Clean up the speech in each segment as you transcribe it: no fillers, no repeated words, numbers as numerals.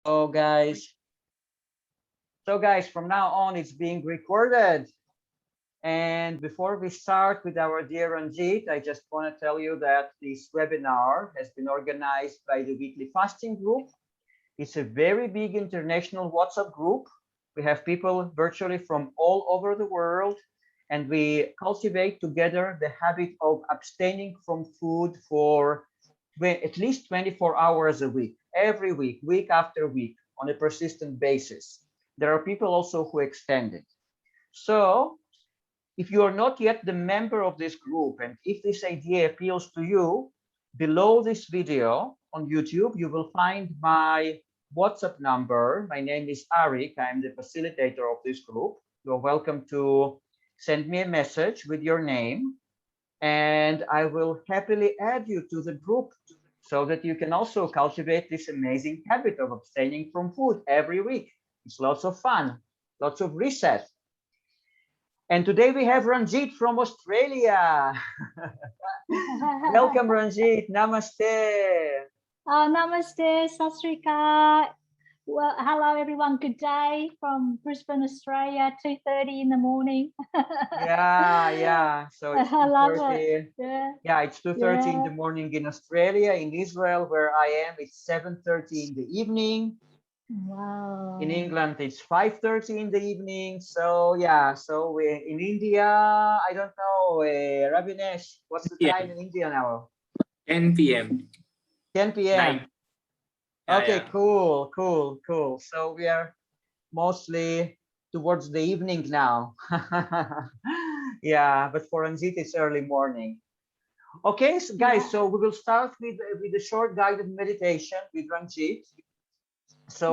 So guys, from now on, it's being recorded. And before we start with our dear Ranjeet, I just want to tell you that this webinar has been organized by the Weekly Fasting Group. It's a very big international WhatsApp group. We have people virtually from all over the world, and we cultivate together the habit of abstaining from food for at least 24 hours a week, every week, week after week, on a persistent basis. There are people also who extend it. So if you are not yet the member of this group, and if this idea appeals to you, below this video on YouTube, you will find my WhatsApp number. My name is Arik. I'm the facilitator of this group. You're welcome to send me a message with your name, and I will happily add you to the group so that you can also cultivate this amazing habit of abstaining from food every week. It's lots of fun, lots of reset. And today we have Ranjeet from Australia. Welcome, Ranjeet. Namaste. Oh, namaste, Sasrika. Well, hello everyone. Good day from Brisbane, Australia. 2:30 in the morning. Yeah. So it's I love 2:30. it. Yeah, it's 2:30 in the morning in Australia. In Israel, where I am, it's 7:30 in the evening. Wow. In England, it's 5:30 in the evening. So yeah, so we in India, I don't know, Ravinesh, what's the time in India now? 10 p.m. 10 p.m. Okay, Yeah. cool. So we are mostly towards the evening now. Yeah, but for Ranjit, it's early morning. Okay, so guys, so we will start with a short guided meditation with Ranjit. So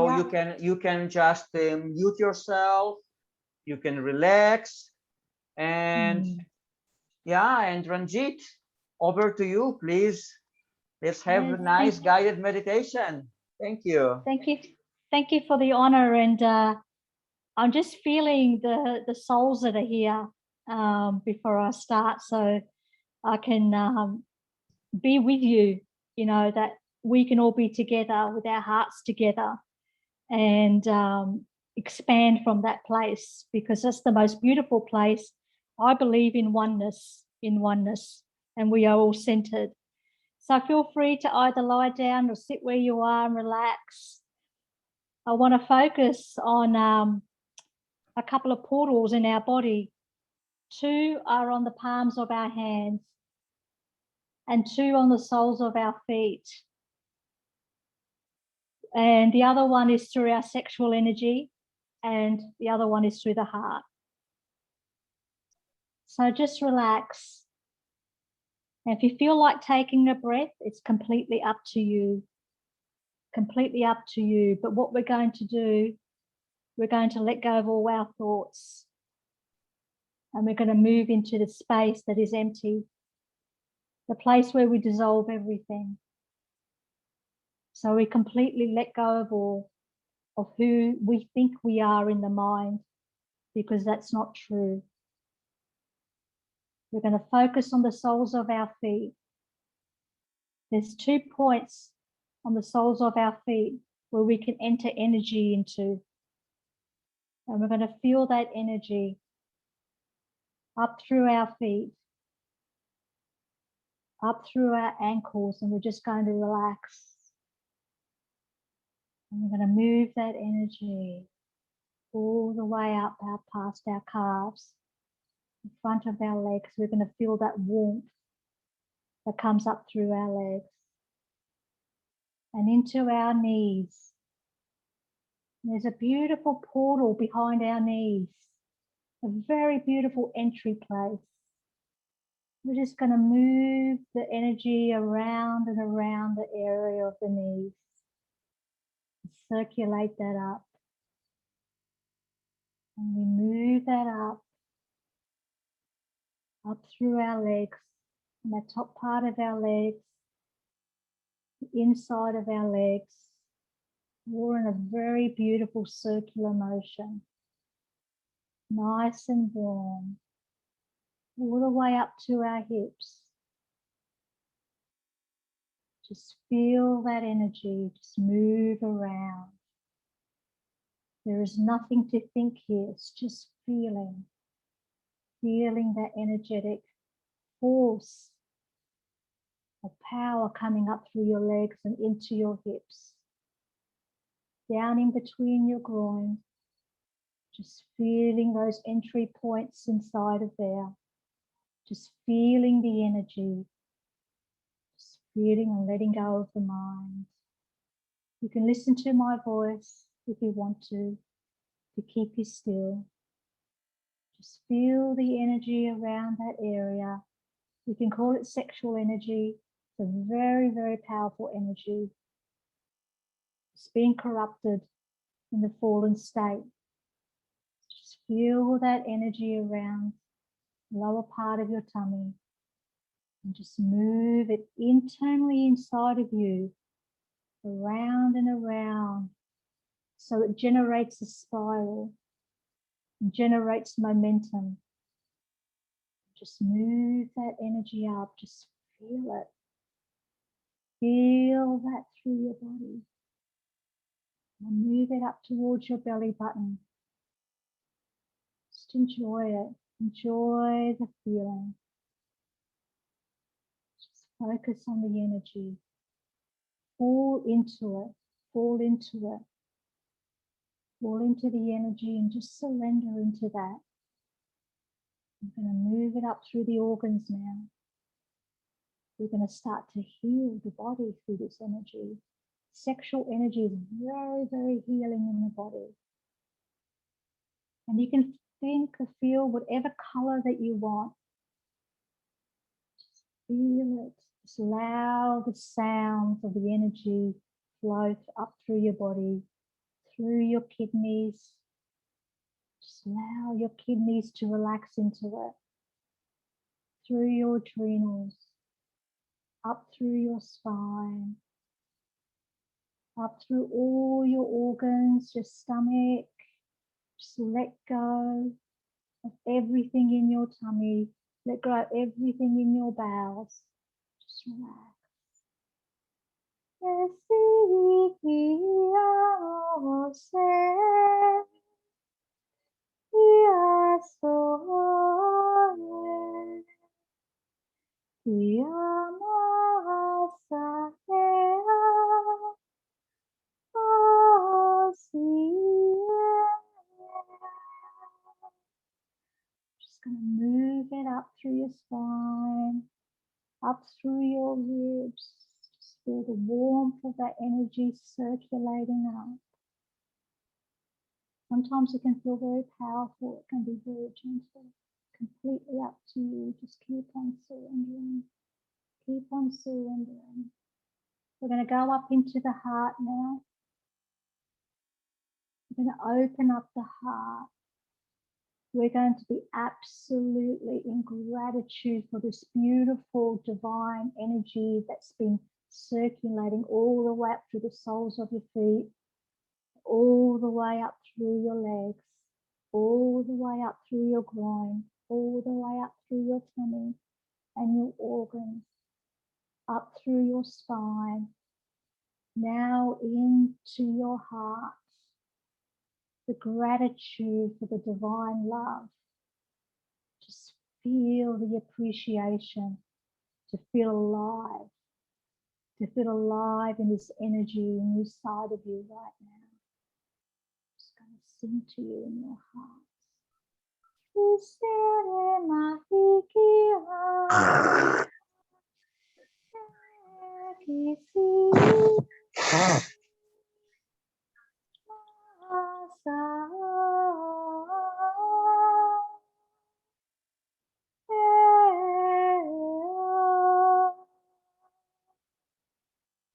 you can just mute yourself, you can relax, and yeah, and Ranjit, over to you, please. Let's have a nice guided meditation. Thank you. Thank you for the honor, and I'm just feeling the souls that are here before I start, so I can be with you. You know that we can all be together with our hearts together, and expand from that place, because that's the most beautiful place. I believe in oneness, and we are all centered. So feel free to either lie down or sit where you are and relax. I want to focus on a couple of portals in our body. 2 are on the palms of our hands and 2 on the soles of our feet. And the other one is through our sexual energy, and the other one is through the heart. So just relax. And if you feel like taking a breath, it's completely up to you. Completely up to you. But what we're going to do, we're going to let go of all our thoughts. And we're going to move into the space that is empty. The place where we dissolve everything. So we completely let go of all of who we think we are in the mind, because that's not true. We're going to focus on the soles of our feet. There's 2 points on the soles of our feet where we can enter energy into. And we're going to feel that energy up through our feet, up through our ankles, and we're just going to relax. And we're going to move that energy all the way up past our calves, in front of our legs. We're going to feel that warmth that comes up through our legs and into our knees. There's a beautiful portal behind our knees, a very beautiful entry place. We're just going to move the energy around and around the area of the knees. Circulate that up. And we move that up through our legs, from the top part of our legs, the inside of our legs. We're in a very beautiful circular motion. Nice and warm. All the way up to our hips. Just feel that energy just move around. There is nothing to think here. It's just feeling that energetic force of power coming up through your legs and into your hips, down in between your groin, just feeling those entry points inside of there, just feeling the energy, just feeling and letting go of the mind. You can listen to my voice if you want to keep you still. Just feel the energy around that area. You can call it sexual energy. It's a very, very powerful energy. It's being corrupted in the fallen state. Just feel that energy around the lower part of your tummy and just move it internally inside of you, around and around, so it generates a spiral and generates momentum. Just move that energy up, just feel it. Feel that through your body. And move it up towards your belly button. Just enjoy it. Enjoy the feeling. Just focus on the energy. Fall into it. Fall into it. Fall into the energy and just surrender into that. I'm going to move it up through the organs now. We're going to start to heal the body through this energy. Sexual energy is very, very healing in the body. And you can think or feel whatever color that you want. Just feel it. Just allow the sounds of the energy flow up through your body, through your kidneys. Just allow your kidneys to relax into it, through your adrenals, up through your spine, up through all your organs, your stomach. Just let go of everything in your tummy. Let go of everything in your bowels. Just relax. Just going to move it up through your spine, up through your ribs. Just feel the warmth of that energy circulating up. Sometimes it can feel very powerful. It can be very gentle. Completely up to you. Just keep on surrendering. Keep on surrendering. We're going to go up into the heart now. We're going to open up the heart. We're going to be absolutely in gratitude for this beautiful divine energy that's been circulating all the way up through the soles of your feet, all the way up through your legs, all the way up through your groin, all the way up through your tummy and your organs, up through your spine, now into your heart. The gratitude for the divine love. Just feel the appreciation, to feel alive in this energy inside of you right now. Just going to sing to you in your heart.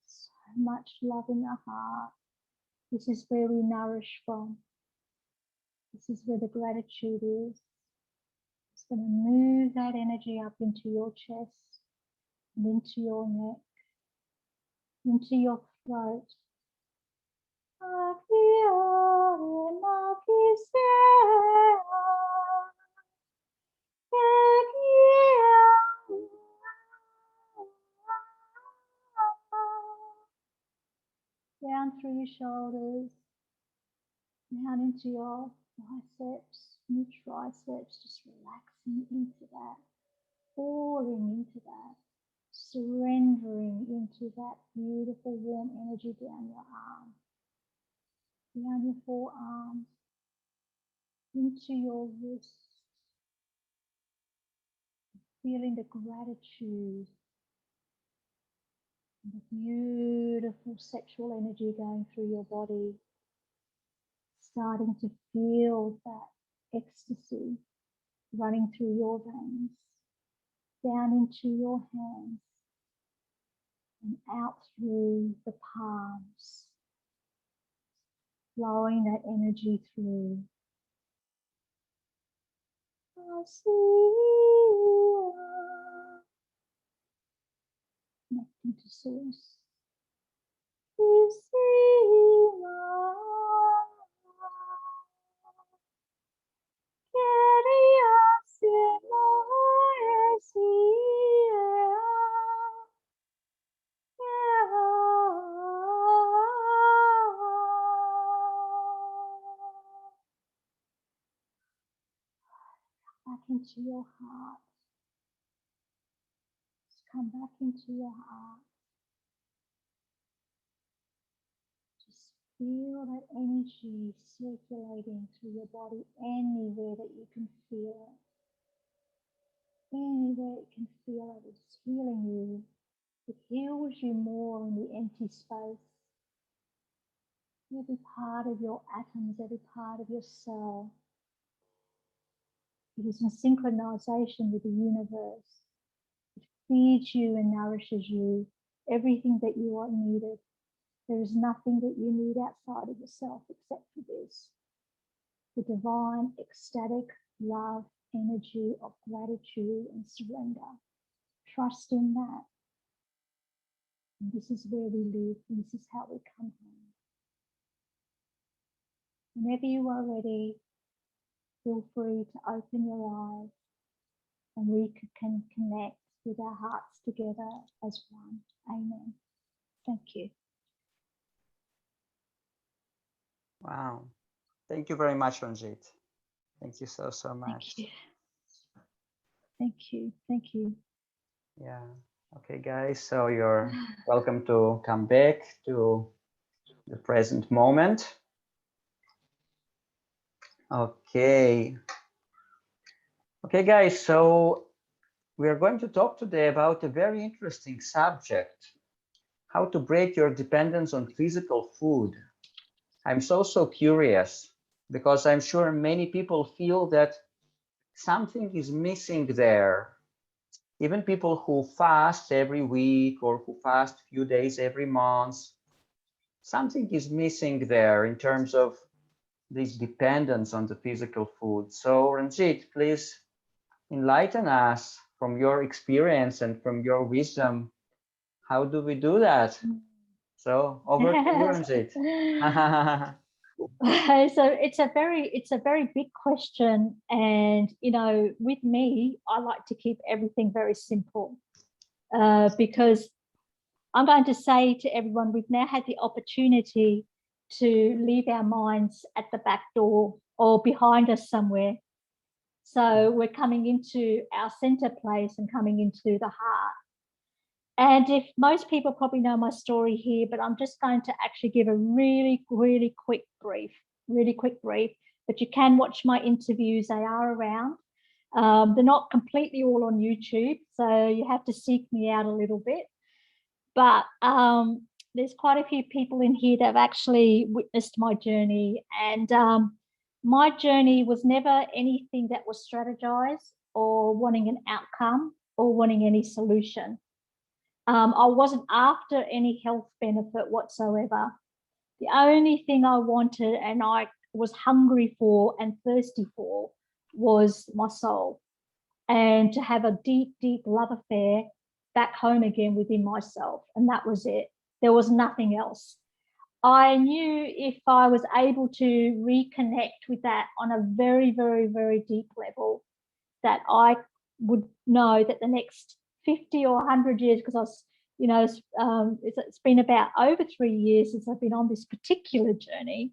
So much love in the heart. This is where we nourish from. This is where the gratitude is. It's going to move that energy up into your chest and into your neck, into your throat. Down through your shoulders, down into your biceps, new triceps, just relaxing into that, falling into that, surrendering into that beautiful warm energy down your arm, down your forearm, into your wrist, feeling the gratitude, the beautiful sexual energy going through your body, starting to feel that ecstasy running through your veins, down into your hands, and out through the palms, flowing that energy through. Connecting to source. Back into your heart. Just come back into your heart. Just feel that energy circulating through your body anywhere that you can feel it. Anywhere you can feel it, it's healing you. It heals you more in the empty space. Every part of your atoms, every part of your cell. It is in synchronization with the universe. It feeds you and nourishes you, everything that you are needed. There is nothing that you need outside of yourself except for this. The divine, ecstatic love, energy of gratitude and surrender. Trust in that. And this is where we live, and this is how we come home. Whenever you are ready, feel free to open your eyes and we can connect with our hearts together as one. Amen. Thank you. Wow. Thank you very much, Ranjeet. Thank you so much. Thank you. Thank you. Thank you. Yeah. Okay, guys. So you're welcome to come back to the present moment. Okay. Okay, guys. So we are going to talk today about a very interesting subject: how to break your dependence on physical food. I'm so curious because I'm sure many people feel that something is missing there. Even people who fast every week or who fast a few days every month, something is missing there in terms of this dependence on the physical food. So Ranjeet, please enlighten us from your experience and from your wisdom. How do we do that? So over to you, Ranjeet. So it's a very big question, and with me, I like to keep everything very simple, because I'm going to say to everyone, we've now had the opportunity to leave our minds at the back door or behind us somewhere. So we're coming into our center place and coming into the heart. And if most people probably know my story here, but I'm just going to actually give a really quick brief, but you can watch my interviews. They are around. They're not completely all on YouTube, so you have to seek me out a little bit. But there's quite a few people in here that have actually witnessed my journey. And my journey was never anything that was strategized or wanting an outcome or wanting any solution. I wasn't after any health benefit whatsoever. The only thing I wanted and I was hungry for and thirsty for was my soul, and to have a deep love affair back home again within myself. And that was it. There was nothing else. I knew if I was able to reconnect with that on a very deep level, that I would know that the next 50 or 100 years, because I was, it's been about over 3 years since I've been on this particular journey,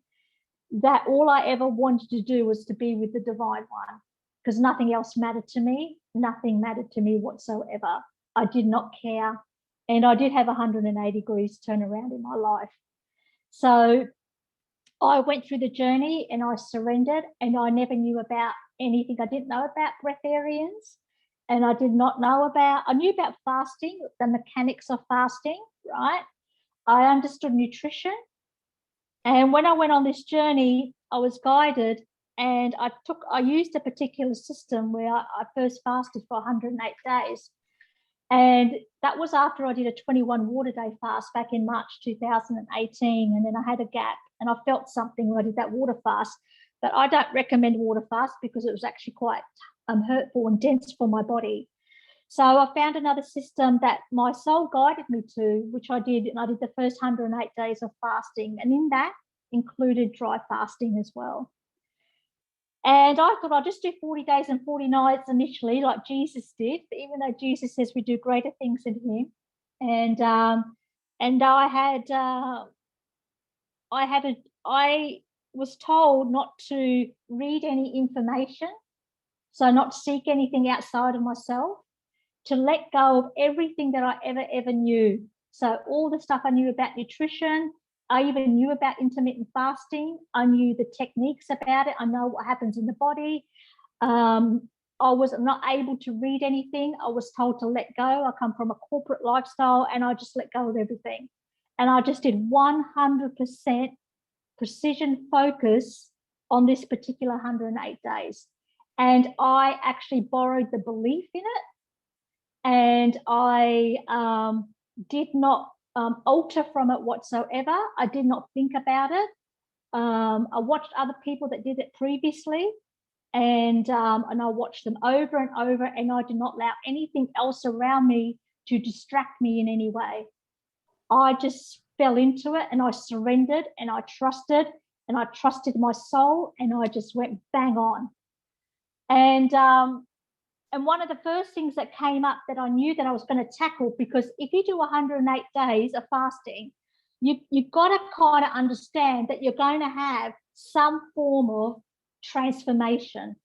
that all I ever wanted to do was to be with the Divine One, because nothing else mattered to me. Nothing mattered to me whatsoever. I did not care. And I did have 180 degrees turnaround in my life. So I went through the journey and I surrendered, and I never knew about anything. I didn't know about breatharians, and I did not know about, I knew about fasting, the mechanics of fasting, right? I understood nutrition. And when I went on this journey, I was guided, and I used a particular system where I first fasted for 108 days. And that was after I did a 21 water day fast back in March 2018. And then I had a gap, and I felt something when I did that water fast. But I don't recommend water fast because it was actually quite hurtful and dense for my body. So I found another system that my soul guided me to, which I did. And I did the first 108 days of fasting. And in that included dry fasting as well. And I thought I'd just do 40 days and 40 nights initially, like Jesus did, even though Jesus says we do greater things in him. And I was told not to read any information, so not to seek anything outside of myself, to let go of everything that I ever knew. So all the stuff I knew about nutrition, I even knew about intermittent fasting. I knew the techniques about it. I know what happens in the body. I was not able to read anything. I was told to let go. I come from a corporate lifestyle, and I just let go of everything. And I just did 100% precision focus on this particular 108 days. And I actually borrowed the belief in it. And I did not alter from it whatsoever. I did not think about it. I watched other people that did it previously, and I watched them over and over, and I did not allow anything else around me to distract me in any way. I just fell into it, and I surrendered, and I trusted my soul, and I just went bang on. And one of the first things that came up that I knew that I was going to tackle, because if you do 108 days of fasting, you've got to kind of understand that you're going to have some form of transformation.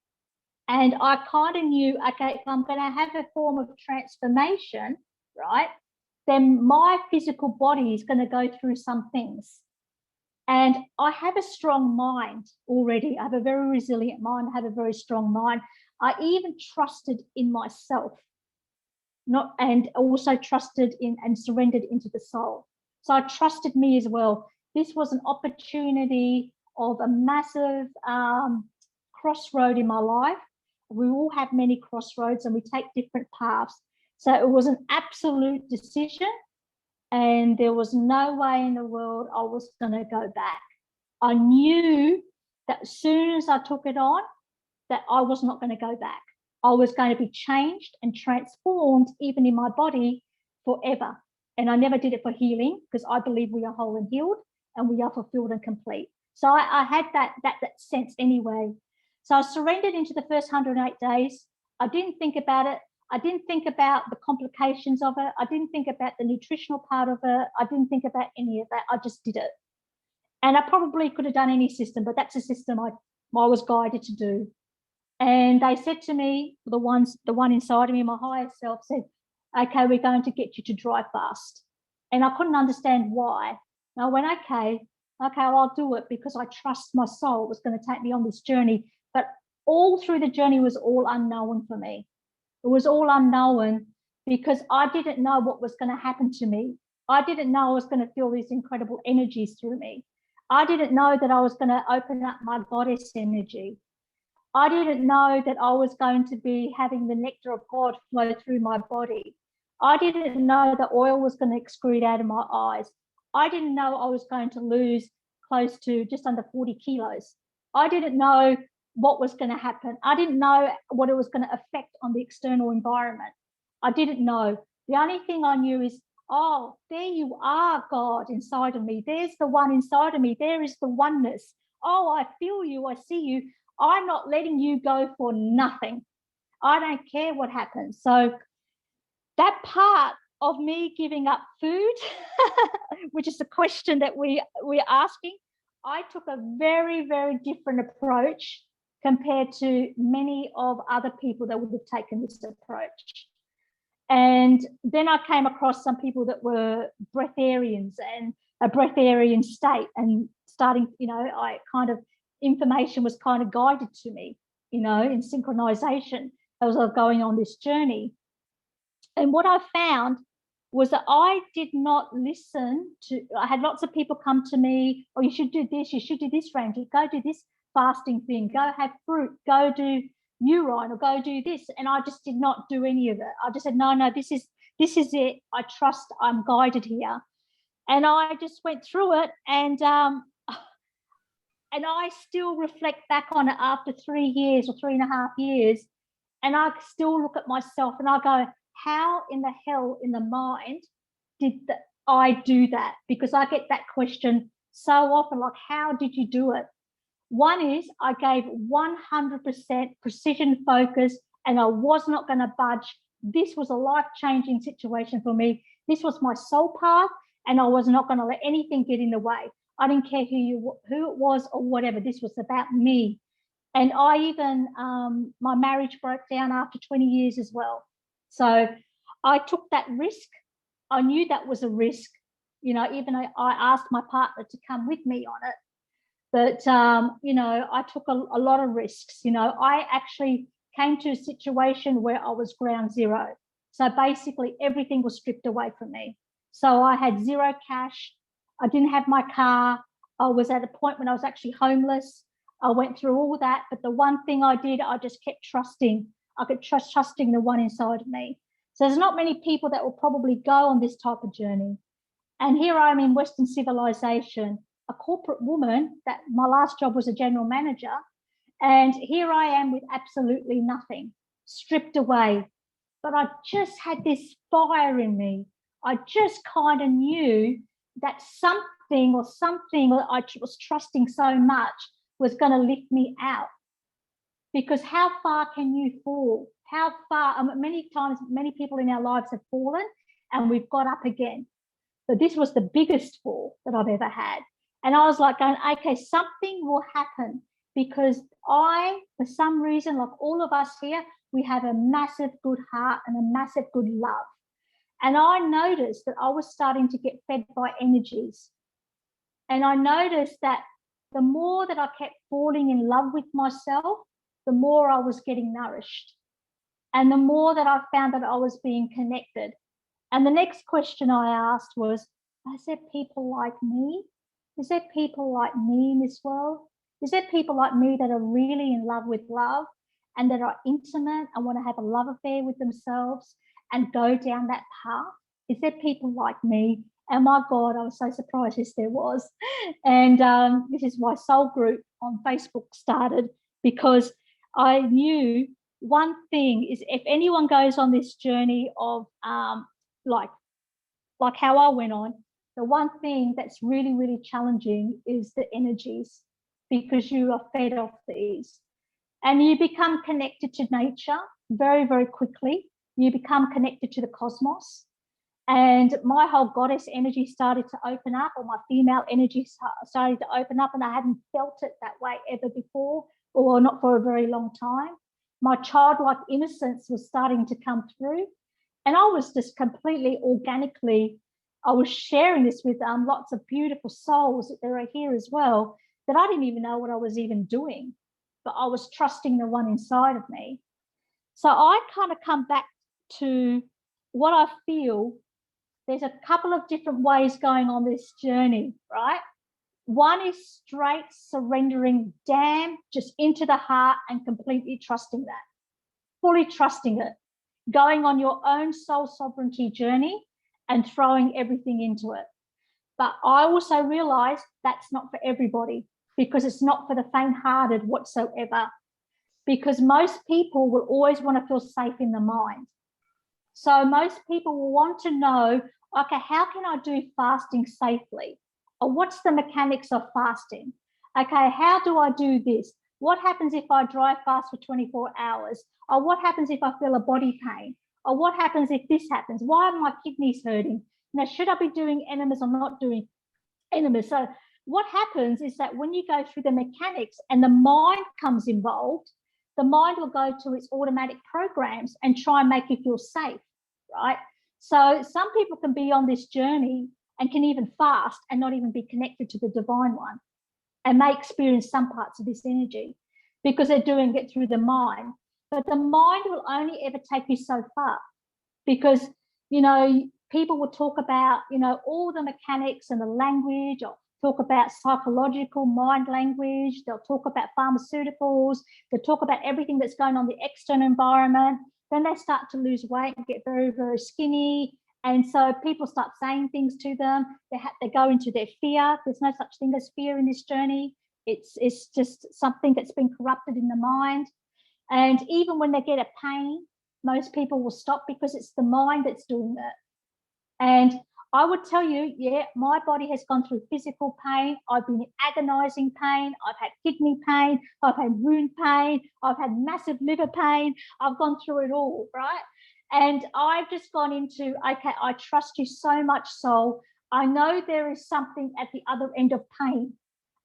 And I kind of knew, okay, if I'm going to have a form of transformation, right, then my physical body is going to go through some things. And I have a strong mind already. I have a very resilient mind. I have a very strong mind. I even trusted in myself, and also trusted in and surrendered into the soul. So I trusted me as well. This was an opportunity of a massive crossroad in my life. We all have many crossroads, and we take different paths. So it was an absolute decision, and there was no way in the world I was going to go back. I knew that as soon as I took it on, that I was not going to go back. I was going to be changed and transformed, even in my body, forever. And I never did it for healing, because I believe we are whole and healed, and we are fulfilled and complete. So I had that sense anyway. So I surrendered into the first 108 days. I didn't think about it. I didn't think about the complications of it. I didn't think about the nutritional part of it. I didn't think about any of that. I just did it. And I probably could have done any system, but that's a system I was guided to do. And they said to me, the one inside of me, my higher self said, okay, we're going to get you to dry fast. And I couldn't understand why. And I went, okay, I'll do it, because I trust my soul was going to take me on this journey. But all through the journey was all unknown for me. It was all unknown, because I didn't know what was going to happen to me. I didn't know I was going to feel these incredible energies through me. I didn't know that I was going to open up my goddess energy. I didn't know that I was going to be having the nectar of God flow through my body. I didn't know that oil was going to excrete out of my eyes. I didn't know I was going to lose close to just under 40 kilos. I didn't know what was going to happen. I didn't know what it was going to affect on the external environment. I didn't know. The only thing I knew is, oh, there you are, God, inside of me. There's the one inside of me. There is the oneness. Oh, I feel you. I see you. I'm not letting you go for nothing. I don't care what happens. So that part of me giving up food, which is the question that we're asking, I took a very, very different approach compared to many of other people that would have taken this approach. And then I came across some people that were breatharians and a breatharian state, and starting, I kind of, information was kind of guided to me, in synchronization as I was going on this journey. And what I found was that I did not listen to, I had lots of people come to me, oh, you should do this, Ranjeet, go do this fasting thing, go have fruit, go do urine, or go do this. And I just did not do any of it. I just said, no, this is it. I trust I'm guided here. And I just went through it, and I still reflect back on it after 3 years or 3.5 years. And I still look at myself and I go, how in the hell in the mind did I do that? Because I get that question so often, like, how did you do it? One is I gave 100% precision focus, and I was not going to budge. This was a life-changing situation for me. This was my soul path, and I was not going to let anything get in the way. I didn't care who it was or whatever. This was about me. And I even, my marriage broke down after 20 years as well. So I took that risk. I knew that was a risk, even though I asked my partner to come with me on it. But, I took a lot of risks. I actually came to a situation where I was ground zero. So basically everything was stripped away from me. So I had zero cash. I didn't have my car. I was at a point when I was actually homeless. I went through all that, but the one thing I did, I just kept trusting. I could trusting the one inside of me. So there's not many people that will probably go on this type of journey. And here I am in Western civilization, a corporate woman, that my last job was a general manager. And here I am with absolutely nothing, stripped away. But I just had this fire in me. I just kind of knew that something I was trusting so much was going to lift me out. Because how far can you fall? How far? Many times, many people in our lives have fallen and we've got up again. But this was the biggest fall that I've ever had. And I was like going, okay, something will happen, because for some reason, like all of us here, we have a massive good heart and a massive good love. And I noticed that I was starting to get fed by energies. And I noticed that the more that I kept falling in love with myself, the more I was getting nourished. And the more that I found that I was being connected. And the next question I asked was, is there people like me? Is there people like me in this world? Is there people like me that are really in love with love and that are intimate and want to have a love affair with themselves and go down that path? Is there people like me? And my God, I was so surprised. Yes, there was. And this is why Soul Group on Facebook started, because I knew one thing is, if anyone goes on this journey of like how I went on, the one thing that's really, really challenging is the energies, because you are fed off these. And you become connected to nature very, very quickly. You become connected to the cosmos. And my whole goddess energy started to open up, or my female energy started to open up, and I hadn't felt it that way ever before, or not for a very long time. My childlike innocence was starting to come through. And I was just completely organically, I was sharing this with lots of beautiful souls that are here as well, that I didn't even know what I was even doing, but I was trusting the one inside of me. So I kind of come back to what I feel. There's a couple of different ways going on this journey, right? One is straight surrendering, just into the heart and completely trusting that, fully trusting it, going on your own soul sovereignty journey and throwing everything into it. But I also realized that's not for everybody, because it's not for the faint-hearted whatsoever, because most people will always want to feel safe in the mind. So most people will want to know, okay, how can I do fasting safely? Or what's the mechanics of fasting? Okay, how do I do this? What happens if I dry fast for 24 hours? Or what happens if I feel a body pain? Or what happens if this happens? Why are my kidneys hurting? Now, should I be doing enemas or not doing enemas? So what happens is that when you go through the mechanics and the mind comes involved, the mind will go to its automatic programs and try and make you feel safe, right? So some people can be on this journey and can even fast and not even be connected to the divine one, and may experience some parts of this energy because they're doing it through the mind. But the mind will only ever take you so far, because, you know, people will talk about, you know, all the mechanics and the language, or talk about psychological mind language. They'll talk about pharmaceuticals. They'll talk about everything that's going on in the external environment. Then they start to lose weight and get very, very skinny. And so people start saying things to them. They go into their fear. There's no such thing as fear in this journey. It's just something that's been corrupted in the mind. And even when they get a pain, most people will stop because it's the mind that's doing it. And I would tell you, yeah, my body has gone through physical pain. I've been in agonizing pain. I've had kidney pain. I've had wound pain. I've had massive liver pain. I've gone through it all, right? And I've just gone into, okay, I trust you so much, soul. I know there is something at the other end of pain.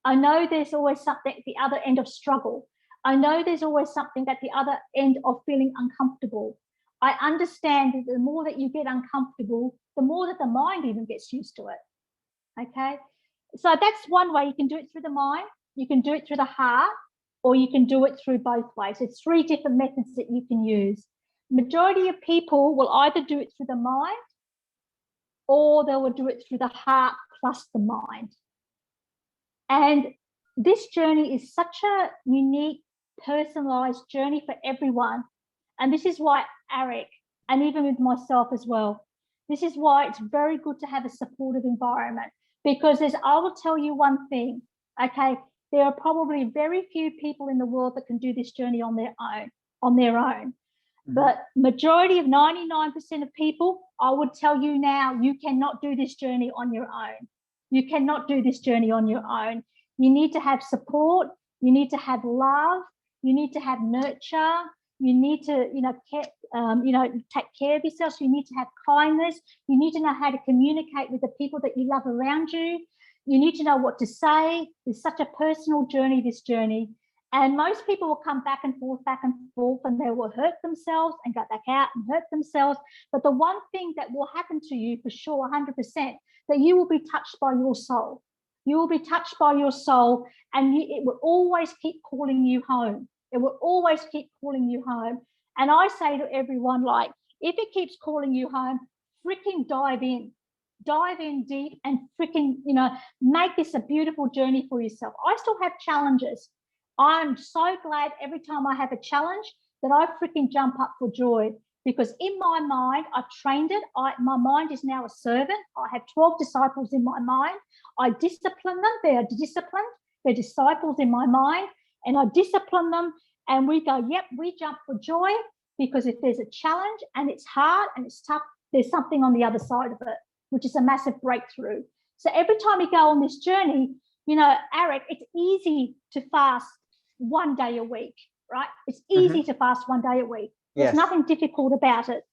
I know there's always something at the other end of struggle. I know there's always something at the other end of feeling uncomfortable. I understand that the more that you get uncomfortable, the more that the mind even gets used to it. Okay. So that's one way. You can do it through the mind, you can do it through the heart, or you can do it through both ways. It's 3 different methods that you can use. Majority of people will either do it through the mind, or they will do it through the heart plus the mind. And this journey is such a unique, personalized journey for everyone. And this is why Arik, and even with myself as well, this is why it's very good to have a supportive environment. Because I will tell you one thing, okay, there are probably very few people in the world that can do this journey on their own. Mm-hmm. But majority of 99% of people, I would tell you now, you cannot do this journey on your own. You cannot do this journey on your own. You need to have support. You need to have love. You need to have nurture. You need to, take care of yourself. So you need to have kindness. You need to know how to communicate with the people that you love around you. You need to know what to say. It's such a personal journey, this journey. And most people will come back and forth, and they will hurt themselves and go back out and hurt themselves. But the one thing that will happen to you for sure, 100%, that you will be touched by your soul. You will be touched by your soul, and it will always keep calling you home. It will always keep calling you home. And I say to everyone, like, if it keeps calling you home, freaking dive in deep and freaking, make this a beautiful journey for yourself. I still have challenges. I'm so glad every time I have a challenge that I freaking jump up for joy, because in my mind, I've trained it. My mind is now a servant. I have 12 disciples in my mind. I discipline them. They are disciplined. They're disciples in my mind, and I discipline them. And we go, yep, we jump for joy, because if there's a challenge and it's hard and it's tough, there's something on the other side of it, which is a massive breakthrough. So every time we go on this journey, Arik, it's easy to fast 1 day a week, right? It's easy to fast 1 day a week. There's nothing difficult about it.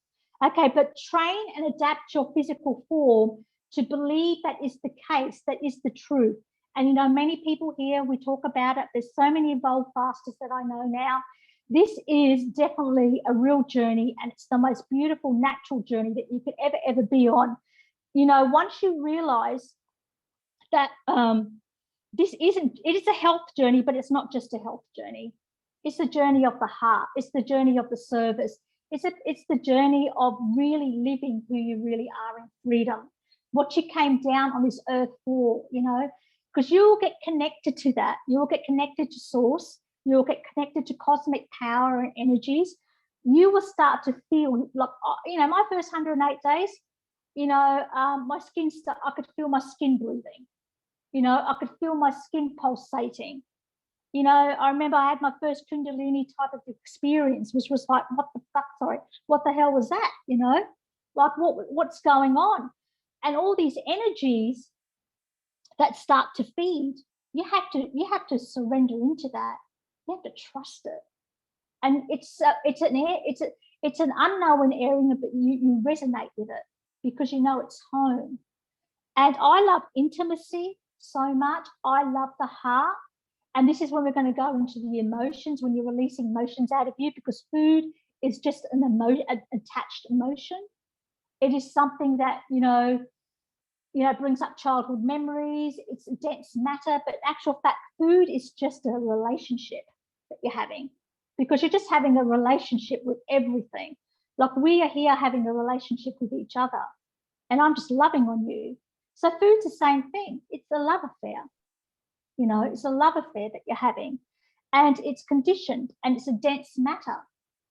Okay, but train and adapt your physical form to believe that is the case, that is the truth. And, many people here, we talk about it. There's so many evolved fasters that I know now. This is definitely a real journey, and it's the most beautiful, natural journey that you could ever be on. Once you realize that it is a health journey, but it's not just a health journey. It's the journey of the heart. It's the journey of the service. It's the journey of really living who you really are in freedom, what you came down on this earth for, because you will get connected to that. You will get connected to source. You will get connected to cosmic power and energies. You will start to feel like, my first 108 days, my skin, I could feel my skin breathing. I could feel my skin pulsating. I remember I had my first Kundalini type of experience, which was like, what the hell was that? Like what's going on? And all these energies that start to feed, you have to surrender into that. You have to trust it. And it's an unknown area, but you resonate with it because it's home. And I love intimacy. so much. I love the heart. And this is when we're going to go into the emotions, when you're releasing emotions out of you, because food is just an attached emotion. It is something that, brings up childhood memories. It's dense matter, but in actual fact, food is just a relationship that you're having, because you're just having a relationship with everything. Like we are here having a relationship with each other, and I'm just loving on you. So food's the same thing. It's a love affair. It's a love affair that you're having, and it's conditioned, and it's a dense matter.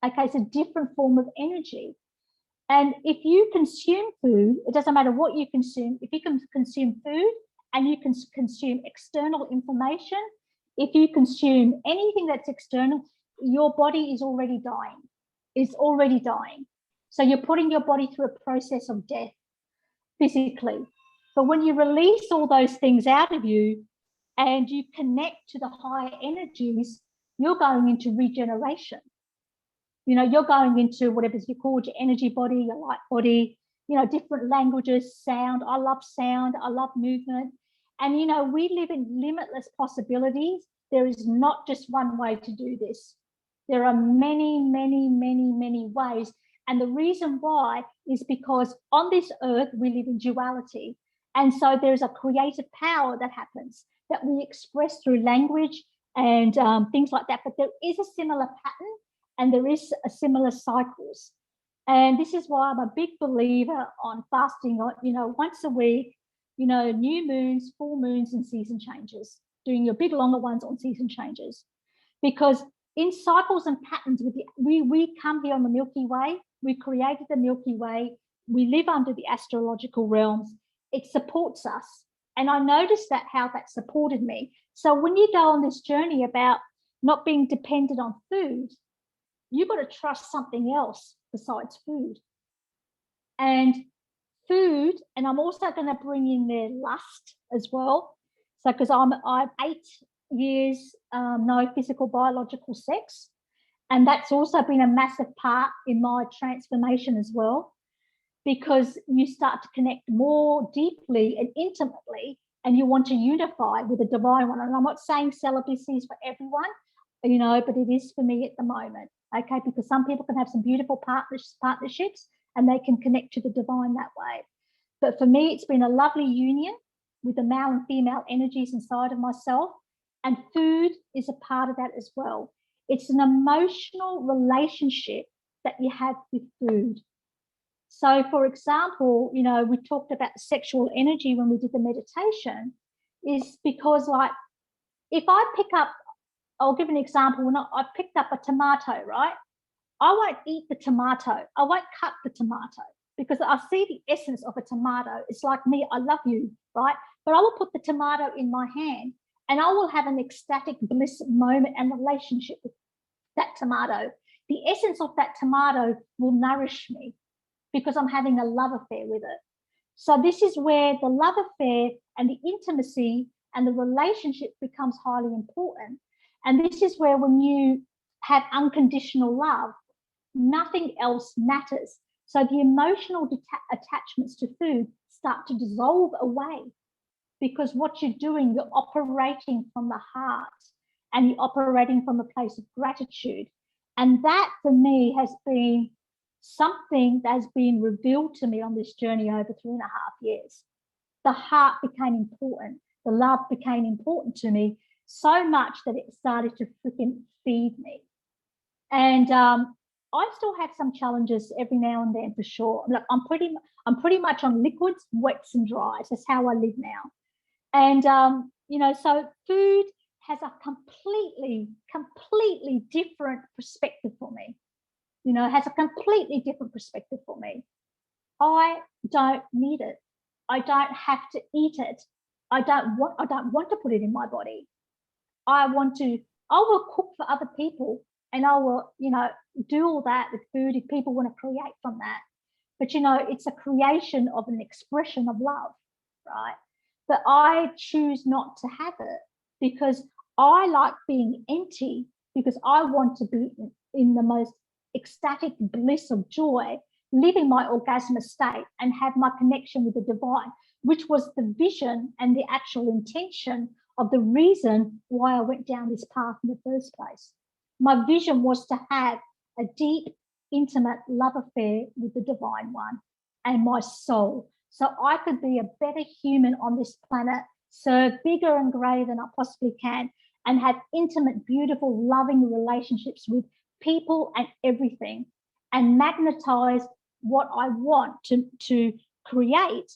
Okay, it's a different form of energy. And if you consume food, it doesn't matter what you consume. If you can consume food and you can consume external information, if you consume anything that's external, your body is already dying. It's already dying. So you're putting your body through a process of death physically. But when you release all those things out of you and you connect to the higher energies, you're going into regeneration. You're going into whatever you call your energy body, your light body, different languages, sound. I love sound. I love movement. And, we live in limitless possibilities. There is not just one way to do this. There are many, many, many, many ways. And the reason why is because on this earth, we live in duality. And so there's a creative power that happens that we express through language and things like that. But there is a similar pattern. And there is a similar cycles. And this is why I'm a big believer on fasting, once a week, new moons, full moons, and season changes, doing your big longer ones on season changes. Because in cycles and patterns, we come here on the Milky Way, we created the Milky Way, we live under the astrological realms, it supports us. And I noticed how that supported me. So when you go on this journey about not being dependent on food, you've got to trust something else besides food. And food, and I'm also going to bring in their lust as well. So because I'm 8 years no physical biological sex, and that's also been a massive part in my transformation as well, because you start to connect more deeply and intimately, and you want to unify with the divine one. And I'm not saying celibacy is for everyone, but it is for me at the moment. Okay, because some people can have some beautiful partnerships and they can connect to the divine that way. But for me, it's been a lovely union with the male and female energies inside of myself. And food is a part of that as well. It's an emotional relationship that you have with food. So, for example, we talked about sexual energy when we did the meditation, is because, like, if I pick up, I'll give an example. When I picked up a tomato, right? I won't eat the tomato. I won't cut the tomato because I see the essence of a tomato. It's like me, I love you, right? But I will put the tomato in my hand and I will have an ecstatic bliss moment and relationship with that tomato. The essence of that tomato will nourish me because I'm having a love affair with it. So this is where the love affair and the intimacy and the relationship becomes highly important. And this is where when you have unconditional love, nothing else matters. So the emotional attachments to food start to dissolve away, because what you're doing, you're operating from the heart and you're operating from a place of gratitude. And that for me has been something that has been revealed to me on this journey over 3.5 years. The heart became important. The love became important to me so much that it started to freaking feed me. And I still have some challenges every now and then for sure. I'm pretty much on liquids, wets and dries. That's how I live now. And so food has a completely different perspective for me. Has a completely different perspective for me. I don't need it. I don't have to eat it. I don't want to put it in my body. I will cook for other people and I will, do all that with food if people want to create from that. But, it's a creation of an expression of love, right? But I choose not to have it because I like being empty, because I want to be in the most ecstatic bliss of joy, living my orgasmic state and have my connection with the divine, which was the vision and the actual intention of the reason why I went down this path in the first place. My vision was to have a deep, intimate love affair with the Divine One and my soul, so I could be a better human on this planet, serve bigger and greater than I possibly can, and have intimate, beautiful, loving relationships with people and everything, and magnetize what I want to create,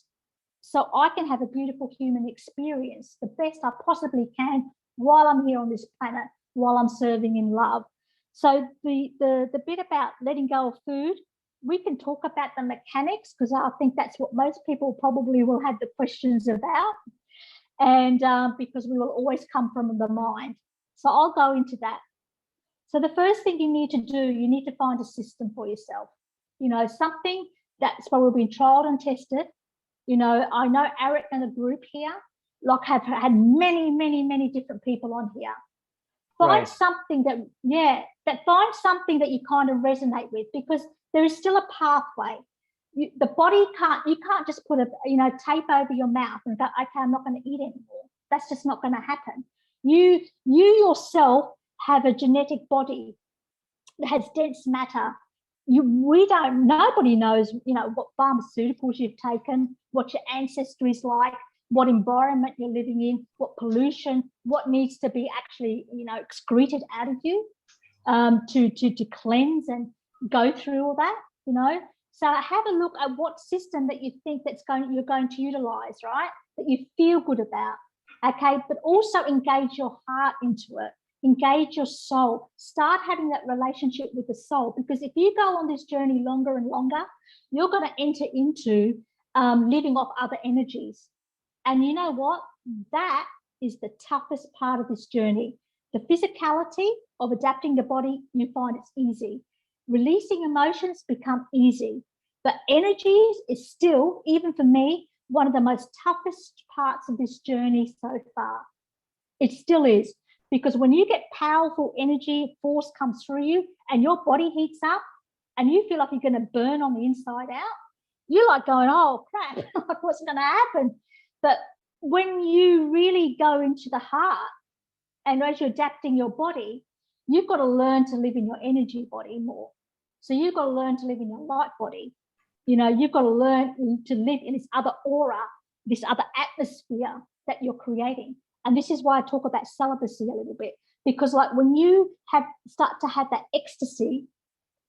so I can have a beautiful human experience, the best I possibly can while I'm here on this planet, while I'm serving in love. So the bit about letting go of food, we can talk about the mechanics, because I think that's what most people probably will have the questions about, and because we will always come from the mind. So I'll go into that. So the first thing you need to do, you need to find a system for yourself. You know, something that's probably been trialed and tested. You know, I know Arik and the group here, like, have had many different people on here. Find something that find something that you kind of resonate with, because there is still a pathway. The body you can't just put a tape over your mouth and go, okay, I'm not going to eat anymore. That's just not going to happen. You yourself have a genetic body that has dense matter. Nobody knows, what pharmaceuticals you've taken, what your ancestry is like, what environment you're living in, what pollution, what needs to be actually, excreted out of you to cleanse and go through all that, So have a look at what system that you think you're going to utilize, right? That you feel good about, okay? But also engage your heart into it. Engage your soul. Start having that relationship with the soul, because if you go on this journey longer and longer, you're going to enter into living off other energies. And you know what? That is the toughest part of this journey. The physicality of adapting the body, you find it's easy. Releasing emotions become easy. But energies is still, even for me, one of the most toughest parts of this journey so far. It still is. Because when you get powerful energy, force comes through you and your body heats up and you feel like you're going to burn on the inside out, you're like going, oh, crap, what's going to happen? But when you really go into the heart and as you're adapting your body, you've got to learn to live in your energy body more. So you've got to learn to live in your light body. You've got to learn to live in this other aura, this other atmosphere that you're creating. And this is why I talk about celibacy a little bit, because like when you start to have that ecstasy,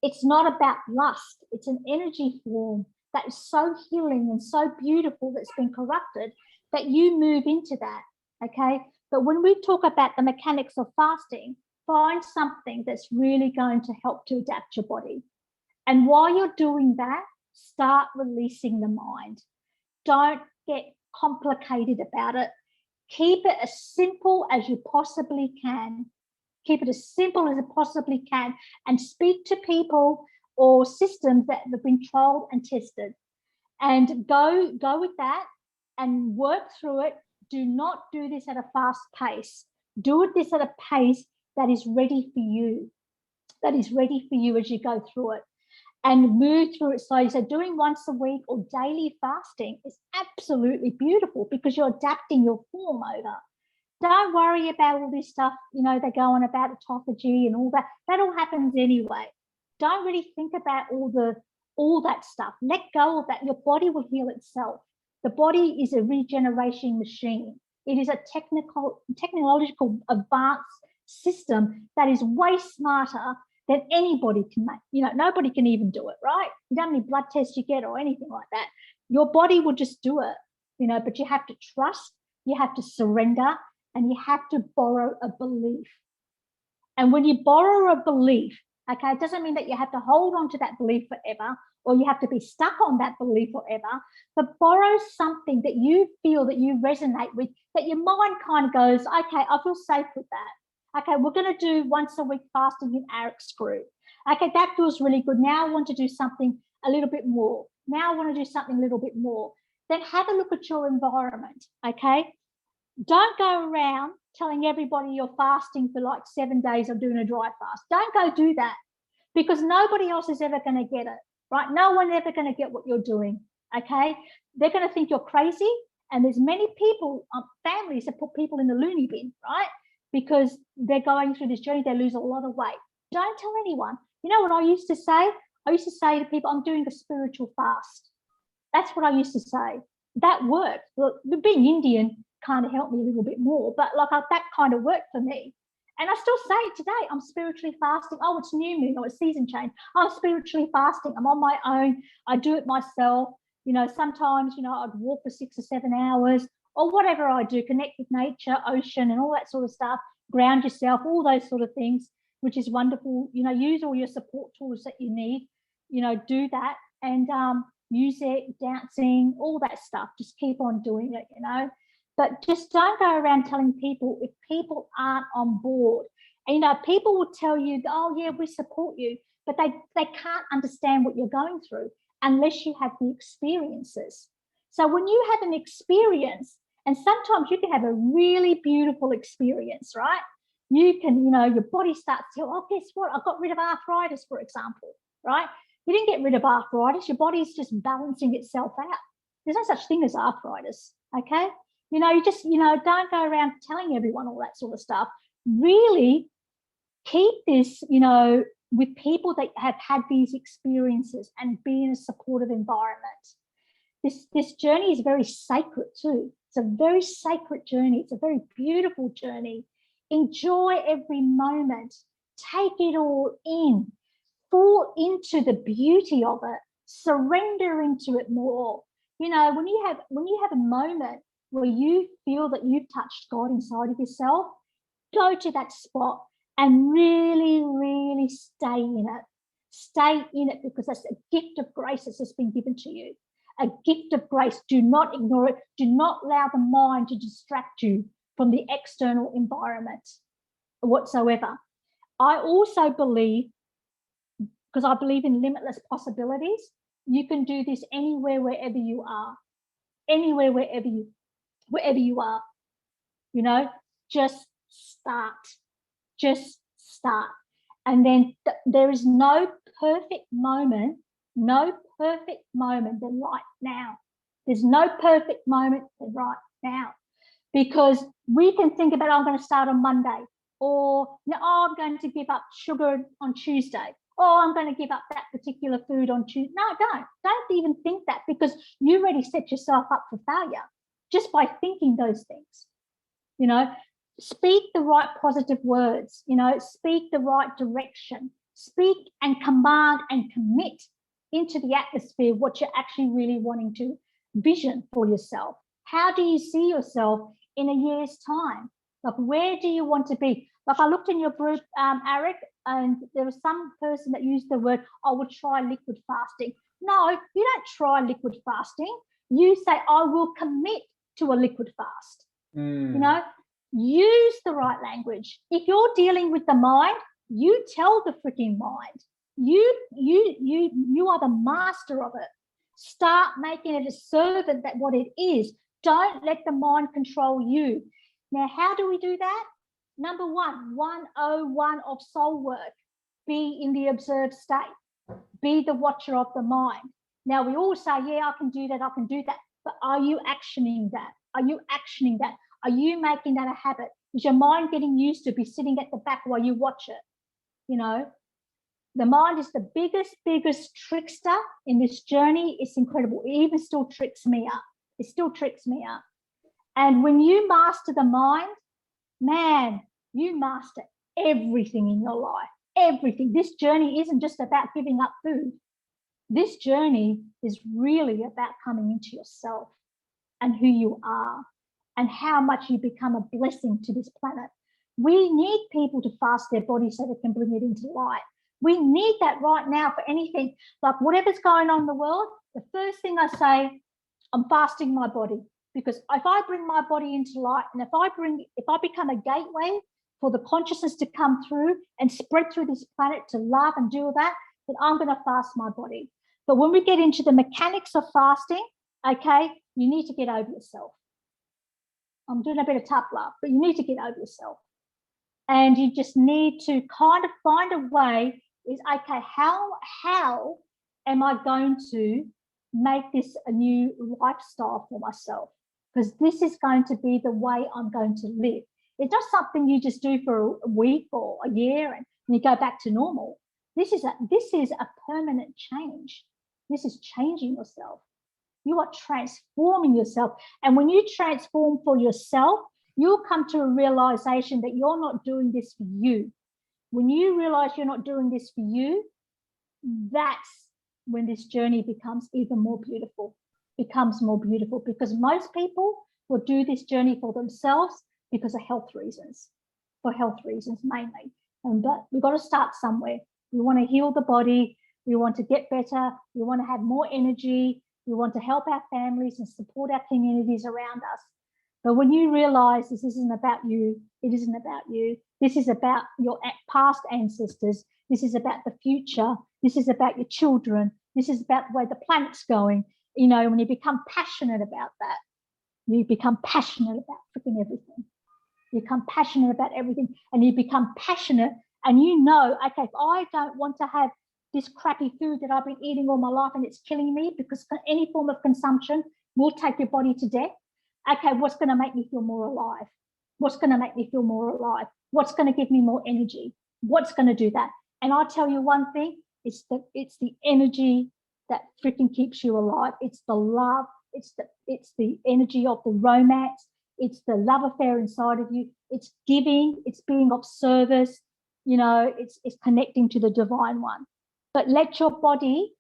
it's not about lust. It's an energy form that is so healing and so beautiful that's been corrupted that you move into that, okay? But when we talk about the mechanics of fasting, find something that's really going to help to adapt your body. And while you're doing that, start releasing the mind. Don't get complicated about it. Keep it as simple as you possibly can. Keep it as simple as you possibly can, and speak to people or systems that have been trialed and tested, and go with that and work through it. Do not do this at a fast pace. Do this at a pace that is ready for you, as you go through it. And move through it slowly. So doing once a week or daily fasting is absolutely beautiful, because you're adapting your form over. Don't worry about all this stuff, they're going about autophagy and all that. That all happens anyway. Don't really think about all that stuff. Let go of that. Your body will heal itself. The body is a regeneration machine. It is a technological advanced system that is way smarter than anybody can make. Nobody can even do it, right? You don't have any blood tests you get or anything like that. Your body will just do it, but you have to trust, you have to surrender, and you have to borrow a belief. And when you borrow a belief, okay, it doesn't mean that you have to hold on to that belief forever, or you have to be stuck on that belief forever, but borrow something that you feel that you resonate with, that your mind kind of goes, okay, I feel safe with that. Okay, we're going to do once a week fasting in Arik's group. Okay, that feels really good. Now I want to do something a little bit more. Now I want to do something a little bit more. Then have a look at your environment, okay? Don't go around telling everybody you're fasting for like 7 days or doing a dry fast. Don't go do that, because nobody else is ever going to get it, right? No one's ever going to get what you're doing, okay? They're going to think you're crazy. And there's many people, families that put people in the loony bin, right? Because they're going through this journey, they lose a lot of weight. Don't tell anyone. You know what I used to say? I used to say to people, I'm doing a spiritual fast. That's what I used to say. That worked. Well, being Indian kind of helped me a little bit more, but like that kind of worked for me. And I still say it today. I'm spiritually fasting. Oh, it's new moon or it's season change. I'm spiritually fasting. I'm on my own. I do it myself. You know, sometimes, you know, I'd walk for 6 or 7 hours or whatever I do, connect with nature, ocean and all that sort of stuff, ground yourself, all those sort of things, which is wonderful. You know, use all your support tools that you need, you know, do that. And music, dancing, all that stuff. Just keep on doing it, you know. But just don't go around telling people if people aren't on board. And, you know, people will tell you, oh, yeah, we support you, but they can't understand what you're going through unless you have the experiences. So when you have an experience, and sometimes you can have a really beautiful experience, right? You can, you know, your body starts to, oh, guess what? I got rid of arthritis, for example, right? You didn't get rid of arthritis. Your body's just balancing itself out. There's no such thing as arthritis, okay? You know, you just, you know, don't go around telling everyone all that sort of stuff. Really keep this, you know, with people that have had these experiences and be in a supportive environment. This journey is very sacred too. It's a very sacred journey. It's a very beautiful journey. Enjoy every moment. Take it all in. Fall into the beauty of it. Surrender into it more. You know, when you have a moment where you feel that you've touched God inside of yourself, go to that spot and really, really stay in it. Stay in it because that's a gift of grace that's just been given to you. A gift of grace. Do not ignore it. Do not allow the mind to distract you from the external environment whatsoever. I also believe, because I believe in limitless possibilities, you can do this anywhere, wherever you are. Anywhere, wherever you are. You know, just start. Just start. And then there is no perfect moment than right now. There's no perfect moment than right now. Because we can think about, oh, I'm going to start on Monday, or oh, I'm going to give up sugar on Tuesday, or I'm going to give up that particular food on Tuesday. No, don't even think that, because you already set yourself up for failure just by thinking those things. You know, speak the right positive words, you know, speak the right direction, speak and command and commit into the atmosphere what you're actually really wanting to vision for yourself. How do you see yourself in a year's time? Like, where do you want to be? Like, I looked in your group, Arik, and there was some person that used the word, I will try liquid fasting. No, you don't try liquid fasting. You say, I will commit to a liquid fast. You know, use the right language. If you're dealing with the mind, you tell the freaking mind. You are the master of it. Start making it a servant that what it is. Don't let the mind control you. Now, how do we do that? Number 101 of soul work. Be in the observed state. Be the watcher of the mind. Now, we all say, yeah, I can do that, I can do that. But are you actioning that? Are you actioning that? Are you making that a habit? Is your mind getting used to be sitting at the back while you watch it? You know, the mind is the biggest trickster in this journey. It's incredible. It even still tricks me up. It still tricks me up. And when you master the mind, man, you master everything in your life. Everything. This journey isn't just about giving up food. This journey is really about coming into yourself and who you are and how much you become a blessing to this planet. We need people to fast their body so they can bring it into light. We need that right now for anything. Like, whatever's going on in the world, the first thing I say, I'm fasting my body. Because if I bring my body into light, and if I become a gateway for the consciousness to come through and spread through this planet to love and do all that, then I'm going to fast my body. But when we get into the mechanics of fasting, okay, you need to get over yourself. I'm doing a bit of tough love, but you need to get over yourself. And you just need to kind of find a way is, okay, how am I going to make this a new lifestyle for myself? because this is going to be the way I'm going to live. It's not something you just do for a week or a year and you go back to normal. This is a permanent change. This is changing yourself. You are transforming yourself. And when you transform for yourself, you'll come to a realization that you're not doing this for you. When you realize you're not doing this for you, that's when this journey becomes even more beautiful, becomes more beautiful, because most people will do this journey for themselves because of health reasons, for health reasons mainly. But we've got to start somewhere. We want to heal the body. We want to get better. We want to have more energy. We want to help our families and support our communities around us. But when you realize this isn't about you, it isn't about you. This is about your past ancestors. This is about the future. This is about your children. This is about the way the planet's going. You know, when you become passionate about that, you become passionate about freaking everything. You become passionate about everything, and you become passionate, and you know, okay, if I don't want to have this crappy food that I've been eating all my life and it's killing me, because any form of consumption will take your body to death. Okay, what's going to make me feel more alive? What's going to make me feel more alive? What's going to give me more energy? What's going to do that? And I'll tell you one thing, it's the energy that freaking keeps you alive. It's the love. It's the energy of the romance. It's the love affair inside of you. It's giving. It's being of service. You know, it's connecting to the divine one. But let your body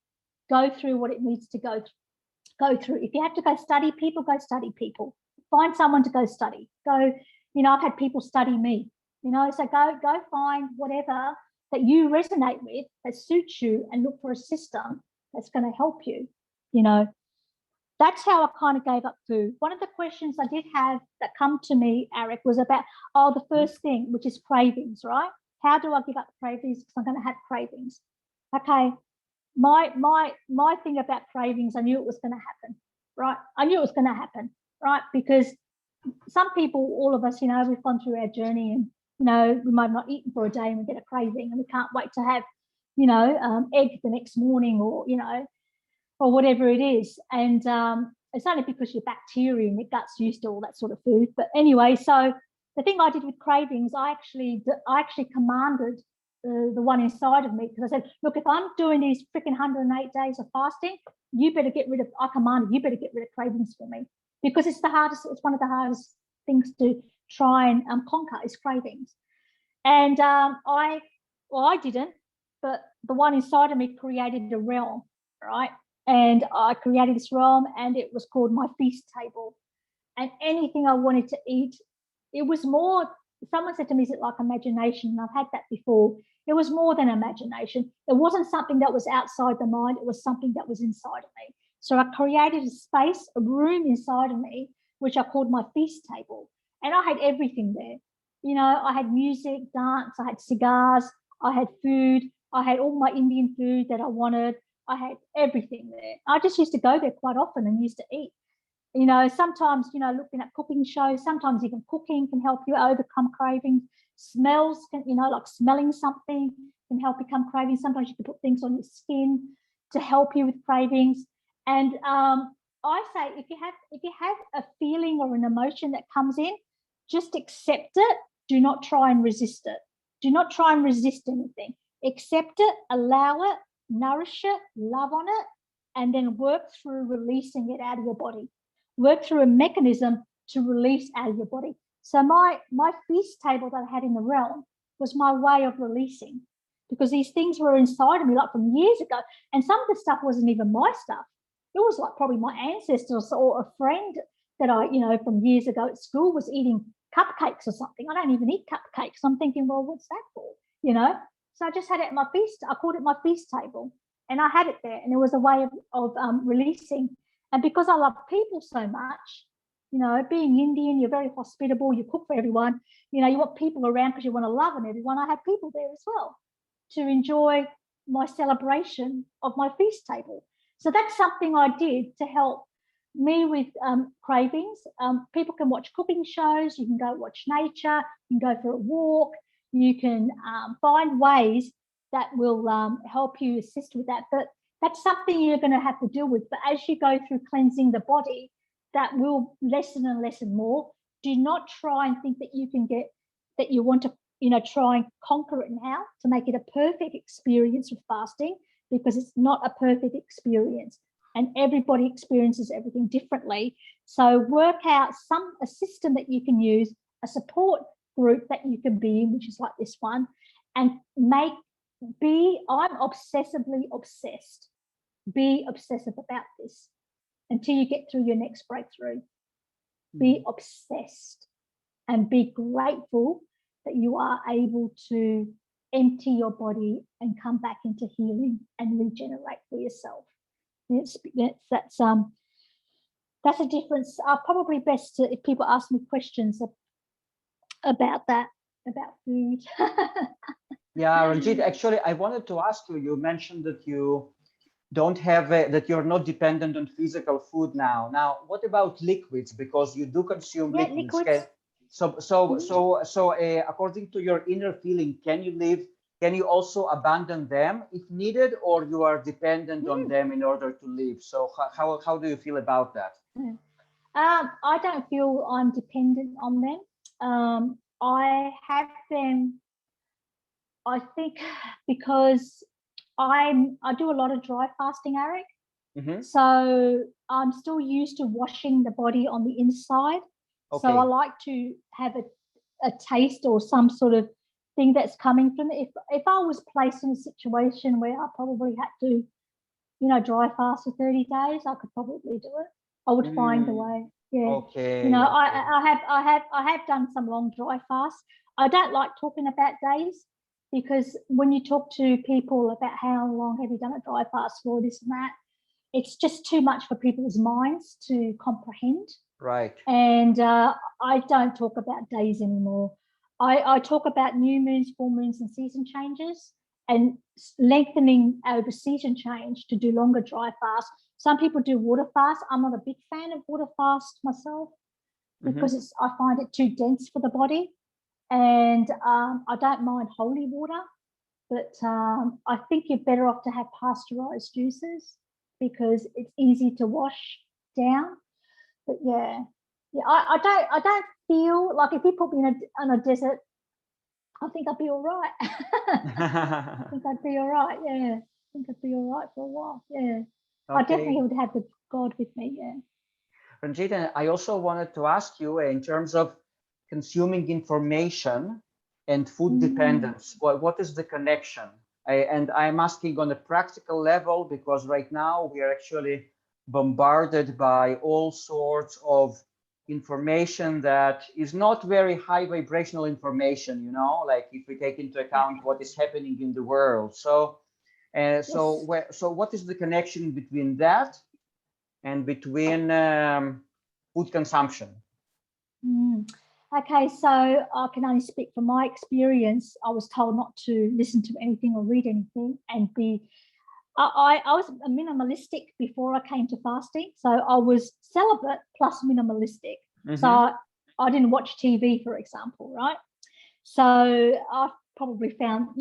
go through what it needs to go through. If you have to go study people, go study people. Find someone to go study. Go, you know, I've had people study me, you know, so go find whatever that you resonate with, that suits you, and look for a system that's going to help you, you know. That's how I kind of gave up food. One of the questions I did have that come to me, Arik, was about, the first thing, which is cravings, right? How do I give up cravings? Because I'm going to have cravings. Okay. My thing about cravings, I knew it was going to happen, right? I knew it was going to happen, right? Because some people, all of us, you know, we've gone through our journey, and, you know, we might have not eaten for a day and we get a craving, and we can't wait to have, you know, egg the next morning, or, you know, or whatever it is. And it's only because your bacteria and your gut's used to all that sort of food. But anyway, so the thing I did with cravings, I actually commanded the one inside of me, because I said, look, if I'm doing these freaking 108 days of fasting, you better get rid of, I commanded, you better get rid of cravings for me, because it's the hardest, it's one of the hardest things to try and conquer is cravings. And I didn't, but the one inside of me created a realm, right? And I created this realm, and it was called my feast table. And anything I wanted to eat, it was more, someone said to me, is it like imagination? And I've had that before. It was more than imagination. It wasn't something that was outside the mind. It was something that was inside of me. So I created a space, a room inside of me, which I called my feast table. And I had everything there. You know, I had music, dance, I had cigars, I had food, I had all my Indian food that I wanted. I had everything there. I just used to go there quite often and used to eat. You know, sometimes, you know, looking at cooking shows, sometimes even cooking can help you overcome cravings. Smells can, you know, like smelling something can help become cravings. Sometimes you can put things on your skin to help you with cravings. And I say, if you have a feeling or an emotion that comes in, just accept it. Do not try and resist it. Do not try and resist anything. Accept it, allow it, nourish it, love on it, and then work through releasing it out of your body. Work through a mechanism to release out of your body. So my feast table that I had in the realm was my way of releasing, because these things were inside of me like from years ago, and some of the stuff wasn't even my stuff. It was like probably my ancestors or a friend that I, you know, from years ago at school was eating cupcakes or something. I don't even eat cupcakes. I'm thinking, well, what's that for? You know? So I just had it at my feast. I called it my feast table, and I had it there, and it was a way of releasing. And because I love people so much, you know, being Indian, you're very hospitable, you cook for everyone, you know, you want people around because you want to love on everyone. I had people there as well to enjoy my celebration of my feast table. So that's something I did to help me with cravings. People can watch cooking shows, you can go watch nature, you can go for a walk, you can find ways that will help you assist with that. But that's something you're going to have to deal with. But as you go through cleansing the body, that will lessen and lessen more. Do not try and think that you can get, that you want to, try and conquer it now to make it a perfect experience with fasting, because it's not a perfect experience and everybody experiences everything differently. So work out a system that you can use, a support group that you can be in, which is like this one, and I'm obsessively obsessed. Be obsessive about this until you get through your next breakthrough. Be obsessed and be grateful that you are able to empty your body and come back into healing and regenerate for yourself. That's a difference. Probably best to, if people ask me questions about that, about food. Yeah, Ranjeet, actually, I wanted to ask you, you mentioned that you don't have that you're not dependent on physical food now. Now, what about liquids? Because you do consume liquids. Liquids. According to your inner feeling, can you also abandon them if needed, or you are dependent on them in order to live? So how do you feel about that? I don't feel I'm dependent on them. I have them, I think, because I do a lot of dry fasting, Arik. So I'm still used to washing the body on the inside. Okay. So I like to have a taste or some sort of thing that's coming from it. If I was placed in a situation where I probably had to, dry fast for 30 days, I could probably do it. I would find a way. Yeah. Okay. I have done some long dry fasts. I don't like talking about days, because when you talk to people about how long have you done a dry fast for, this and that, it's just too much for people's minds to comprehend. Right. And I don't talk about days anymore. I talk about new moons, full moons, and season changes, and lengthening over season change to do longer dry fasts. Some people do water fast. I'm not a big fan of water fast myself, because I find it too dense for the body. And I don't mind holy water, but I think you're better off to have pasteurized juices, because it's easy to wash down. But I don't feel like, if you put me on a desert, I think I'd be all right. I think I'd be all right. Yeah, I think I'd be all right for a while. Yeah, okay. I definitely would have the God with me. Yeah. Ranjeet, I also wanted to ask you, in terms of consuming information and food dependence, what is the connection? And I'm asking on a practical level, because right now we are actually bombarded by all sorts of information that is not very high vibrational information, like if we take into account what is happening in the world. So what is the connection between that and between food consumption? Okay, so I can only speak from my experience. I was told not to listen to anything or read anything, and I was minimalistic before I came to fasting. So I was celibate plus minimalistic. So I didn't watch TV, for example, right? So I probably found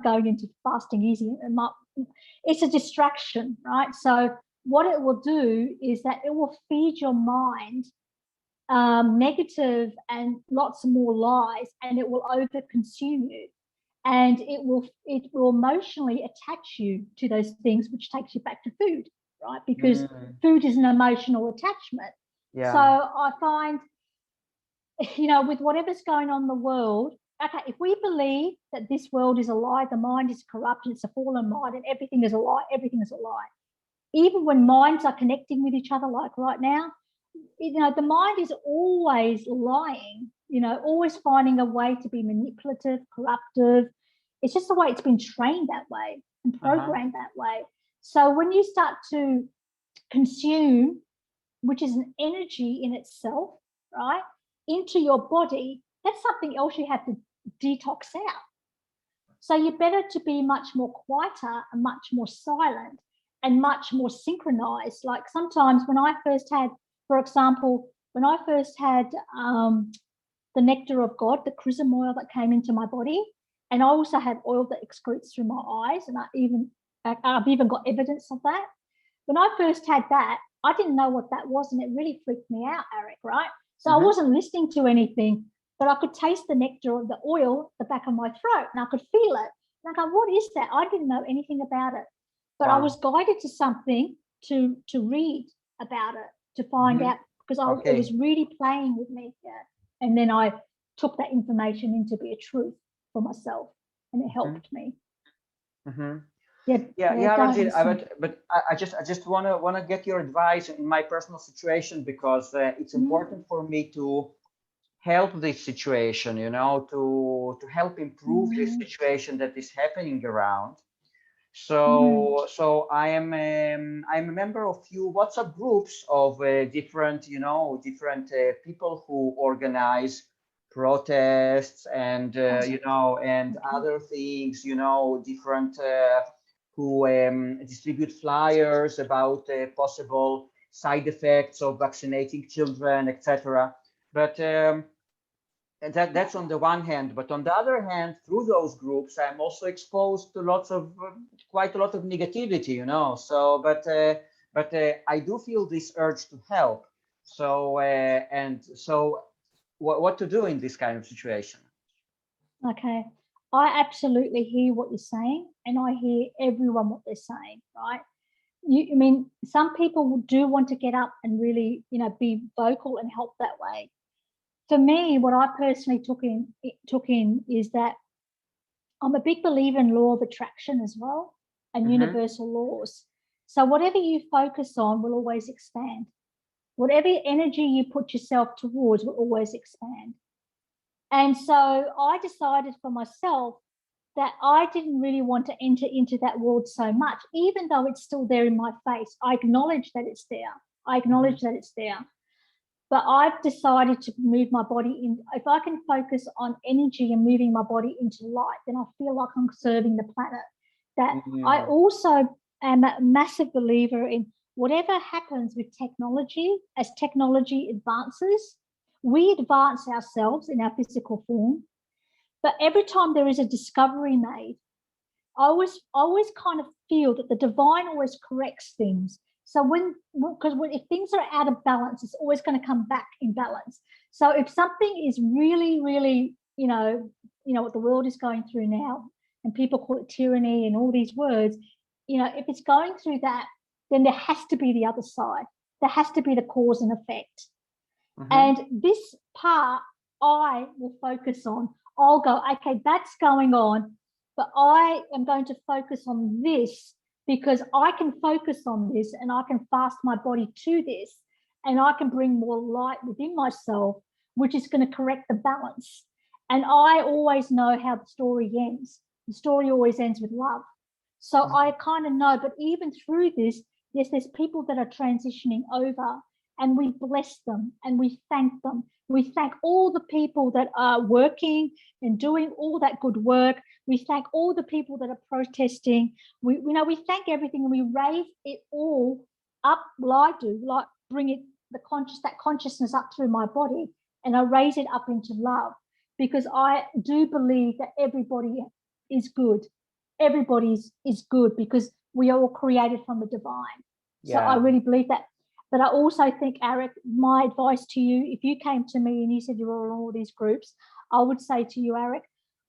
going into fasting easy. It's a distraction, right? So what it will do is that it will feed your mind negative and lots more lies, and it will overconsume you, and it will emotionally attach you to those things, which takes you back to food, right? Because food is an emotional attachment. So I find, with whatever's going on in the world, okay, if we believe that this world is a lie, the mind is corrupt, and it's a fallen mind, and everything is a lie, even when minds are connecting with each other, like right now, the mind is always lying, always finding a way to be manipulative, corruptive. It's just the way it's been trained that way and programmed that way. So when you start to consume, which is an energy in itself, right, into your body, that's something else you have to detox out. So you're better to be much more quieter and much more silent and much more synchronized. Like sometimes when I first had, for example, the nectar of God, the chrism oil that came into my body, and I also have oil that excretes through my eyes, and I've even got evidence of that. When I first had that, I didn't know what that was, and it really freaked me out, Arik, right? So I wasn't listening to anything, but I could taste the nectar of the oil at the back of my throat, and I could feel it. And I go, what is that? I didn't know anything about it, but I was guided to something to read about it, to find out, because it was really playing with me. Yeah. And then I took that information in to be a truth for myself, and it helped me. Yeah, Ranjeet, but I just wanna get your advice in my personal situation, because it's important for me to help this situation, you know, to help improve this situation that is happening around. So I'm a member of few WhatsApp groups of different, you know, different people who organize protests and you know, and other things, you know, different who distribute flyers about possible side effects of vaccinating children, etc. But and that's on the one hand, but on the other hand, through those groups, I'm also exposed to lots of quite a lot of negativity, you know. So, but I do feel this urge to help. So, and so, what to do in this kind of situation? Okay. I absolutely hear what you're saying, and I hear everyone what they're saying, right? I mean, some people do want to get up and really, you know, be vocal and help that way. For me, what I personally took in is that I'm a big believer in law of attraction as well, and universal laws. So whatever you focus on will always expand. Whatever energy you put yourself towards will always expand. And so I decided for myself that I didn't really want to enter into that world so much, even though it's still there in my face. I acknowledge that it's there. I acknowledge that it's there. But I've decided to move my body in. If I can focus on energy and moving my body into light, then I feel like I'm serving the planet. That I also am a massive believer in whatever happens with technology, as technology advances, we advance ourselves in our physical form. But every time there is a discovery made, I always kind of feel that the divine always corrects things. So because if things are out of balance, it's always going to come back in balance. So if something is really, really, what the world is going through now, and people call it tyranny and all these words, if it's going through that, then there has to be the other side. There has to be the cause and effect. And this part I will focus on. I'll go, okay, that's going on, but I am going to focus on this because I can focus on this and I can fast my body to this and I can bring more light within myself, which is going to correct the balance. And I always know how the story ends. The story always ends with love. So I kind of know, but even through this, yes, there's people that are transitioning over and we bless them and we thank them. We thank all the people that are working and doing all that good work. We thank all the people that are protesting. We thank everything and we raise it all up. Well, I do, like bring it that consciousness up through my body, and I raise it up into love because I do believe that everybody is good. Everybody is good because we are all created from the divine. So I really believe that. But I also think, Arik, my advice to you, if you came to me and you said you were on all these groups, I would say to you, Arik,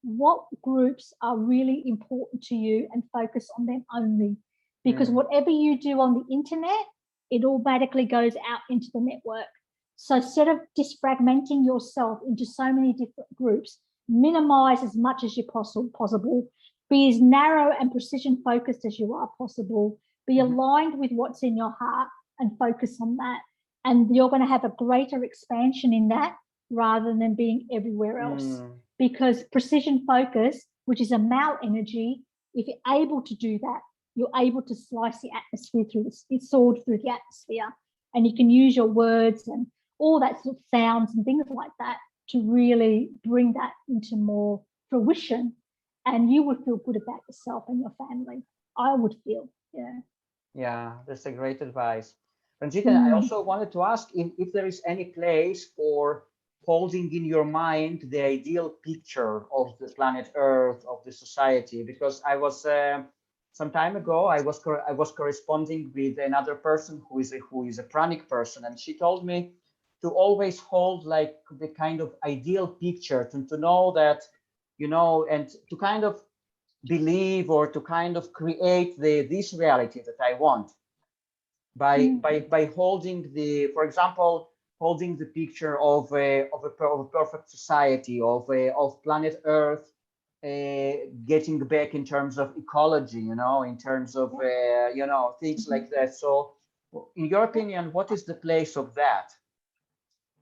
what groups are really important to you and focus on them only. Because whatever you do on the internet, it automatically goes out into the network. So instead of disfragmenting yourself into so many different groups, minimize as much as you possible, be as narrow and precision focused as you are possible, be aligned with what's in your heart, and focus on that. And you're going to have a greater expansion in that rather than being everywhere else. Because precision focus, which is a male energy, if you're able to do that, you're able to slice the atmosphere through it's sword through the atmosphere. And you can use your words and all that sort of sounds and things like that to really bring that into more fruition. And you would feel good about yourself and your family. I would feel, yeah. Yeah, that's a great advice. Ranjit, I also wanted to ask if there is any place for holding in your mind the ideal picture of the planet Earth, of the society, because I was some time ago, I was corresponding with another person who is a pranic person, and she told me to always hold like the kind of ideal picture to know that, you know, and to kind of believe or to kind of create this reality that I want by holding the, for example, holding the picture of a perfect society, of planet Earth, getting back in terms of ecology, you know, in terms of you know, things like that. So in your opinion, what is the place of that?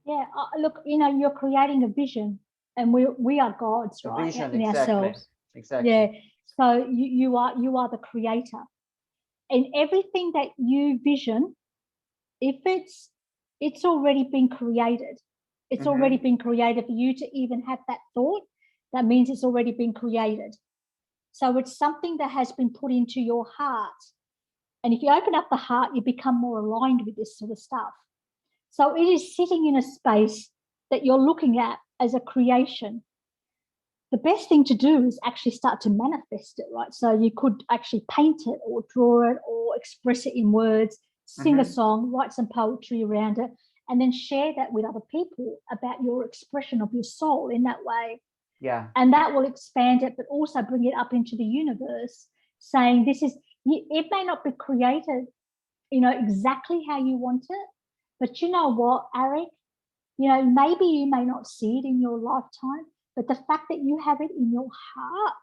Yeah, look, you know, you're creating a vision, and we are gods, A right, vision, in exactly, ourselves. exactly. Yeah. So you are the creator, and everything that you vision, if it's already been created, it's already Mm-hmm. been created for you to even have that thought. That means it's already been created. So it's something that has been put into your heart. And if you open up the heart, you become more aligned with this sort of stuff. So it is sitting in a space that you're looking at as a creation. The best thing to do is actually start to manifest it, right? So you could actually paint it or draw it or express it in words, sing a Mm-hmm. song, write some poetry around it, and then share that with other people about your expression of your soul in that way. Yeah. And that will expand it, but also bring it up into the universe, saying this is, it may not be created, you know, exactly how you want it, but you know what, Arik, you know, maybe you may not see it in your lifetime, but the fact that you have it in your heart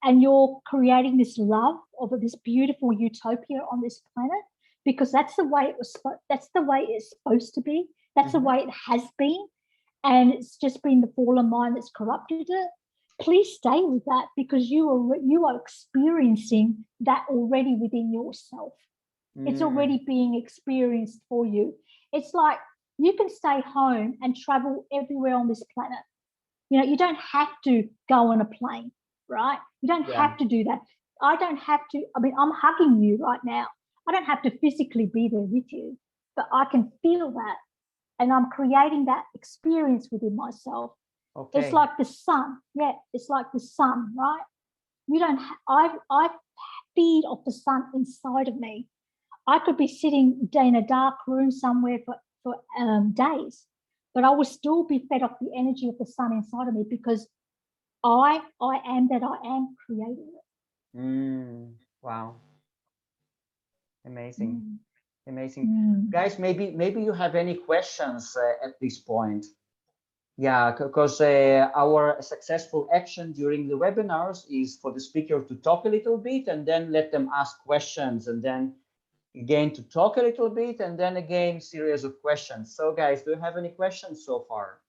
and you're creating this love of this beautiful utopia on this planet, because that's the way it was, that's the way it's supposed to be, that's the Mm-hmm. way it has been, and it's just been the fallen mind that's corrupted it. Please stay with that, because you are experiencing that already within yourself. It's Mm. already being experienced for you. It's like you can stay home and travel everywhere on this planet. You know, you don't have to go on a plane, right? You don't Yeah. have to do that. I don't have to. I mean, I'm hugging you right now. I don't have to physically be there with you, but I can feel that, and I'm creating that experience within myself. It's Okay. like the sun. Yeah, it's like the sun, right? You don't. I feed off the sun inside of me. I could be sitting in a dark room somewhere for days, but I will still be fed off the energy of the sun inside of me, because I am that I am creating it. Mm. Wow. Amazing. Mm. Amazing. Mm. Guys, maybe you have any questions at this point. Yeah, because our successful action during the webinars is for the speaker to talk a little bit and then let them ask questions, and then again to talk a little bit and then again series of questions. So guys, do you have any questions so far?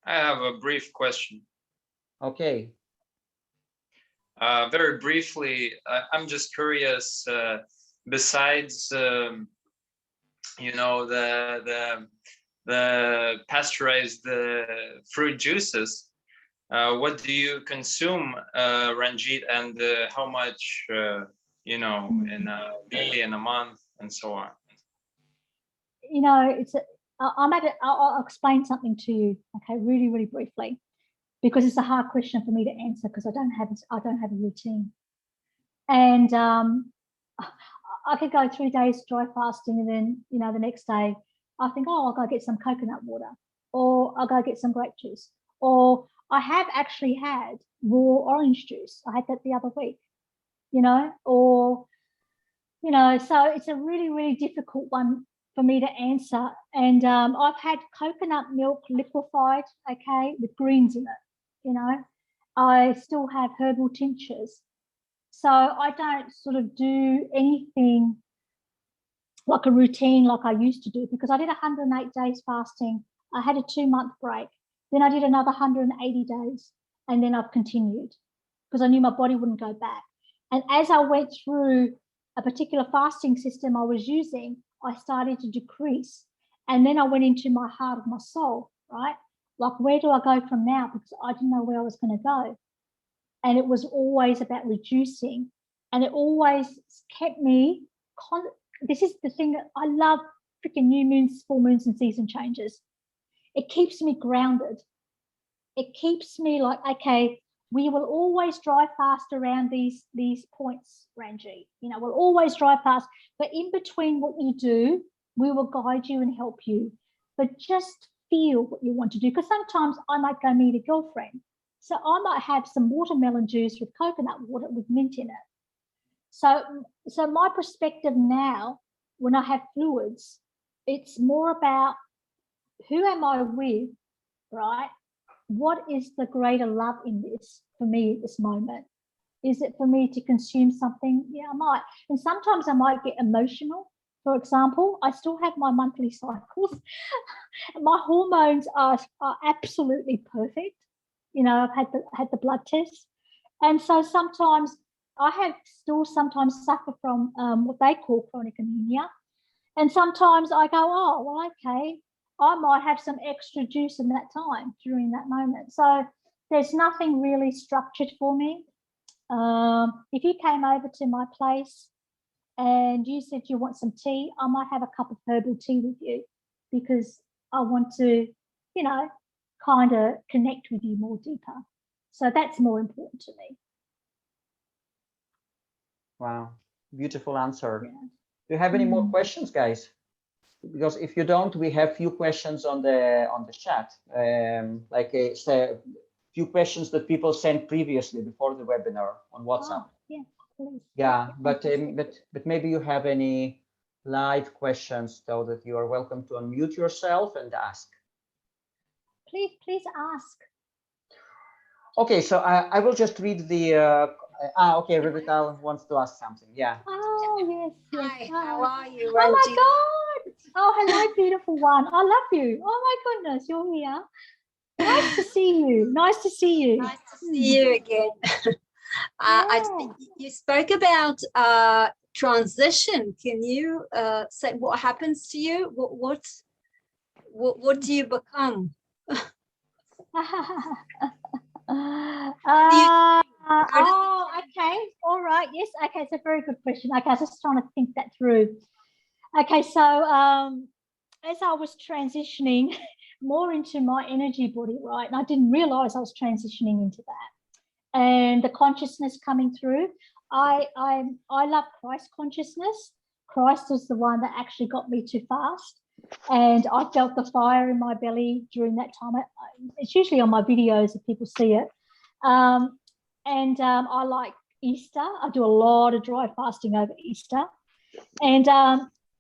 I have a brief question. Okay. Very briefly, I'm just curious, besides, you know, the pasteurized fruit juices, what do you consume, Ranjeet, and how much, you know, in a day, in a month, and so on? You know, I'll explain something to you, okay, really, really briefly, because it's a hard question for me to answer, because I don't have a routine. And I could go 3 days dry fasting, and then, you know, the next day I think, oh, I'll go get some coconut water, or I'll go get some grape juice, or I have actually had raw orange juice. I had that the other week, you know, or, you know, so it's a really, really difficult one for me to answer. And I've had coconut milk liquefied, okay, with greens in it, you know. I still have herbal tinctures. So I don't sort of do anything like a routine like I used to do, because I did 108 days fasting. I had a 2-month break. Then I did another 180 days, and then I've continued because I knew my body wouldn't go back. And as I went through a particular fasting system I was using, I started to decrease. And then I went into my heart of my soul, right? Like, where do I go from now? Because I didn't know where I was going to go. And it was always about reducing. And it always kept me, this is the thing that I love, freaking new moons, full moons, and season changes. It keeps me grounded. It keeps me like, okay, we will always drive fast around these points, Ranjeet. You know, we'll always drive fast, but in between what you do, we will guide you and help you. But just feel what you want to do, because sometimes I might go meet a girlfriend. So I might have some watermelon juice with coconut water with mint in it. So my perspective now, when I have fluids, it's more about who am I with, right? What is the greater love in this for me at this moment? Is it for me to consume something? Yeah, I might. And sometimes I might get emotional. For example, I still have my monthly cycles. My hormones are absolutely perfect. You know, I've had the blood test. And so sometimes I have still sometimes suffer from what they call chronic anemia. And sometimes I go, oh, well, okay, I might have some extra juice in that time during that moment. So there's nothing really structured for me. If you came over to my place and you said you want some tea, I might have a cup of herbal tea with you, because I want to, you know, kind of connect with you more deeper. So that's more important to me. Wow, beautiful answer. Yeah. Do you have any more questions, guys? Because if you don't, we have few questions on the chat, like a few questions that people sent previously before the webinar on WhatsApp. Oh, yeah, please. Yeah, but maybe you have any live questions, though, that you are welcome to unmute yourself and ask. Please ask. Okay, so I will just read the. Okay, Rebecca wants to ask something. Yeah. Oh, yes. Hi, how are you, Oh, my Ranjeet? God. Oh, hello, beautiful one. I love you. Oh, my goodness, you're here. Nice to see you. Nice to see you. Nice to see you again. You spoke about transition. Can you say what happens to you? What do you become? Oh, okay. All right. Yes. Okay. It's a very good question. Okay. I was just trying to think that through. Okay. So as I was transitioning more into my energy body, right, and I didn't realize I was transitioning into that, and the consciousness coming through, I love Christ consciousness. Christ was the one that actually got me to fast, and I felt the fire in my belly during that time. It's usually on my videos if people see it. I like Easter. I do a lot of dry fasting over Easter. And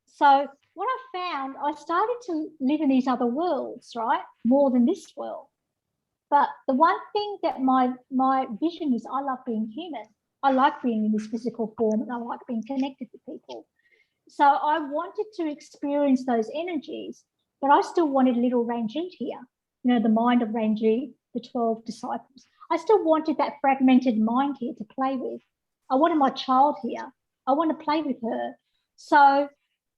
so what I found, I started to live in these other worlds, right? More than this world. But the one thing that my vision is, I love being human. I like being in this physical form, and I like being connected to people. So I wanted to experience those energies, but I still wanted little Ranjeet here, you know, the mind of Ranjeet, the 12 disciples. I still wanted that fragmented mind here to play with. I wanted my child here. I want to play with her. So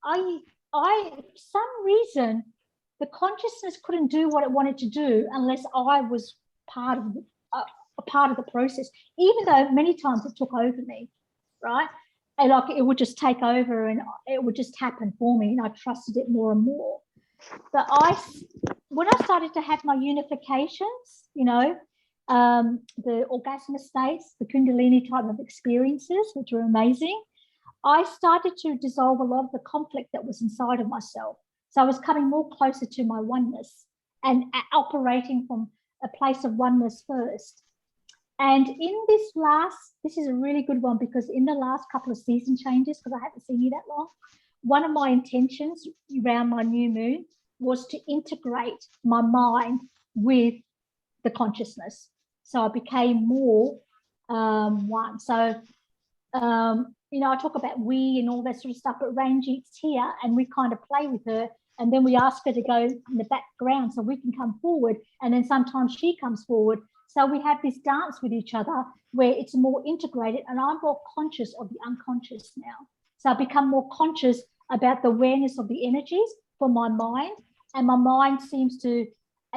I for some reason, the consciousness couldn't do what it wanted to do unless I was part of a part of the process, even though many times it took over me, right? And like it would just take over and it would just happen for me, and I trusted it more and more. But when I started to have my unifications, you know, the orgasmic states, the Kundalini type of experiences, which were amazing, I started to dissolve a lot of the conflict that was inside of myself. So I was coming more closer to my oneness and operating from a place of oneness first. And in this is a really good one, because in the last couple of season changes, because I haven't seen you that long, one of my intentions around my new moon was to integrate my mind with the consciousness. So I became more one. So, you know, I talk about we and all that sort of stuff, but Ranjeet's here and we kind of play with her. And then we ask her to go in the background so we can come forward. And then sometimes she comes forward. So we have this dance with each other where it's more integrated, and I'm more conscious of the unconscious now. So I become more conscious about the awareness of the energies for my mind, and my mind seems to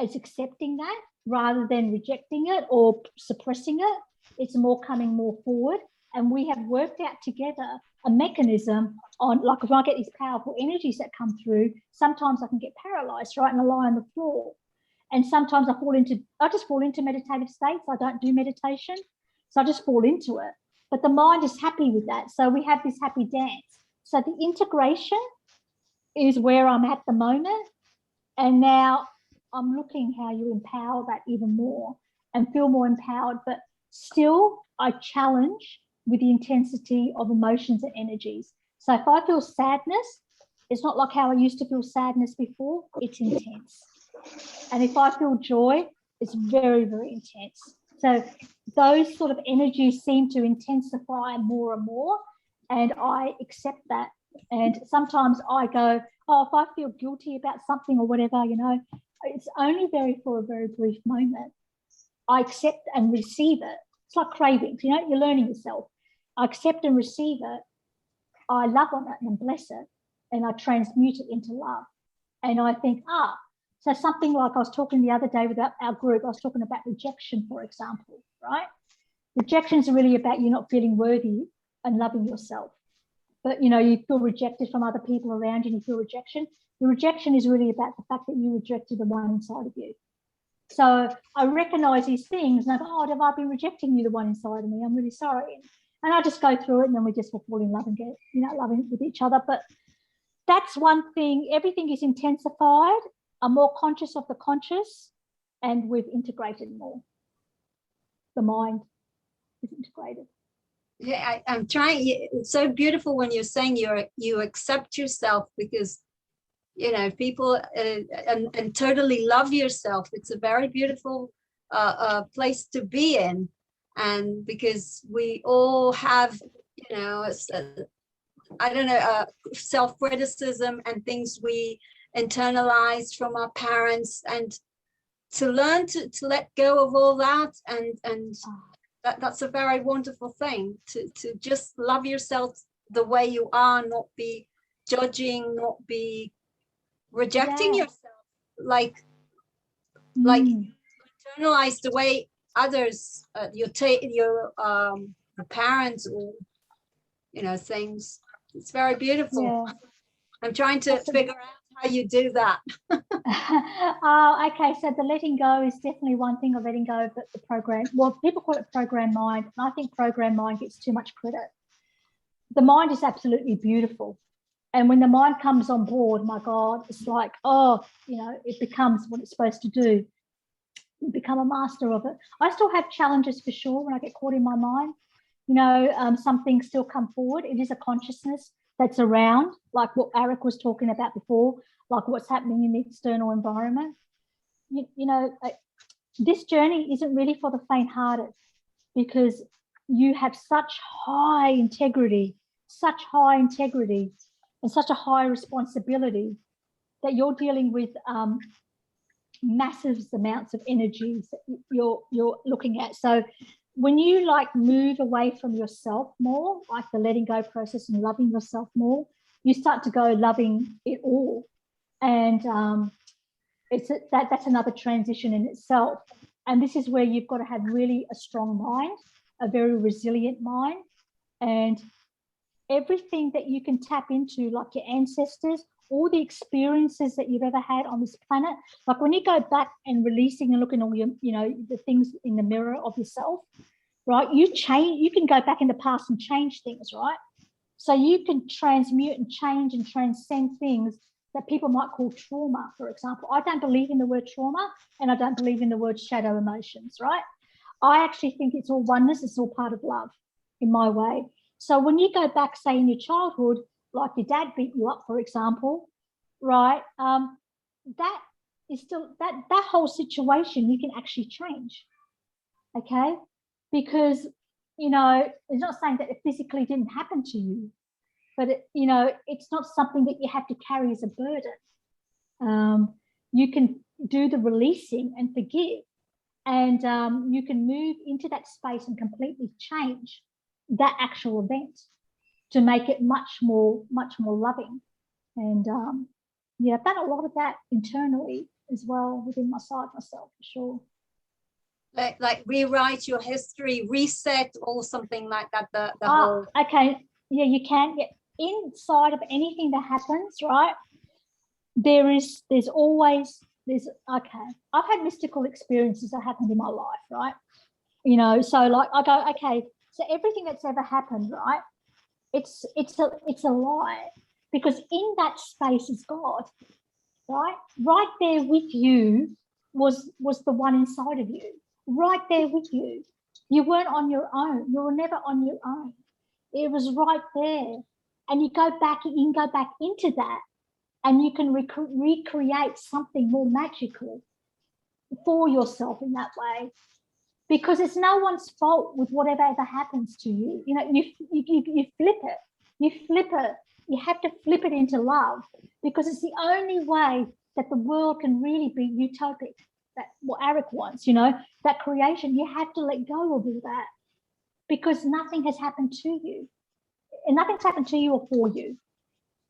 is accepting that rather than rejecting it or suppressing it. It's more coming more forward, and we have worked out together a mechanism on, like, if I get these powerful energies that come through, sometimes I can get paralyzed, right, and I lie on the floor. And sometimes I just fall into meditative states. I don't do meditation. So I just fall into it. But the mind is happy with that. So we have this happy dance. So the integration is where I'm at the moment. And now I'm looking how you empower that even more and feel more empowered. But still, I challenge with the intensity of emotions and energies. So if I feel sadness, it's not like how I used to feel sadness before. It's intense. And if I feel joy, it's very, very intense. So those sort of energies seem to intensify more and more, and I accept that. And sometimes I go, oh, if I feel guilty about something or whatever, you know, it's only for a very brief moment. I accept and receive it. It's like cravings, you know, you're learning yourself. I accept and receive it. I love on it and bless it, and I transmute it into love. And I think, so something like I was talking the other day with our group, I was talking about rejection, for example, right? Rejection is really about you not feeling worthy and loving yourself. But, you know, you feel rejected from other people around you and you feel rejection. The rejection is really about the fact that you rejected the one inside of you. So I recognize these things and I go, oh, have I been rejecting you, the one inside of me? I'm really sorry. And I just go through it and then we just fall in love and get, you know, loving with each other. But that's one thing. Everything is intensified. I'm more conscious of the conscious, and we've integrated more. The mind is integrated. Yeah, I'm trying. It's so beautiful when you're saying you accept yourself, because you know people and totally love yourself. It's a very beautiful place to be in, and because we all have, you know, I don't know, self-criticism and things we internalized from our parents, and to learn to let go of all that, and that's a very wonderful thing, to just love yourself the way you are, not be judging, not be rejecting yourself, like internalize the way others, your parents, or you know, things. It's very beautiful. Yeah. I'm trying to figure out how you do that. Okay, so the letting go is definitely one thing of letting go of the program. Well, people call it program mind, and I think program mind gets too much credit. The mind is absolutely beautiful. And when the mind comes on board, my God, it's like, oh, you know, it becomes what it's supposed to do. You become a master of it. I still have challenges for sure when I get caught in my mind. You know, some things still come forward. It is a consciousness that's around, like what Arik was talking about before, like what's happening in the external environment. You know, this journey isn't really for the faint-hearted, because you have such high integrity, and such a high responsibility that you're dealing with massive amounts of energies that you're looking at. So when you like move away from yourself more, like the letting go process and loving yourself more, you start to go loving it all. And that's another transition in itself. And this is where you've got to have really a strong mind, a very resilient mind, and everything that you can tap into, like your ancestors, all the experiences that you've ever had on this planet. Like when you go back and releasing and looking at all your, you know, the things in the mirror of yourself, right? You can go back in the past and change things, right? So you can transmute and change and transcend things that people might call trauma, for example. I don't believe in the word trauma, and I don't believe in the word shadow emotions, right? I actually think it's all oneness, it's all part of love in my way. So when you go back, say in your childhood, like your dad beat you up, for example, right? That is still, that whole situation you can actually change, okay? Because, you know, it's not saying that it physically didn't happen to you, but you know, it's not something that you have to carry as a burden. You can do the releasing and forgive, and you can move into that space and completely change that actual event to make it much more loving. And yeah, I've done a lot of that internally as well within myself for sure. Like rewrite your history, reset, or something like that. The whole. Okay, yeah, you can get inside of anything that happens, right? There's always there's, okay, I've had mystical experiences that happened in my life, right? You know, so like I go, okay, so everything that's ever happened, right? It's a lie, because in that space is God, right? Right there with you was the one inside of you, right there with you. You weren't on your own. You were never on your own. It was right there. And you can go back into that, and you can recreate something more magical for yourself in that way, because it's no one's fault with whatever ever happens to you. You know, you flip it. You flip it. You have to flip it into love, because it's the only way that the world can really be utopic. That what Arik wants, you know, that creation. You have to let go of all that, because nothing has happened to you, and nothing's happened to you or for you.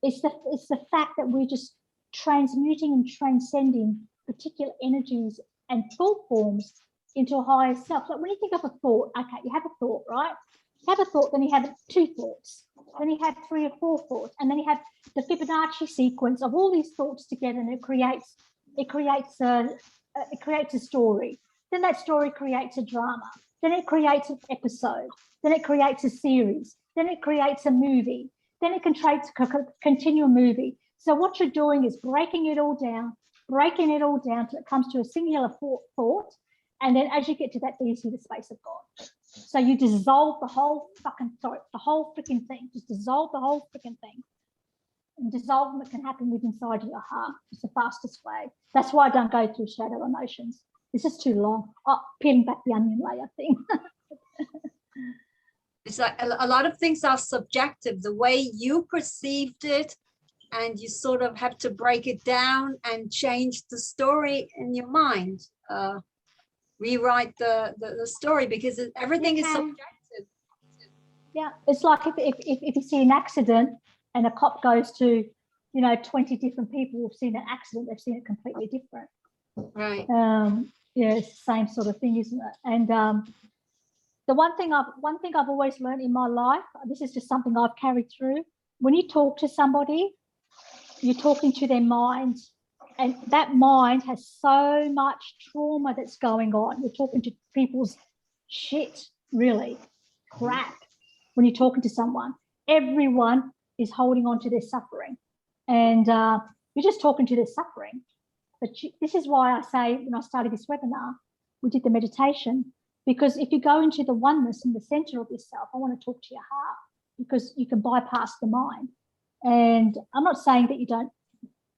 It's the fact that we're just transmuting and transcending particular energies and thought forms into a higher self. Like when you think of a thought, okay, you have a thought, right? You have a thought, then you have 2 thoughts, then you have 3 or 4 thoughts, and then you have the Fibonacci sequence of all these thoughts together, and it creates a story. Then that story creates a drama. Then it creates an episode. Then it creates a series. Then it creates a movie. Then it can continue a movie. So what you're doing is breaking it all down till it comes to a singular thought. And then as you get to that, you see the space of God. So you dissolve the whole freaking thing. Just dissolve the whole freaking thing. And dissolvement can happen with inside your heart. It's the fastest way. That's why I don't go through shadow emotions. This is too long. Oh, peeling back the onion layer thing. It's like a lot of things are subjective, the way you perceived it, and you sort of have to break it down and change the story in your mind, rewrite the story, because everything is subjective. Yeah, it's like if you see an accident and a cop goes to, 20 different people who've seen an accident, they've seen it completely different. Right. Yeah, it's the same sort of thing, isn't it? And the one thing I've always learned in my life, this is just something I've carried through. When you talk to somebody, you're talking to their mind, and that mind has so much trauma that's going on. You're talking to people's shit, really, crap. When you're talking to someone, everyone is holding on to their suffering, and you're just talking to their suffering. But this is why I say, when I started this webinar, we did the meditation, because if you go into the oneness in the center of yourself, I want to talk to your heart, because you can bypass the mind. And I'm not saying that you don't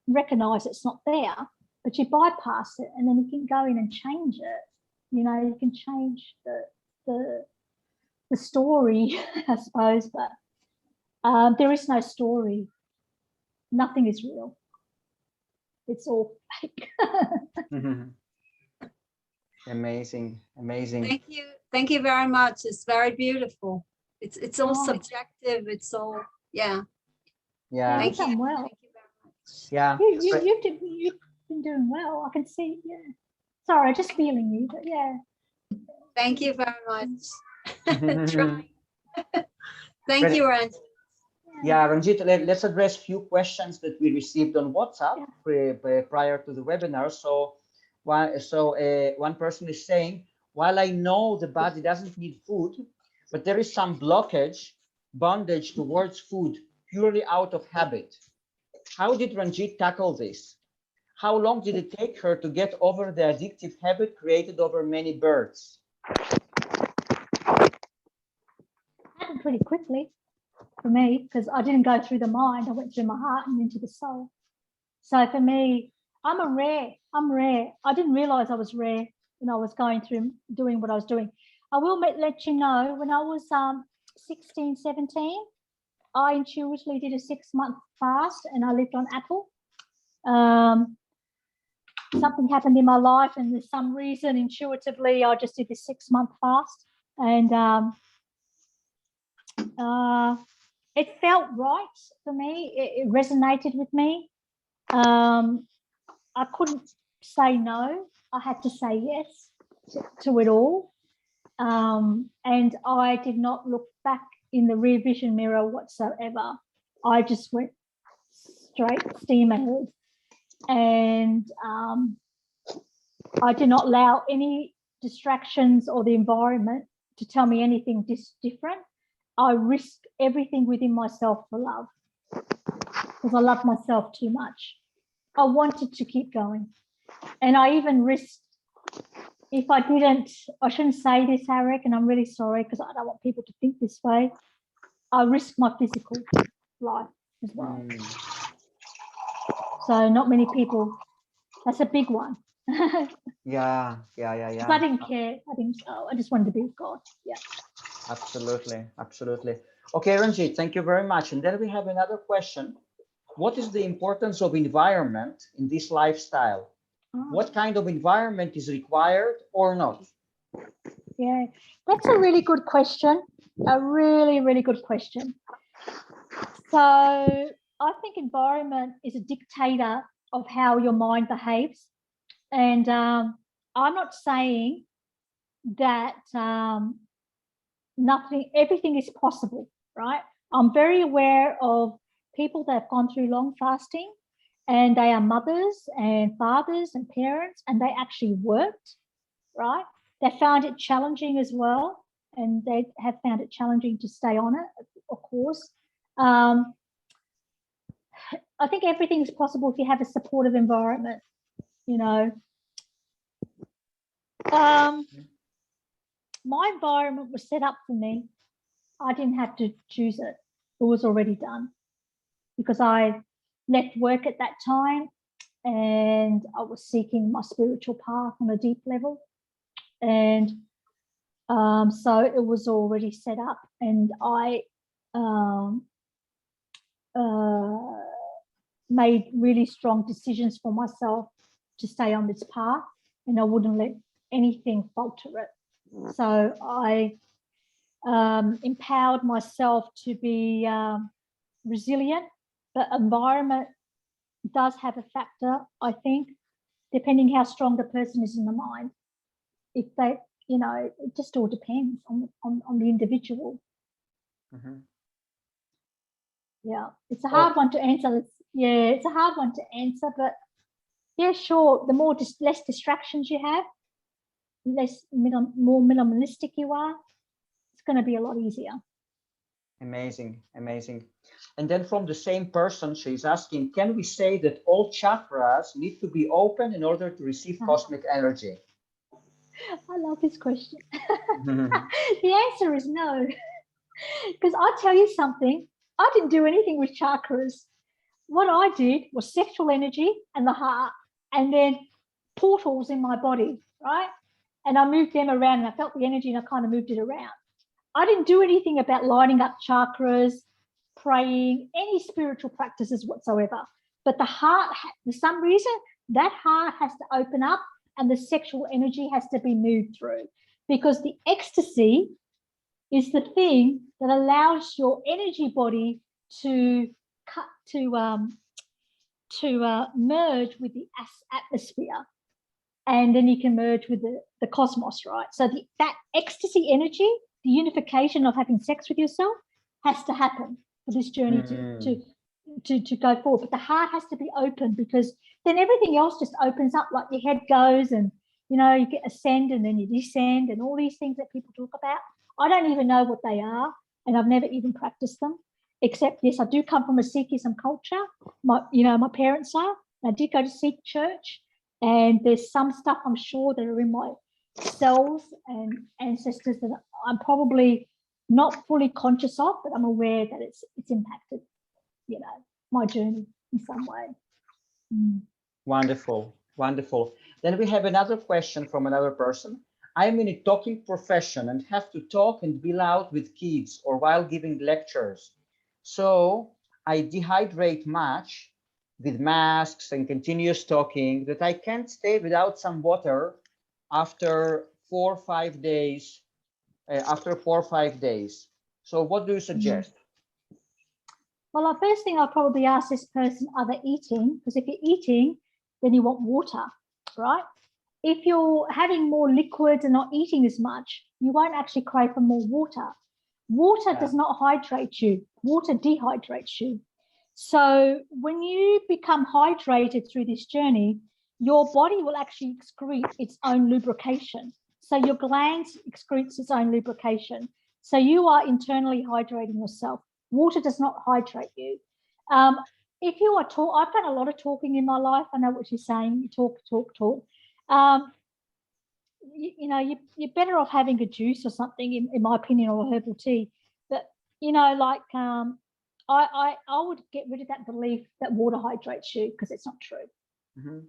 recognize it's not there, but you bypass it, and then you can go in and change it. You can change the story, I suppose, but there is no story. Nothing is real. It's all fake. Amazing. Thank you very much. It's very beautiful. It's all subjective. It's all, yeah. You've done well. Thank you very much. Yeah. You've been doing well. I can see. Yeah. Sorry, just feeling you, but yeah. Thank you very much. Trying. Thank you, Ranjeet. Yeah, Ranjeet, let's address a few questions that we received on WhatsApp prior to the webinar. So one person is saying, while I know the body doesn't need food, but there is some bondage towards food purely out of habit. How did Ranjeet tackle this? How long did it take her to get over the addictive habit created over many births? Happened pretty quickly for me, because I didn't go through the mind. I went through my heart and into the soul. So for me, I'm rare. I didn't realize I was rare when I was going through doing what I was doing. I will let you know, when I was 16, 17, I intuitively did a 6-month fast, and I lived on apple. Something happened in my life, and there's some reason intuitively I just did this 6-month fast, and it felt right for me. It resonated with me. I couldn't say no. I had to say yes to it all. And I did not look back in the rear vision mirror whatsoever. I just went straight steam ahead. And I do not allow any distractions or the environment to tell me anything different. I risk everything within myself for love because I love myself too much. I wanted to keep going. And I even risked, if I didn't, I shouldn't say this, Arik, and I'm really sorry because I don't want people to think this way. I risked my physical life as well. So not many people, that's a big one. Yeah. I didn't care. I just wanted to be with God. Yeah. Absolutely. Okay, Ranjeet, thank you very much. And then we have another question. What is the importance of environment in this lifestyle? What kind of environment is required or not? Yeah, that's a really good question. A really, really good question. So I think environment is a dictator of how your mind behaves. And I'm not saying that everything is possible, right? I'm very aware of people that have gone through long fasting and they are mothers and fathers and parents and they actually worked, right? They found it challenging as well, and they have found it challenging to stay on it, of course. I think everything is possible if you have a supportive environment, you know. My environment was set up for me. I didn't have to choose it. It was already done because I left work at that time and I was seeking my spiritual path on a deep level. And so it was already set up, and I made really strong decisions for myself to stay on this path, and I wouldn't let anything falter it. So I empowered myself to be resilient. The environment does have a factor, I think, depending how strong the person is in the mind. If they, you know, it just all depends on the individual. Yeah, it's a hard one to answer. It's a hard one to answer, but yeah, sure. The less distractions you have, more minimalistic you are, it's going to be a lot easier. Amazing. And then from the same person, she's asking, can we say that all chakras need to be open in order to receive cosmic energy? I love this question. The answer is no. Because I'll tell you something, I didn't do anything with chakras. What I did was sexual energy and the heart, and then portals in my body, right? And I moved them around and I felt the energy and I kind of moved it around. I didn't do anything about lighting up chakras, praying, any spiritual practices whatsoever. But the heart, for some reason, that heart has to open up and the sexual energy has to be moved through, because the ecstasy is the thing that allows your energy body to merge with the atmosphere, and then you can merge with the cosmos, right? So that ecstasy energy, the unification of having sex with yourself, has to happen for this journey to go forward. But the heart has to be open, because then everything else just opens up, like your head goes and, you know, you get ascend and then you descend and all these things that people talk about. I don't even know what they are, and I've never even practiced them, except, yes, I do come from a Sikhism culture. My parents are. I did go to Sikh church, and there's some stuff I'm sure that are in my cells and ancestors that I'm probably not fully conscious of, but I'm aware that it's impacted, you know, my journey in some way. Wonderful. Then we have another question from another person. I'm in a talking profession and have to talk and be loud with kids or while giving lectures. So I dehydrate much with masks and continuous talking that I can't stay without some water after 4 or 5 days. So what do you suggest? Well, the first thing I'll probably ask this person, are they eating? Because if you're eating, then you want water, right? If you're having more liquids and not eating as much, you won't actually crave for more water. Water does not hydrate you. Water dehydrates you. So when you become hydrated through this journey, your body will actually excrete its own lubrication. So your glands excretes its own lubrication. So you are internally hydrating yourself. Water does not hydrate you. If you are I've done a lot of talking in my life. I know what you're saying. You talk. You're better off having a juice or something, in my opinion, or a herbal tea. But I would get rid of that belief that water hydrates you, because it's not true.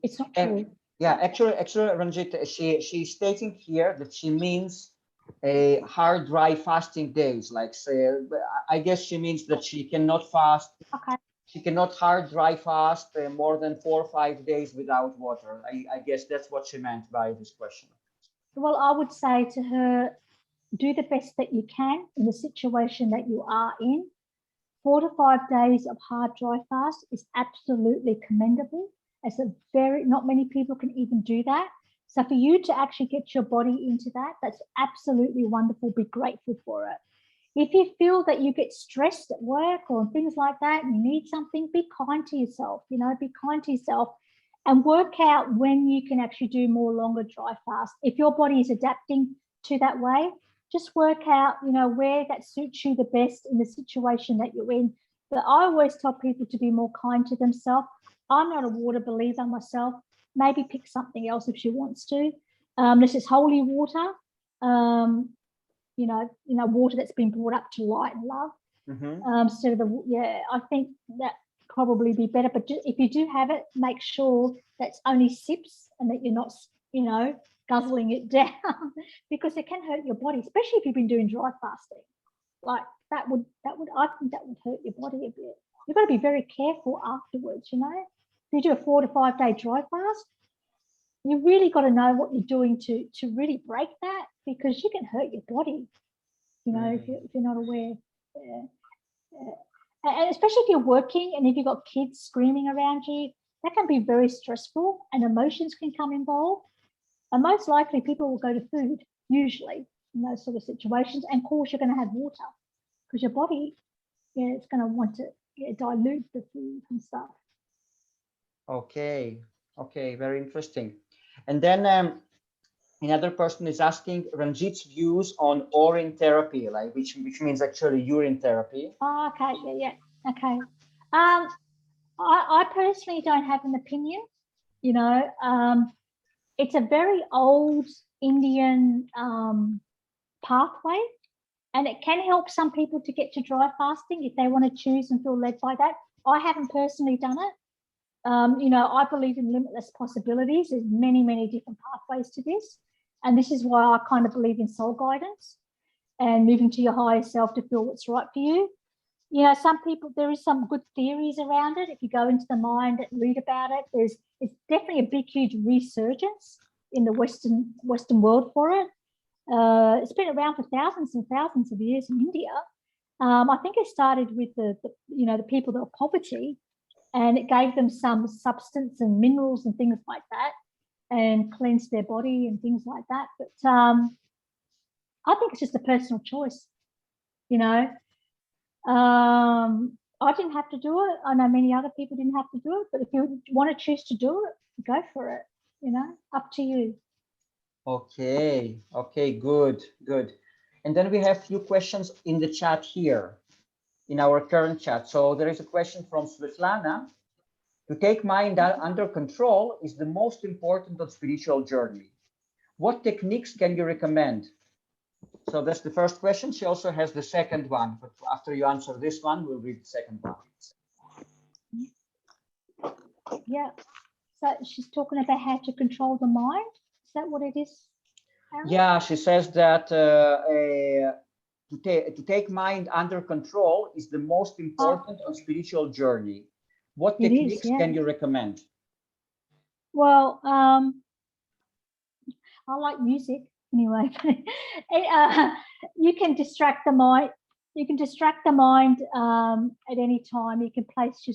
It's not true. Yeah, actually, Ranjit, she's stating here that she means a hard, dry fasting days. Like, say, I guess she means that she cannot fast. Okay. She cannot hard, dry fast more than 4 or 5 days without water. I guess that's what she meant by this question. Well, I would say to her, do the best that you can in the situation that you are in. 4 to 5 days of hard, dry fast is absolutely commendable. It's not many people can even do that. So for you to actually get your body into that, that's absolutely wonderful. Be grateful for it. If you feel that you get stressed at work or things like that, and you need something, be kind to yourself, be kind to yourself, and work out when you can actually do more longer dry fast. If your body is adapting to that way, just work out, where that suits you the best in the situation that you're in. But I always tell people to be more kind to themselves. I'm not a water believer myself. Maybe pick something else if she wants to. This is holy water. Water that's been brought up to light and love. Instead of I think that probably be better. But if you do have it, make sure that's only sips and that you're not, guzzling it down, because it can hurt your body, especially if you've been doing dry fasting. Like I think that would hurt your body a bit. You've got to be very careful afterwards. If you do a 4 to 5 day dry fast, you really got to know what you're doing to really break that, because you can hurt your body, if you're not aware. And especially if you're working and if you've got kids screaming around you, that can be very stressful, and emotions can come involved. And most likely people will go to food, usually, in those sort of situations. And of course, you're going to have water, because your body, it's going to want to dilute the food and stuff. Okay, very interesting. And then another person is asking Ranjit's views on urine therapy, like which means actually urine therapy. Oh, okay, yeah, okay. I personally don't have an opinion. It's a very old Indian pathway, and it can help some people to get to dry fasting if they want to choose and feel led by that. I haven't personally done it. I believe in limitless possibilities. There's many, many different pathways to this. And this is why I kind of believe in soul guidance and moving to your higher self to feel what's right for you. Some people, there is some good theories around it. If you go into the mind and read about it, it's definitely a big, huge resurgence in the Western world for it. It's been around for thousands and thousands of years in India. I think it started with the people that were poverty, and it gave them some substance and minerals and things like that, and cleansed their body and things like that. But I think it's just a personal choice. I didn't have to do it. I know many other people didn't have to do it, but if you want to choose to do it, go for it. Up to you. Okay, good. And then we have a few questions in the chat here, in our current chat. So there is a question from Svetlana. To take mind under control is the most important on spiritual journey. What techniques can you recommend? So that's the first question. She also has the second one, but after you answer this one, we'll read the second one. Yeah. So she's talking about how to control the mind. Is that what it is, Arik? Yeah, she says that to take mind under control is the most important on spiritual journey. What techniques can you recommend? Well, I like music anyway. You can distract the mind. You can distract the mind at any time. You can place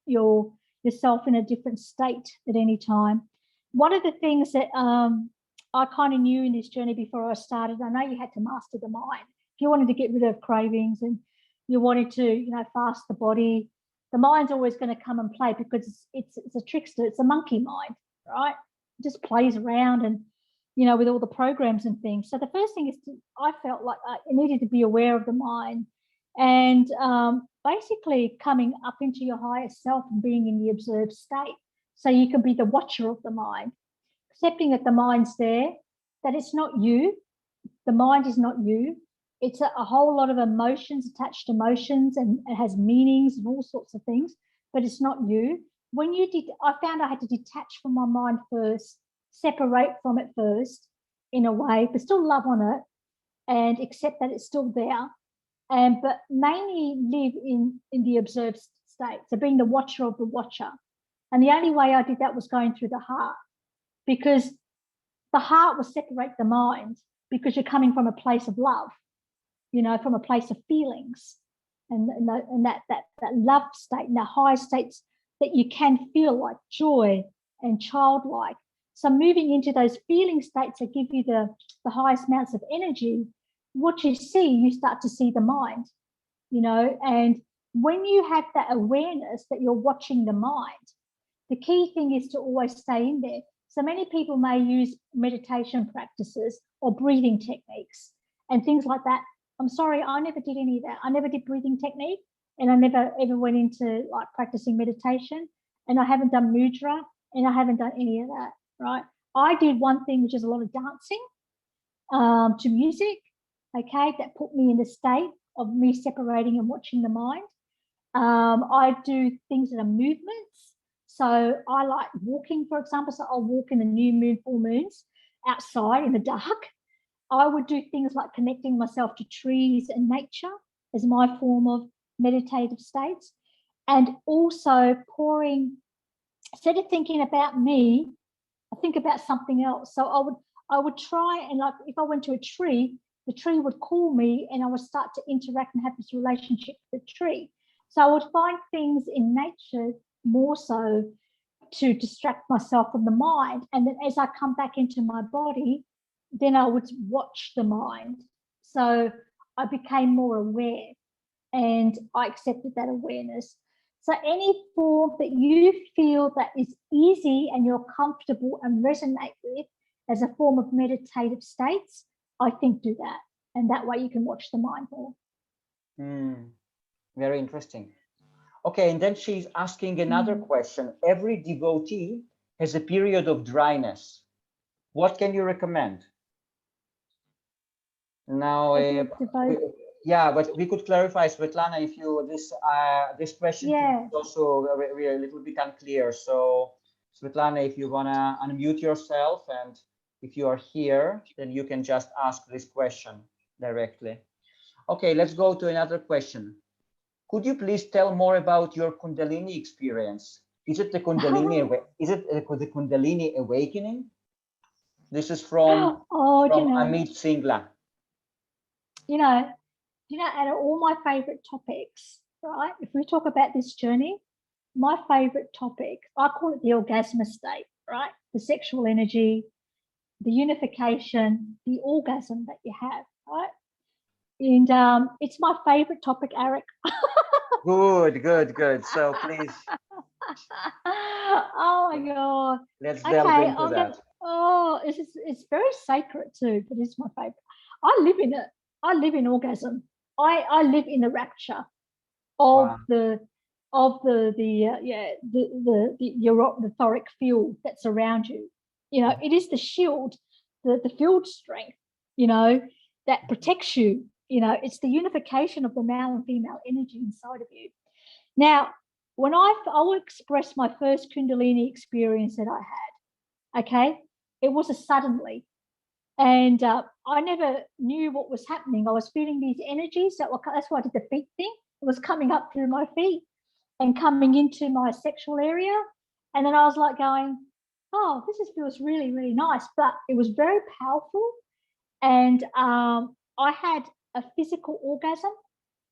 yourself in a different state at any time. One of the things that I kind of knew in this journey before I started, I know you had to master the mind. If you wanted to get rid of cravings and you wanted to, fast the body, the mind's always going to come and play, because it's a trickster. It's a monkey mind. right? It just plays around and, with all the programs and things. So the first thing is I felt like I needed to be aware of the mind and basically coming up into your higher self and being in the observed state. So you can be the watcher of the mind, accepting that the mind's there, that it's not you. The mind is not you. It's a whole lot of emotions, attached emotions, and it has meanings and all sorts of things, but it's not you. I found I had to detach from my mind first, separate from it first in a way, but still love on it and accept that it's still there. But mainly live in the observed state. So being the watcher of the watcher. And the only way I did that was going through the heart, because the heart will separate the mind, because you're coming from a place of love, from a place of feelings and that love state and the high states that you can feel, like joy and childlike. So moving into those feeling states that give you the highest amounts of energy, what you start to see the mind, and when you have that awareness that you're watching the mind, the key thing is to always stay in there. So many people may use meditation practices or breathing techniques and things like that. I'm sorry, I never did any of that. I never did breathing technique, and I never ever went into like practicing meditation, and I haven't done mudra, and I haven't done any of that, right? I did one thing, which is a lot of dancing to music, okay, that put me in the state of me separating and watching the mind. I do things that are movements. So I like walking, for example. So I'll walk in the new moon, full moons outside in the dark. I would do things like connecting myself to trees and nature as my form of meditative states. And also instead of thinking about me, I think about something else. So I would try and, like, if I went to a tree, the tree would call me and I would start to interact and have this relationship with the tree. So I would find things in nature more so to distract myself from the mind. And then as I come back into my body, then I would watch the mind. So I became more aware and I accepted that awareness. So any form that you feel that is easy and you're comfortable and resonate with as a form of meditative states, I think do that. And that way you can watch the mind more. Very interesting. Okay, and then she's asking another question. Every devotee has a period of dryness. What can you recommend? Now, yeah, but we could clarify, Svetlana, if you this question is also a little bit unclear. So, Svetlana, if you wanna unmute yourself, and if you are here, then you can just ask this question directly. Okay, let's go to another question. Could you please tell more about your Kundalini experience? Is it the Kundalini? The Kundalini awakening? This is from Amit Singla. Out of all my favorite topics, right? If we talk about this journey, my favorite topic, I call it the orgasmic state, right? The sexual energy, the unification, the orgasm that you have, right? And it's my favorite topic, Arik. Good. So please. Oh my God. Let's delve into that. It's very sacred too, but it's my favorite. I live in it. I live in orgasm. I live in the rapture of the euphoric field that's around you. It is the shield, the field strength, that protects you. It's the unification of the male and female energy inside of you. Now, when I will express my first Kundalini experience that I had, okay, it was a suddenly. And I never knew what was happening. I was feeling these energies that's why I did the feet thing. It was coming up through my feet and coming into my sexual area. And then I was like going, oh, feels really, really nice. But it was very powerful. And I had a physical orgasm,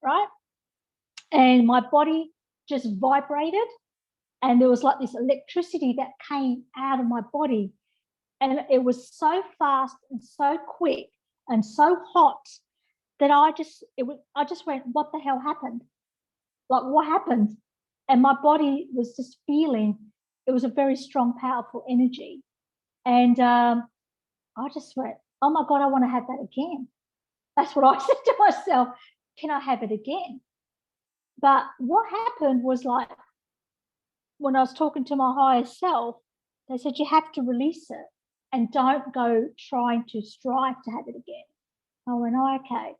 right? And my body just vibrated. And there was like this electricity that came out of my body. And it was so fast and so quick and so hot that I just went, what the hell happened? Like, what happened? And my body was just feeling it was a very strong, powerful energy. And I just went, oh my God, I want to have that again. That's what I said to myself. Can I have it again? But what happened was, like, when I was talking to my higher self, they said, you have to release it and don't go trying to strive to have it again. I went, oh, okay.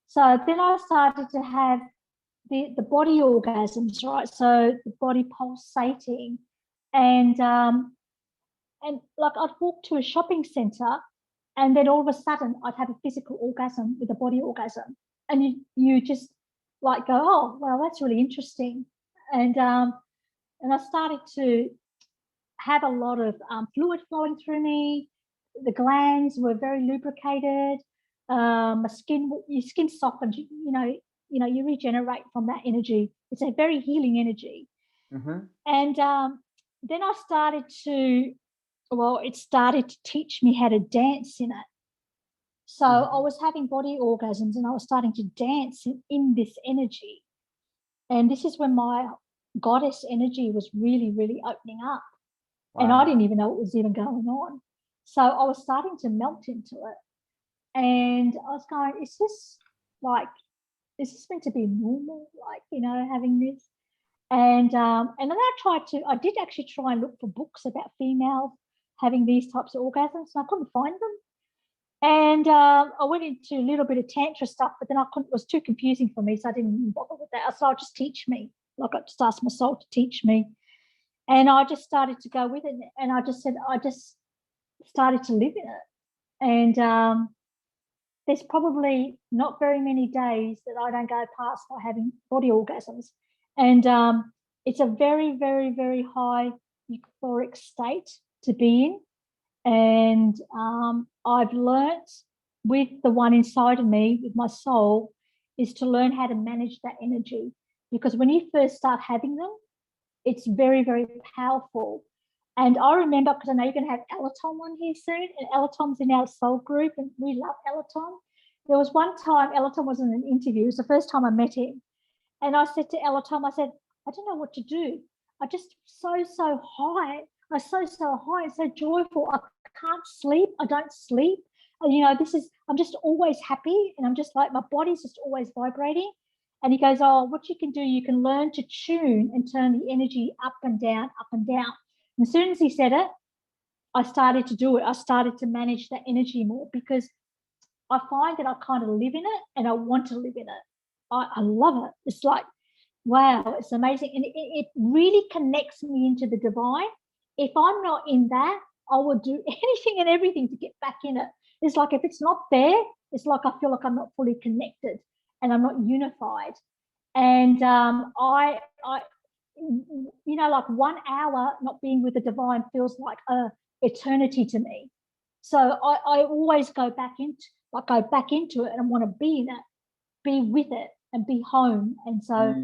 So then I started to have the body orgasms, right? So the body pulsating, and like I'd walk to a shopping center, and then all of a sudden I'd have a physical orgasm with a body orgasm, and you just like go, oh, well, that's really interesting. And I started to have a lot of fluid flowing through me. The glands were very lubricated. My skin, your skin softened. You regenerate from that energy. It's a very healing energy. And then I started to, it started to teach me how to dance in it. So I was having body orgasms, and I was starting to dance in this energy. And this is when my goddess energy was really, really opening up. Wow. And I didn't even know what was even going on. So I was starting to melt into it. And I was going, is this meant to be normal? Like, having this? And then I did actually try and look for books about females having these types of orgasms, and I couldn't find them. And I went into a little bit of tantra stuff, but then it was too confusing for me, so I didn't even bother with that. So I just teach me. Like, I just asked my soul to teach me. And I just started to go with it. And I just started to live in it. And there's probably not very many days that I don't go past by having body orgasms. And it's a very, very, very high euphoric state to be in. And I've learnt with the one inside of me, with my soul, is to learn how to manage that energy. Because when you first start having them, it's very, very powerful. And I remember, because I know you're going to have Elatom on here soon, and Elatom's in our soul group, and we love Elatom. There was one time Elatom was in an interview. It was the first time I met him. And I said to Elatom, I said, I don't know what to do. I just so high. I'm so high and so joyful. I can't sleep. I don't sleep. I'm just always happy. And I'm just like, my body's just always vibrating. And he goes, oh, what you can do, you can learn to tune and turn the energy up and down, up and down. And as soon as he said it, I started to do it. I started to manage that energy more, because I find that I kind of live in it, and I want to live in it. I love it. It's like, wow, it's amazing. And it really connects me into the divine. If I'm not in that, I will do anything and everything to get back in it. It's like, if it's not there, it's like I feel like I'm not fully connected and I'm not unified. And like 1 hour not being with the divine feels like eternity to me. So I always go back into it, and I want to be in it, be with it, and be home. And so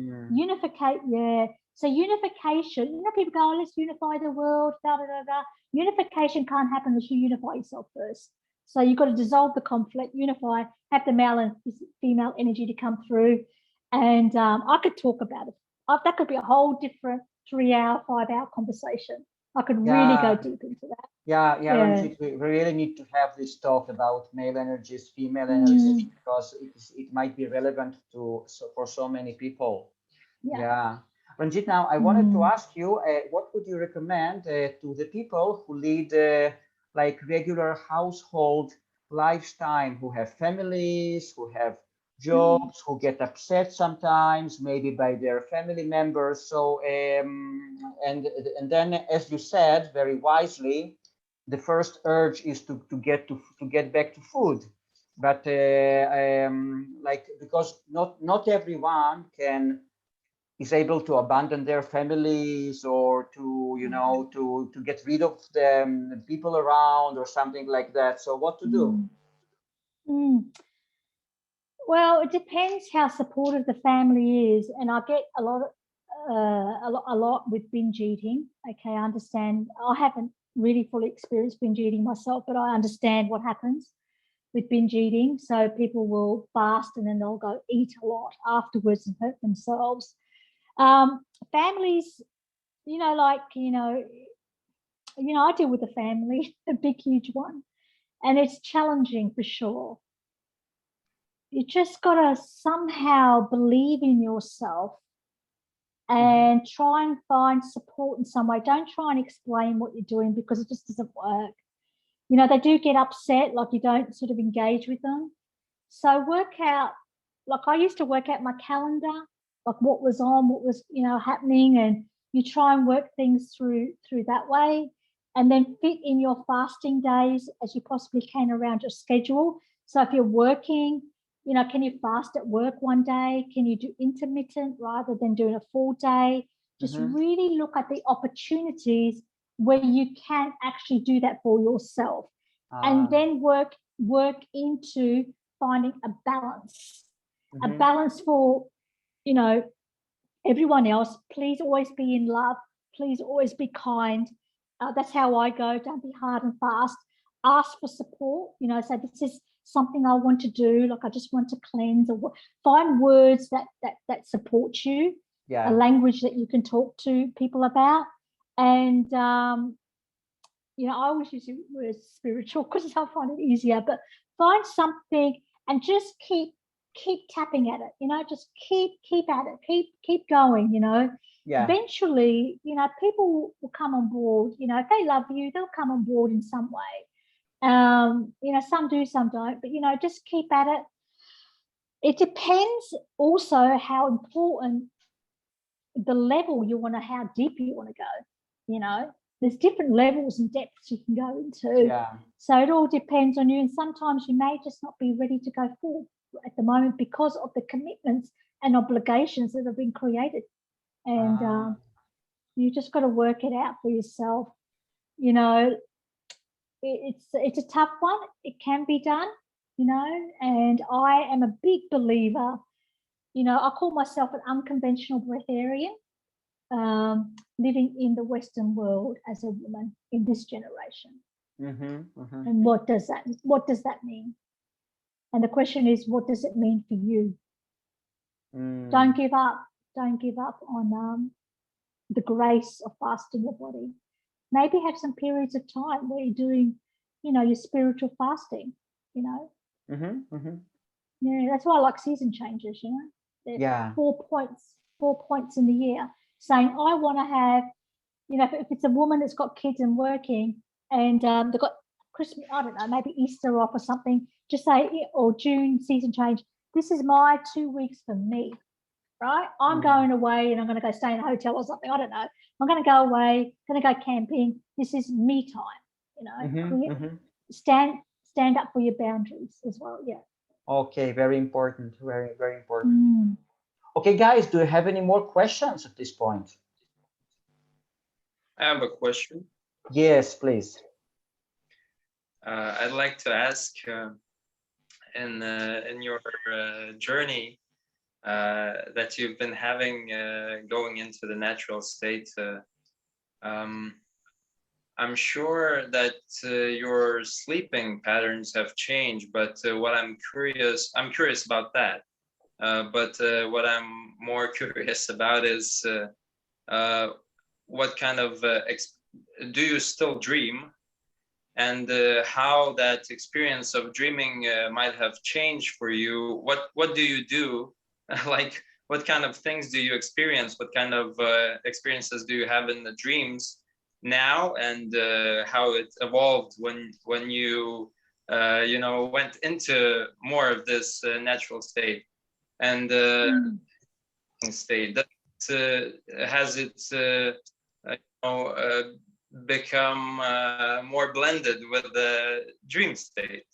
So unification, people go, oh, let's unify the world, da, da, da, da. Unification can't happen unless you unify yourself first. So you've got to dissolve the conflict, unify, have the male and female energy to come through. And I could talk about it. That could be a whole different 3-hour, 5-hour conversation. I could really go deep into that. Yeah. Ranjeet, we really need to have this talk about male energies, female energies, because it might be relevant for so many people. Yeah. Ranjeet, now I wanted to ask you, what would you recommend to the people who lead like regular household lifestyle, who have families, who have jobs, who get upset sometimes, maybe by their family members? So, and then, as you said very wisely, the first urge is to get back to food, but because not everyone is able to abandon their families, or to get rid of the people around, or something like that. So what to do? Well, it depends how supportive the family is, and I get a lot with binge eating. Okay, I understand. I haven't really fully experienced binge eating myself, but I understand what happens with binge eating. So people will fast and then they'll go eat a lot afterwards and hurt themselves. Families I deal with a family, a big, huge one, and it's challenging for sure. You just got to somehow believe in yourself and try and find support in some way. Don't try and explain what you're doing because it just doesn't work. They do get upset, like you don't sort of engage with them. So work out, like I used to work out my calendar, like what was on, what was, happening, and you try and work things through that way, and then fit in your fasting days as you possibly can around your schedule. So if you're working, can you fast at work one day? Can you do intermittent rather than doing a full day? Just really look at the opportunities where you can actually do that for yourself, and then work into finding a balance for, everyone else. Please always be in love. Please always be kind. That's how I go. Don't be hard and fast. Ask for support. Say this is something I want to do. Like I just want to cleanse, or find words that support you. Yeah. A language that you can talk to people about. And I always use the word spiritual because I find it easier. But find something and just keep tapping at it. Just keep at it. Keep going. Yeah. Eventually, people will come on board. If they love you, they'll come on board in some way. Some do, some don't. But just keep at it. It depends also how important the level you want to, how deep you want to go. There's different levels and depths you can go into. Yeah. So it all depends on you. And sometimes you may just not be ready to go forward at the moment because of the commitments and obligations that have been created. And you just got to work it out for yourself. It's a tough one. It can be done, and I am a big believer. I call myself an unconventional breatharian. Living in the Western world as a woman in this generation. And what does that mean? And the question is, what does it mean for you? Don't give up on the grace of fasting your body. Maybe have some periods of time where you're doing, your spiritual fasting. Yeah, that's why I like season changes. There's 4 points in the year, saying I want to have, if it's a woman that's got kids and working and they've got Christmas, I don't know, maybe Easter off or something, just say, or June season change, this is my 2 weeks for me, right? I'm going away and I'm going to go stay in a hotel or something, I don't know. I'm going to go away, going to go camping. This is me time, stand up for your boundaries as well. Yeah. Okay, very important, very, very important. Okay, guys, do you have any more questions at this point? I have a question. Yes, please. I'd like to ask, in your journey that you've been having going into the natural state, I'm sure that your sleeping patterns have changed, but I'm curious about that. But what I'm more curious about is what kind of do you still dream, and how that experience of dreaming might have changed for you. What do you do? Like, what kind of things do you experience? What kind of experiences do you have in the dreams now, and how it evolved when you went into more of this natural state and state? Has it become more blended with the dream state?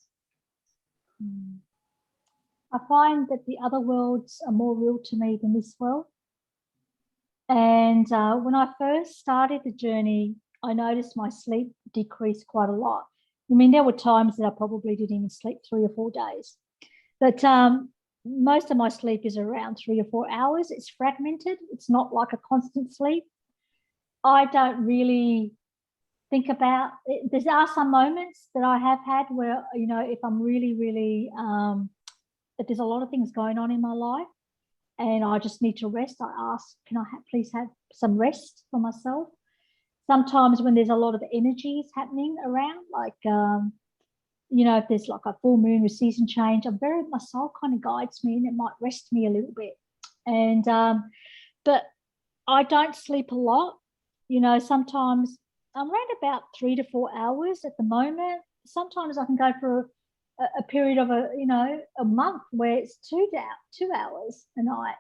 I find that the other worlds are more real to me than this world. And when I first started the journey, I noticed my sleep decreased quite a lot. I mean, there were times that I probably didn't even sleep 3 or 4 days. But most of my sleep is around 3 or 4 hours. It's fragmented. It's not like a constant sleep. I don't really think about it. There are some moments that I have had where, if I'm really, really, that there's a lot of things going on in my life, and I just need to rest, I ask, can I please have some rest for myself? Sometimes when there's a lot of energies happening around, like, you know, if there's like a full moon or season change, my soul kind of guides me and it might rest me a little bit. And, but I don't sleep a lot. You know, sometimes I'm around about 3 to 4 hours at the moment. Sometimes I can go for a period of a month where it's 2 hours a night,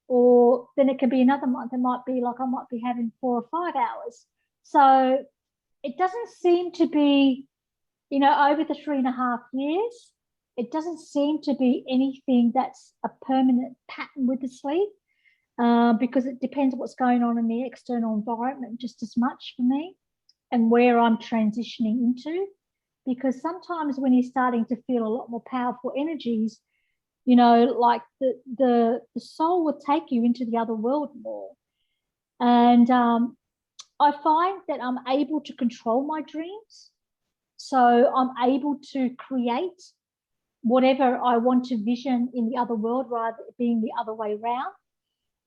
or then it could be another month. It might be like I might be having 4 or 5 hours. So it doesn't seem to be, you know, over the 3.5 years, it doesn't seem to be anything that's a permanent pattern with the sleep, because it depends on what's going on in the external environment just as much for me, and where I'm transitioning into. Because sometimes when you're starting to feel a lot more powerful energies, you know, like the soul will take you into the other world more. And I find that I'm able to control my dreams. So I'm able to create whatever I want to vision in the other world rather than being the other way around.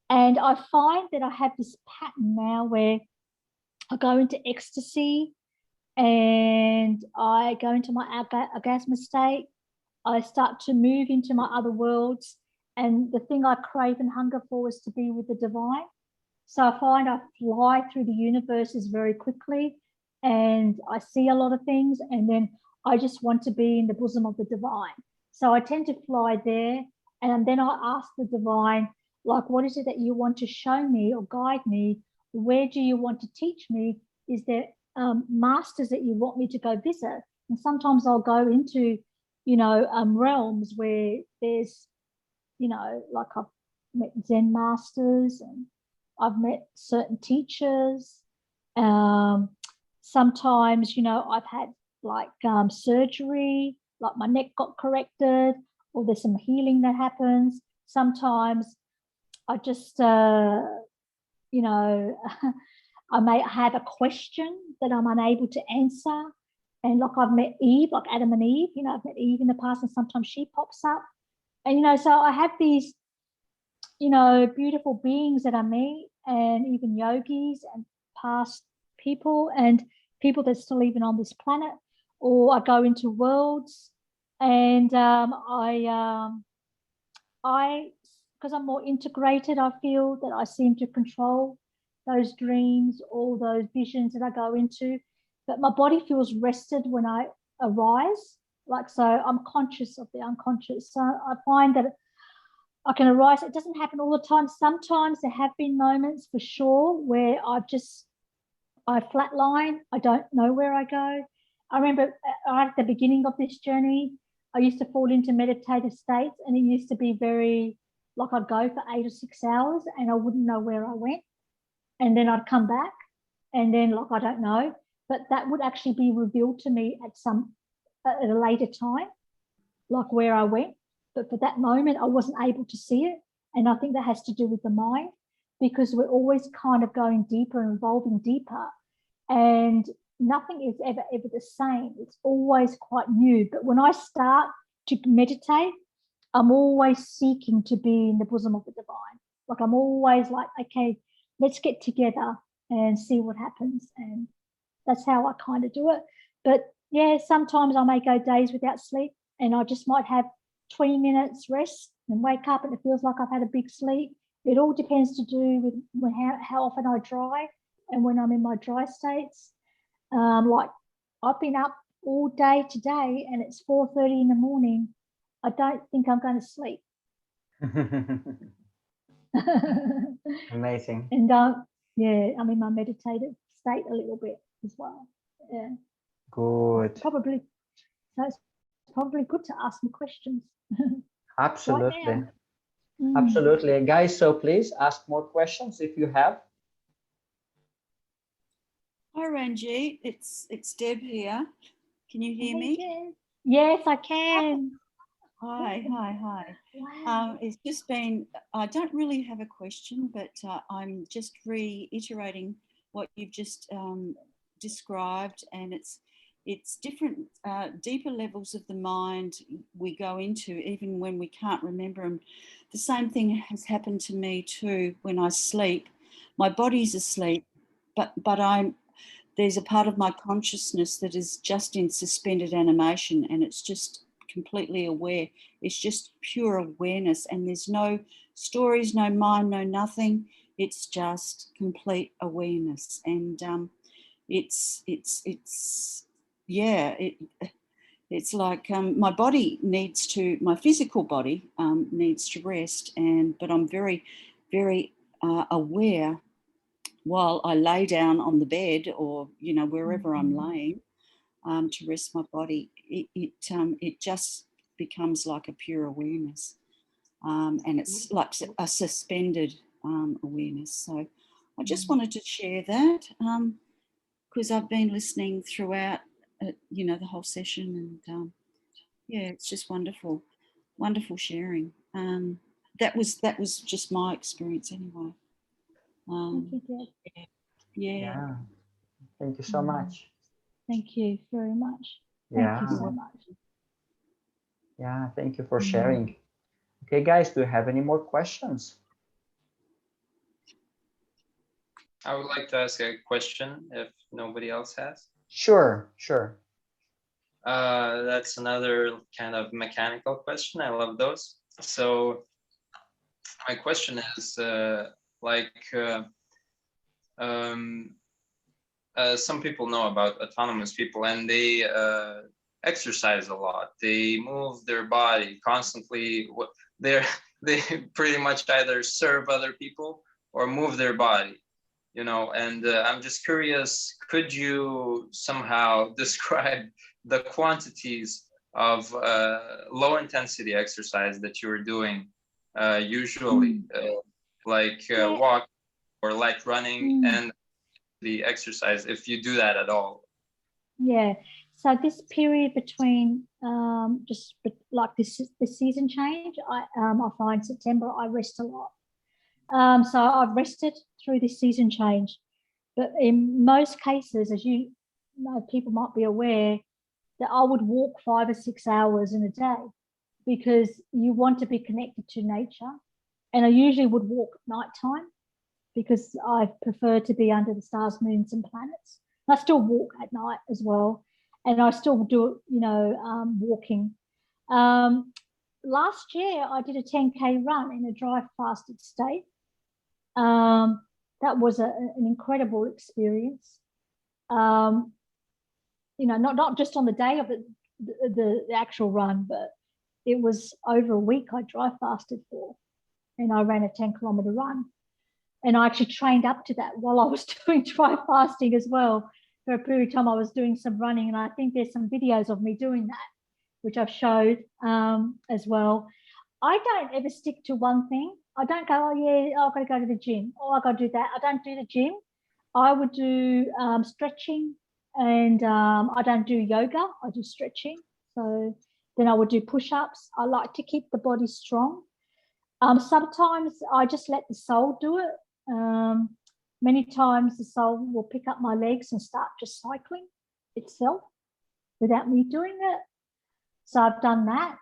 And I find that I have this pattern now where I go into ecstasy and I go into my orgasmic state. I start to move into my other worlds. And the thing I crave and hunger for is to be with the divine. So I find I fly through the universes very quickly and I see a lot of things, and then I just want to be in the bosom of the divine. So I tend to fly there, and then I ask the divine, like, what is it that you want to show me or guide me? Where do you want to teach me? Is there masters that you want me to go visit? And sometimes I'll go into, you know, realms where there's, you know, like I've met Zen masters and I've met certain teachers. Sometimes, you know, I've had like surgery, like my neck got corrected, or there's some healing that happens. Sometimes I just, you know, I may have a question that I'm unable to answer. And like I've met Eve, like Adam and Eve, you know, I've met Eve in the past and sometimes she pops up. And, you know, so I have these, you know, beautiful beings that I meet, and even yogis and past people and people that's still even on this planet. Or I go into worlds, and I because I'm more integrated, I feel that I seem to control those dreams, all those visions that I go into. But my body feels rested when I arise. Like, so I'm conscious of the unconscious. So I find that I can arise. It doesn't happen all the time. Sometimes there have been moments for sure where I flatline. I don't know where I go. I remember right at the beginning of this journey, I used to fall into meditative states, and it used to be very, like I'd go for 8 or 6 hours and I wouldn't know where I went. And then I'd come back and then like, I don't know, but that would actually be revealed to me at a later time, like where I went. But for that moment, I wasn't able to see it. And I think that has to do with the mind, because we're always kind of going deeper and evolving deeper. And nothing is ever the same. It's always quite new. But when I start to meditate, I'm always seeking to be in the bosom of the divine. Like I'm always like, okay, let's get together and see what happens. And that's how I kind of do it. But yeah, sometimes I may go days without sleep, and I just might have 20 minutes rest and wake up and it feels like I've had a big sleep. It all depends to do with how often I dry and when I'm in my dry states. Like I've been up all day today and it's 4:30 in the morning. I don't think I'm going to sleep. Amazing. And yeah, I'm in my meditative state a little bit as well. Yeah. Good. Probably. So it's probably good to ask me questions. Absolutely. Right now. Absolutely. Guys, so please ask more questions if you have. Hi, Ranjeet. It's Deb here. Can you hear me? Yes, I can. Hi. Wow. It's just been, I don't really have a question, but I'm just reiterating what you've just described, and it's different, deeper levels of the mind we go into, even when we can't remember them. The same thing has happened to me too when I sleep. My body's asleep, but there's a part of my consciousness that is just in suspended animation, and it's just completely aware. It's just pure awareness, and there's no stories, no mind, no nothing. It's just complete awareness, and it's like my body needs to, my physical body needs to rest, but I'm very, very aware while I lay down on the bed or, you know, wherever I'm laying to rest my body. It just becomes like a pure awareness, and it's like a suspended awareness. So I just wanted to share that because I've been listening throughout, you know, the whole session, and yeah, it's just wonderful, wonderful sharing. That was just my experience anyway. Thank you, Deb. Yeah. Thank you so much. Thank you very much. Yeah. Thank you so much. Yeah, thank you for sharing. Okay, guys, do you have any more questions? I would like to ask a question if nobody else has. Sure. That's another kind of mechanical question. I love those. So my question is some people know about autonomous people, and they exercise a lot. They move their body constantly. They pretty much either serve other people or move their body, you know. And I'm just curious, could you somehow describe the quantities of low intensity exercise that you're doing usually, walk or light running, and the exercise, if you do that at all? Yeah, so this period between just like this season change, I find September I rest a lot. So I've rested through this season change, but in most cases, as you know, people might be aware that I would walk 5 or 6 hours in a day because you want to be connected to nature. And I usually would walk at nighttime because I prefer to be under the stars, moons, and planets. I still walk at night as well, and I still do, you know, walking. Last year, I did a 10K run in a dry fasted state. That was an incredible experience. You know, not just on the day of the actual run, but it was over a week I dry fasted for, and I ran a 10-kilometer run. And I actually trained up to that while I was doing dry fasting as well. For a period of time, I was doing some running, and I think there's some videos of me doing that, which I've showed as well. I don't ever stick to one thing. I don't go, oh yeah, I've got to go to the gym. Oh, I've got to do that. I don't do the gym. I would do stretching, and I don't do yoga. I do stretching. So then I would do push-ups. I like to keep the body strong. Sometimes I just let the soul do it. Many times the soul will pick up my legs and start just cycling itself without me doing it. So I've done that.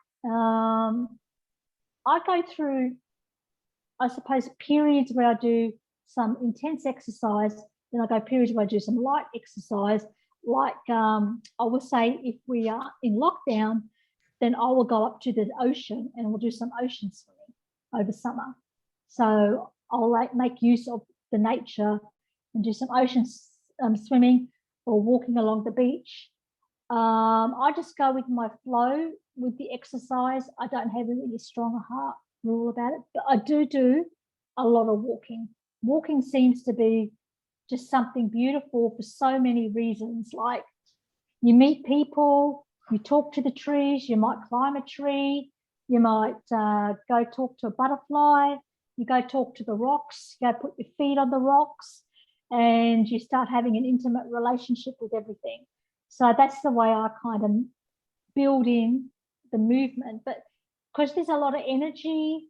I go through, I suppose, periods where I do some intense exercise, then I go periods where I do some light exercise. Like I will say, if we are in lockdown, then I will go up to the ocean and we'll do some ocean swimming over summer. So I'll make use of the nature and do some ocean swimming or walking along the beach. I just go with my flow with the exercise. I don't have a really strong heart rule about it, but I do a lot of walking. Walking seems to be just something beautiful for so many reasons. Like you meet people, you talk to the trees, you might climb a tree, you might go talk to a butterfly, you go talk to the rocks, you go put your feet on the rocks, and you start having an intimate relationship with everything. So that's the way I kind of build in the movement. But because there's a lot of energy,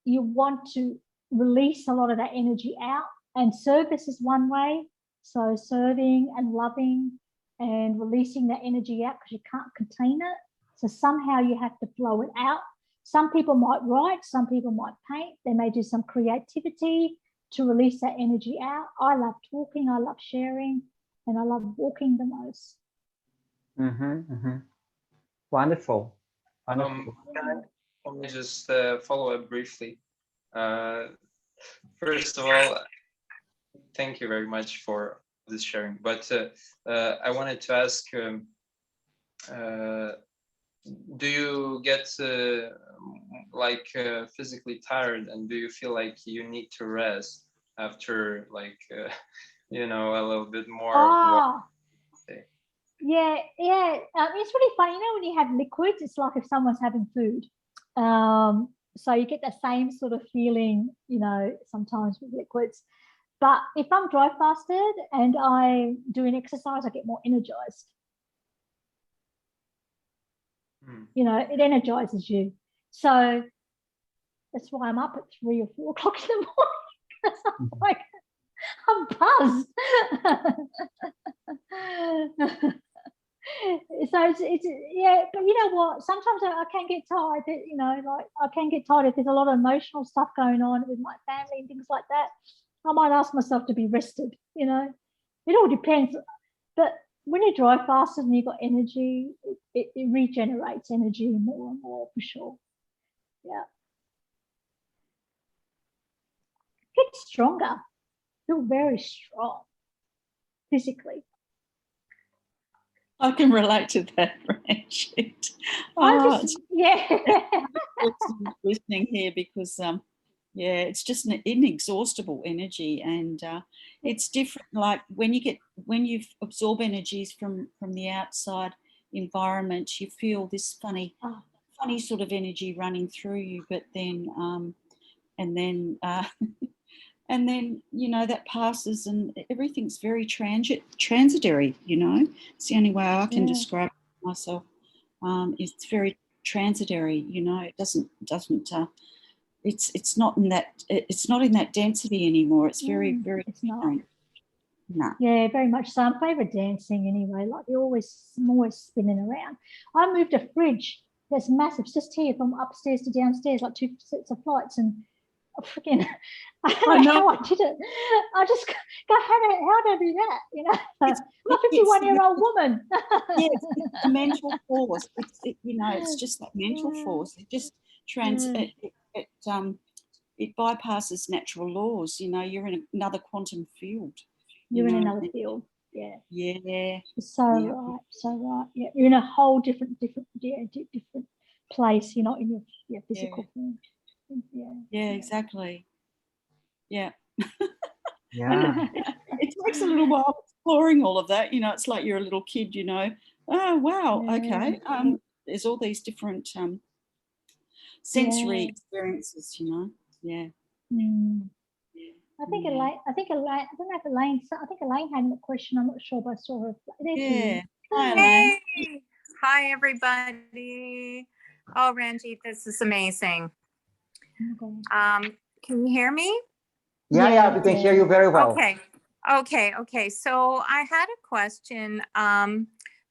you want to release a lot of that energy out. And service is one way. So serving and loving and releasing that energy out because you can't contain it. So somehow you have to flow it out. Some people might write, some people might paint. They may do some creativity to release that energy out. I love talking, I love sharing, and I love walking the most. Wonderful. Wonderful. Can I just follow up briefly? First of all, thank you very much for this sharing. But I wanted to ask, do you get physically tired, and do you feel like you need to rest after you know, a little bit more? Yeah. It's really funny. You know, when you have liquids, it's like if someone's having food. So you get the same sort of feeling, you know, sometimes with liquids. But if I'm dry fasted and I do an exercise, I get more energized. You know, it energizes you. So that's why I'm up at 3 or 4 o'clock in the morning, because I'm like, I'm buzzed. So it's yeah, but you know what? Sometimes I can get tired. You know, like I can get tired if there's a lot of emotional stuff going on with my family and things like that. I might ask myself to be rested. You know, it all depends. But when you dry fasted and you've got energy, it regenerates energy more and more for sure. Yeah, get stronger. Feel very strong physically. I can relate to that, Ranjeet. Listening here because yeah, it's just an inexhaustible energy, and it's different. Like when you absorb energies from the outside environment, you feel this funny sort of energy running through you, but then and then, you know, that passes and everything's very transitory, you know. It's the only way I can describe myself. It's very transitory, you know. It doesn't it's not in that density anymore. It's very different. No. Yeah, very much so. I'm favourite dancing anyway. Like I'm always spinning around. I moved a fridge that's massive, just here from upstairs to downstairs, like 2 sets of flights, and freaking, I don't know how I did it. I just go, how did I do that? You know, I'm a 51-year-old woman. Yes, it's the mental force. You know, it's just that mental force. It just it bypasses natural laws. You know, you're in another quantum field. You're in another field. Yeah. Yeah. So right. Yeah, you're in a whole different place. You're not in your physical form. Yeah, exactly. Yeah. Yeah. It takes a little while exploring all of that. You know, it's like you're a little kid, you know. Oh, wow, okay. There's all these different sensory experiences, you know. Yeah. I think Elaine, I don't know if Elaine, I think Elaine had a question. I'm not sure, but I saw her. Yeah. Hi, Elaine. Hey. Hi, everybody. Oh, Ranjeet, this is amazing. Can you hear me? Yeah, we can hear you very well. Okay. So I had a question.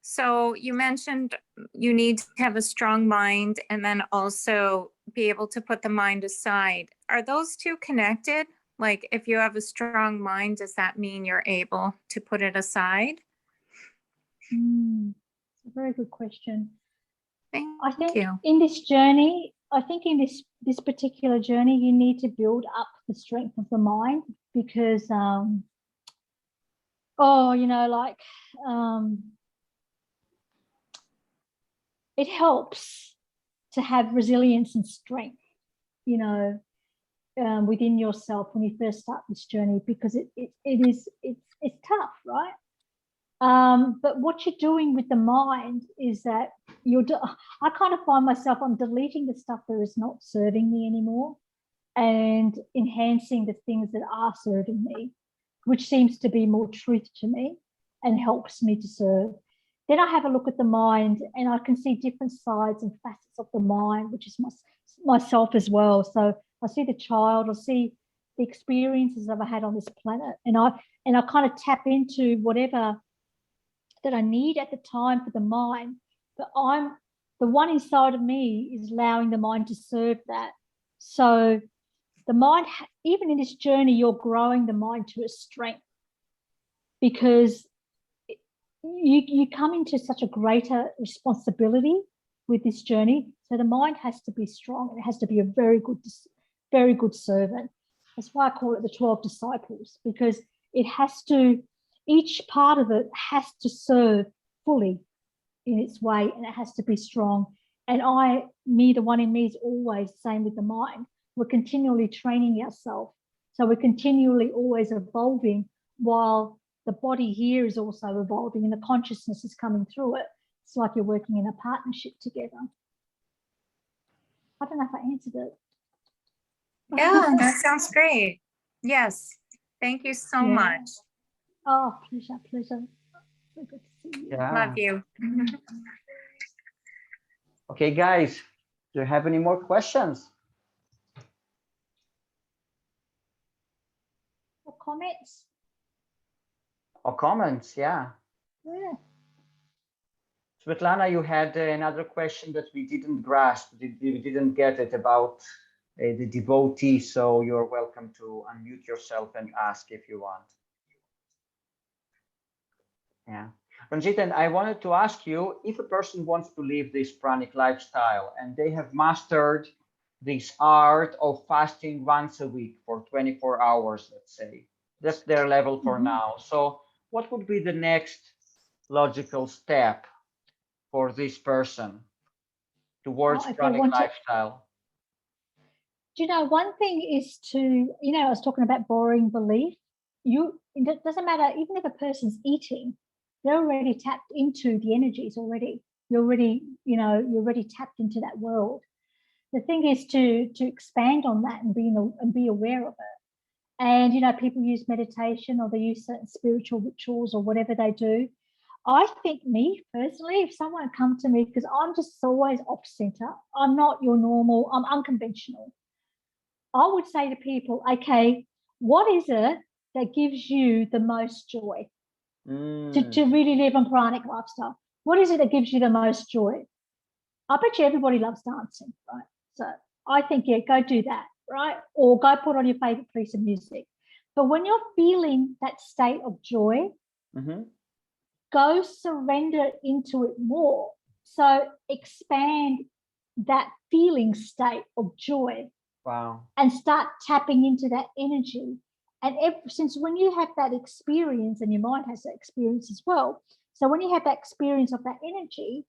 So you mentioned you need to have a strong mind and then also be able to put the mind aside. Are those two connected? Like if you have a strong mind, does that mean you're able to put it aside? It's a very good question. I think in this journey, in this particular journey, you need to build up the strength of the mind because, you know, it helps to have resilience and strength, you know, within yourself when you first start this journey, because it's tough, right? But what you're doing with the mind is that I kind of find myself, I'm deleting the stuff that is not serving me anymore and enhancing the things that are serving me, which seems to be more truth to me and helps me to serve. Then I have a look at the mind and I can see different sides and facets of the mind, which is myself as well. So I see the child, I see the experiences I've had on this planet, and I kind of tap into whatever that I need at the time for the mind, but the one inside of me is allowing the mind to serve that. So the mind, even in this journey, you're growing the mind to a strength, because you come into such a greater responsibility with this journey. So the mind has to be strong. It has to be a very good servant. That's why I call it the 12 disciples, because it has to, each part of it has to serve fully in its way, and it has to be strong. And the one in me is always the same with the mind. We're continually training ourselves. So we're continually always evolving, while the body here is also evolving and the consciousness is coming through it. It's like you're working in a partnership together. I don't know if I answered it. Yeah, that sounds great. Yes. Thank you so much. Oh, pleasure. So good to see you. Yeah. Love you. Okay, guys, do you have any more questions Or comments? or comments? Yeah. Yeah. Svetlana, you had another question that we didn't grasp. We didn't get it about the devotee. So you're welcome to unmute yourself and ask if you want. Yeah. Ranjeet, and I wanted to ask you, if a person wants to live this pranic lifestyle and they have mastered this art of fasting once a week for 24 hours, let's say, that's their level for now. So what would be the next logical step for this person towards pranic lifestyle? Do you know, one thing is to, I was talking about borrowing belief. It doesn't matter, even if a person's eating, they're already tapped into the energies already. You're already tapped into that world. The thing is to expand on that and be aware of it. And, people use meditation, or they use certain spiritual rituals, or whatever they do. I think, me personally, if someone come to me, because I'm just always off center, I'm not your normal, I'm unconventional. I would say to people, okay, what is it that gives you the most joy to really live a pranic lifestyle? What is it that gives you the most joy? I bet you everybody loves dancing, right? So I think, yeah, go do that, right? Or go put on your favorite piece of music. But when you're feeling that state of joy, go surrender into it more. So expand that feeling state of joy. Wow. And start tapping into that energy. And since when you have that experience, and your mind has that experience as well, so when you have that experience of that energy,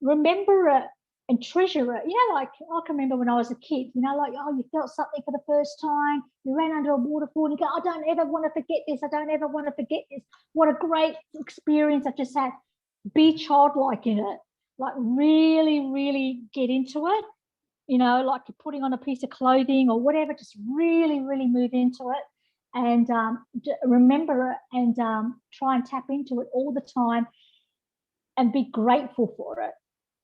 remember it and treasure it. Like I can remember when I was a kid, you felt something for the first time, you ran under a waterfall and you go, I don't ever want to forget this. I don't ever want to forget this. What a great experience I've just had. Be childlike in it. Like really, really get into it. Like you're putting on a piece of clothing or whatever, just really, really move into it and remember it, and try and tap into it all the time and be grateful for it.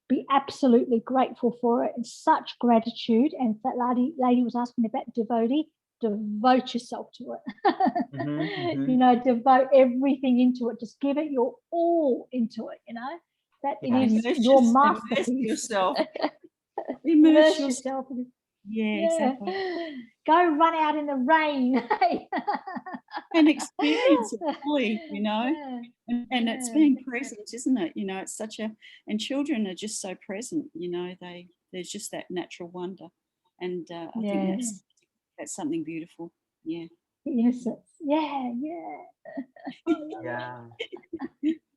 Be absolutely grateful for it, and such gratitude. And that lady was asking about devotee, devote yourself to it. Devote everything into it. Just give it your all into it, that it is your masterpiece. Yourself. Immerse yourself. Yeah, exactly. Go run out in the rain and experience it fully, and it's being present, isn't it? It's such and children are just so present, there's just that natural wonder, and I think that's something beautiful. Yeah. Yes. Yeah. Yeah.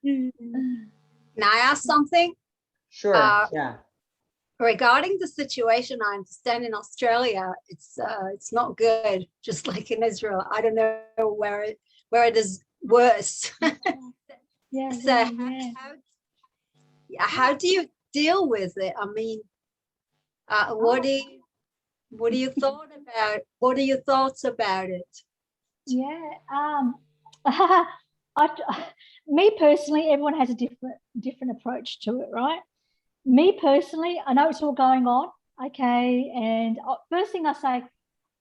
Can I ask something? Sure. Yeah. Regarding the situation, I understand in Australia, it's not good. Just like in Israel, I don't know where it is worse. How do you deal with it? I mean, what do you thought about? What are your thoughts about it? Yeah. Me personally, everyone has a different approach to it, right? Me personally, I know it's all going on, okay, and first thing I say,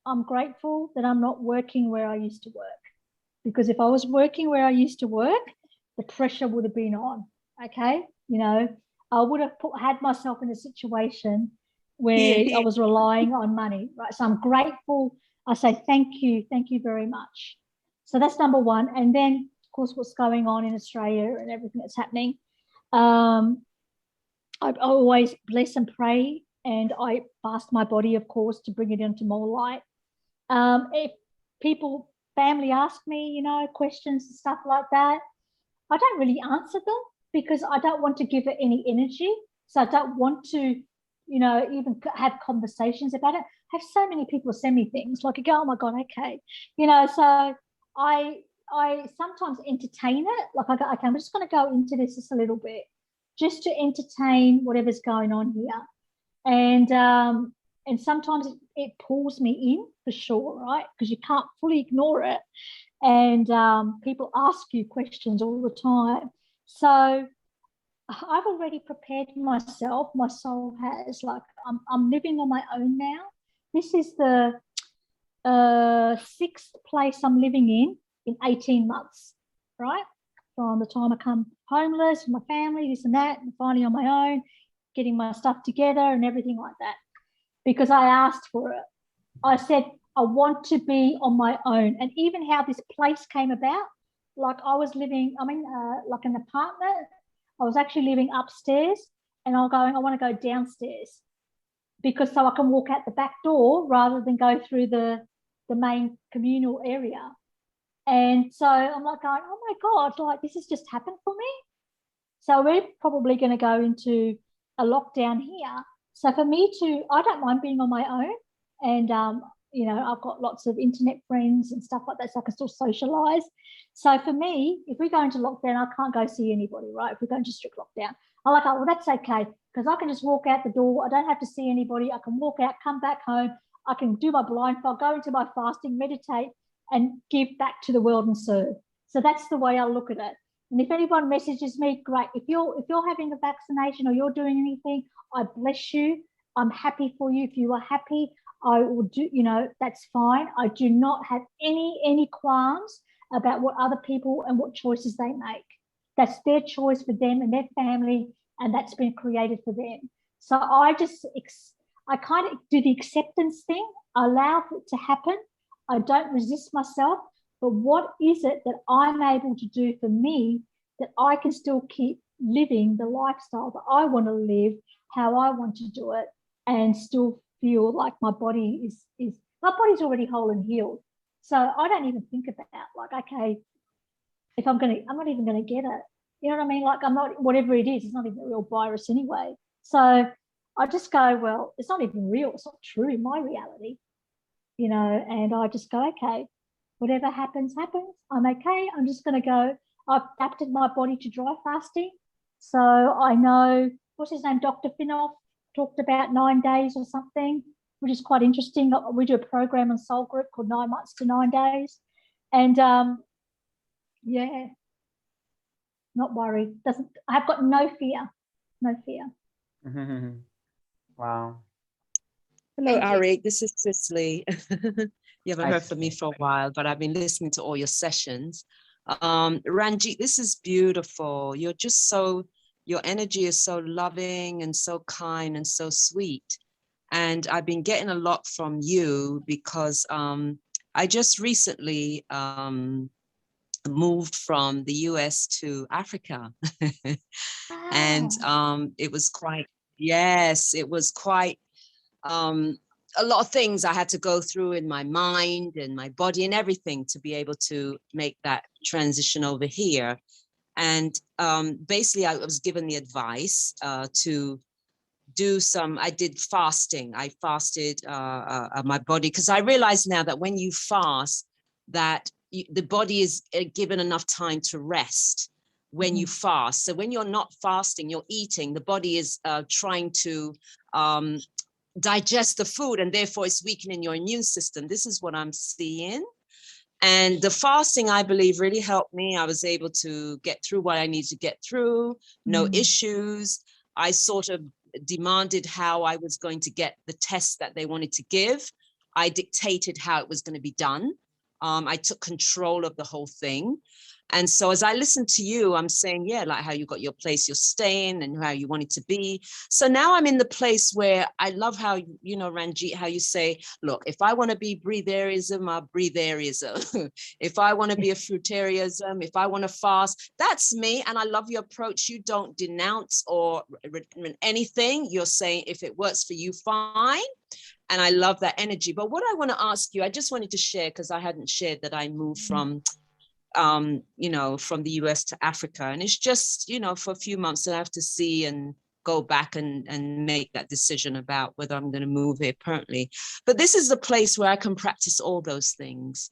I'm grateful that I'm not working where I used to work, because if I was working where I used to work, the pressure would have been on. Okay, you know, I would have had myself in a situation where I was relying on money, right? So I'm grateful. I say thank you very much. So that's number one. And then, of course, what's going on in Australia and everything that's happening. I always bless and pray, and I fast my body, of course, to bring it into more light. If people, family ask me, you know, questions and stuff like that, I don't really answer them because I don't want to give it any energy. So I don't want to, you know, even have conversations about it. I have so many people send me things like, I go, oh my God, okay. You know, so I sometimes entertain it. Like I go, okay, I'm just going to go into this just a little bit, just to entertain whatever's going on here. And sometimes it pulls me in for sure, right? Because you can't fully ignore it. And people ask you questions all the time. So I've already prepared myself. My soul has, like, I'm living on my own now. This is the 6th place I'm living in 18 months, right? From the time I come homeless, my family, this and that, and finally on my own, getting my stuff together and everything like that. Because I asked for it. I said, I want to be on my own. And even how this place came about, like I was living, like an apartment. I was actually living upstairs, and I want to go downstairs because so I can walk out the back door rather than go through the main communal area. And so I'm like going, oh my God, like this has just happened for me. So we're probably going to go into a lockdown here. So for me I don't mind being on my own. And, you know, I've got lots of internet friends and stuff like that, so I can still socialize. So for me, if we go into lockdown, I can't go see anybody, right? If we go into strict lockdown, I'm like, oh, well, that's okay, because I can just walk out the door. I don't have to see anybody. I can walk out, come back home. I can do my blindfold, go into my fasting, meditate, and give back to the world and serve. So that's the way I look at it. And if anyone messages me, great. If you're having a vaccination or you're doing anything, I bless you. I'm happy for you. If you are happy, I will do, you know, that's fine. I do not have any qualms about what other people and what choices they make. That's their choice for them and their family, and that's been created for them. So I kind of do the acceptance thing, allow it to happen. I don't resist myself, but what is it that I'm able to do for me that I can still keep living the lifestyle that I want to live, how I want to do it, and still feel like my body is my body's already whole and healed. So I don't even think about like, okay, if I'm not even gonna get it. You know what I mean? Like I'm not, whatever it is, it's not even a real virus anyway. So I just go, well, it's not even real, it's not true in my reality, you know, and I just go, okay, whatever happens, happens. I'm okay. I'm just gonna go. I've adapted my body to dry fasting. So I know, what's his name, Dr. Finoff talked about 9 days or something, which is quite interesting. We do a program on Soul Group called 9 months to 9 days. And yeah, not worried. I've got no fear. Wow. Hello, Thank you. Arik. This is Cicely. You haven't Hi, heard from me for a while, but I've been listening to all your sessions. Ranjeet, this is beautiful. You're just so, your energy is so loving and so kind and so sweet. And I've been getting a lot from you because I just recently moved from the US to Africa. And it was quite, yes, it was quite, a lot of things I had to go through in my mind and my body and everything to be able to make that transition over here. And basically I was given the advice to do I did fasting. I fasted my body because I realize now that when you fast, that the body is given enough time to rest when you fast. So when you're not fasting, you're eating, the body is trying to digest the food, and therefore it's weakening your immune system. This is what I'm seeing. And the fasting, I believe, really helped me. I was able to get through what I need to get through, no issues. I sort of demanded how I was going to get the tests that they wanted to give. I dictated how it was going to be done. I took control of the whole thing. And so as I listen to you, I'm saying, yeah, like how you got your place you're staying and how you want it to be. So now I'm in the place where I love how, you know, Ranjeet, how you say, look, if I want to be breatherism, I'll breatherism. If I want to be a fruitarianism, if I want to fast, that's me. And I love your approach. You don't denounce or anything. You're saying if it works for you, fine. And I love that energy. But what I want to ask you, I just wanted to share, because I hadn't shared that I moved from you know, from the US to Africa. And it's just, you know, for a few months that I have to see and go back and make that decision about whether I'm going to move here permanently. But this is the place where I can practice all those things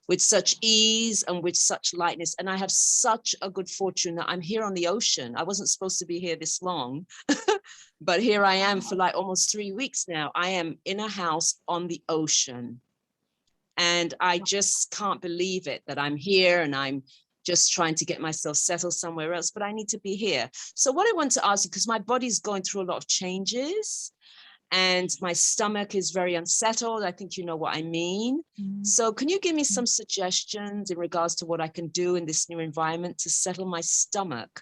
with such ease and with such lightness. And I have such a good fortune that I'm here on the ocean. I wasn't supposed to be here this long, but here I am for like almost 3 weeks now. I am in a house on the ocean. And I just can't believe it that I'm here and I'm just trying to get myself settled somewhere else, but I need to be here. So what I want to ask you, because my body's going through a lot of changes and my stomach is very unsettled. I think you know what I mean. So can you give me some suggestions in regards to what I can do in this new environment to settle my stomach?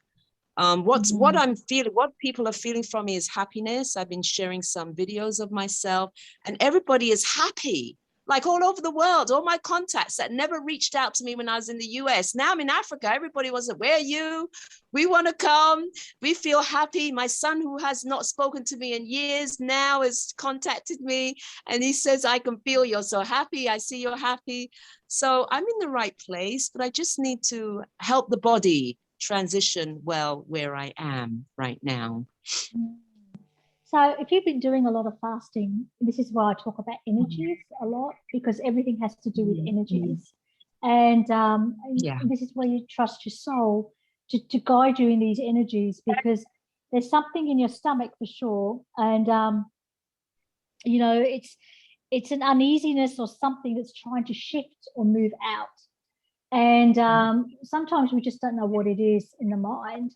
What I'm feeling, what people are feeling from me is happiness. I've been sharing some videos of myself and everybody is happy. Like all over the world, all my contacts that never reached out to me when I was in the US. Now I'm in Africa, everybody was like, where are you? We want to come, we feel happy. My son, who has not spoken to me in years now, has contacted me and he says, I can feel you're so happy, I see you're happy. So I'm in the right place, but I just need to help the body transition well where I am right now. So if you've been doing a lot of fasting, this is why I talk about energies a lot, because everything has to do with energies. And this is where you trust your soul to guide you in these energies, because there's something in your stomach for sure. And, you know, it's an uneasiness or something that's trying to shift or move out. And sometimes we just don't know what it is in the mind.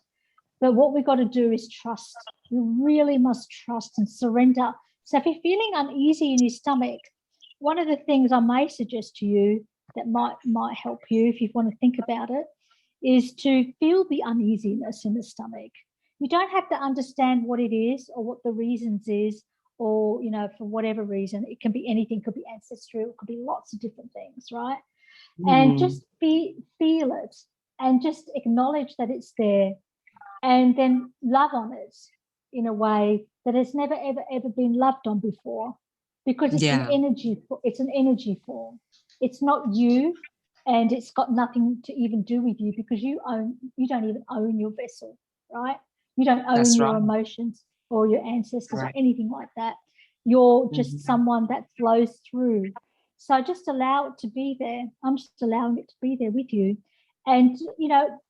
But what we've got to do is trust. You really must trust and surrender. So if you're feeling uneasy in your stomach, one of the things I may suggest to you that might help you if you want to think about it is to feel the uneasiness in the stomach. You don't have to understand what it is or what the reasons is, or, you know, for whatever reason. It can be anything, it could be ancestral, it could be lots of different things, right? And just feel it and just acknowledge that it's there. And then love on it in a way that has never, ever been loved on before, because it's an energy. It's an energy form. It's not you, and it's got nothing to even do with you, because you don't even own your vessel, right? You don't own your emotions or your ancestors or anything like that. You're just someone that flows through. So just allow it to be there. I'm just allowing it to be there with you, and you know,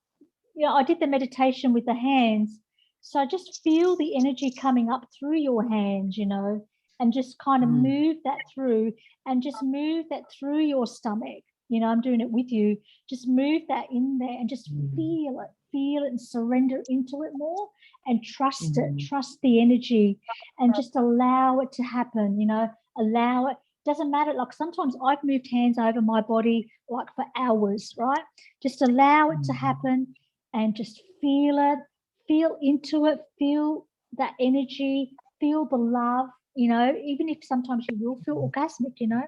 I did the meditation with the hands. So just feel the energy coming up through your hands, you know, and just kind of move that through, and just move that through your stomach. You know, I'm doing it with you. Just move that in there and just feel it and surrender into it more, and trust it, trust the energy, and just allow it to happen, you know, allow it. Doesn't matter. Like sometimes I've moved hands over my body like for hours, right? Just allow it to happen. And just feel it, feel into it, feel that energy, feel the love, you know, even if sometimes you will feel orgasmic, you know,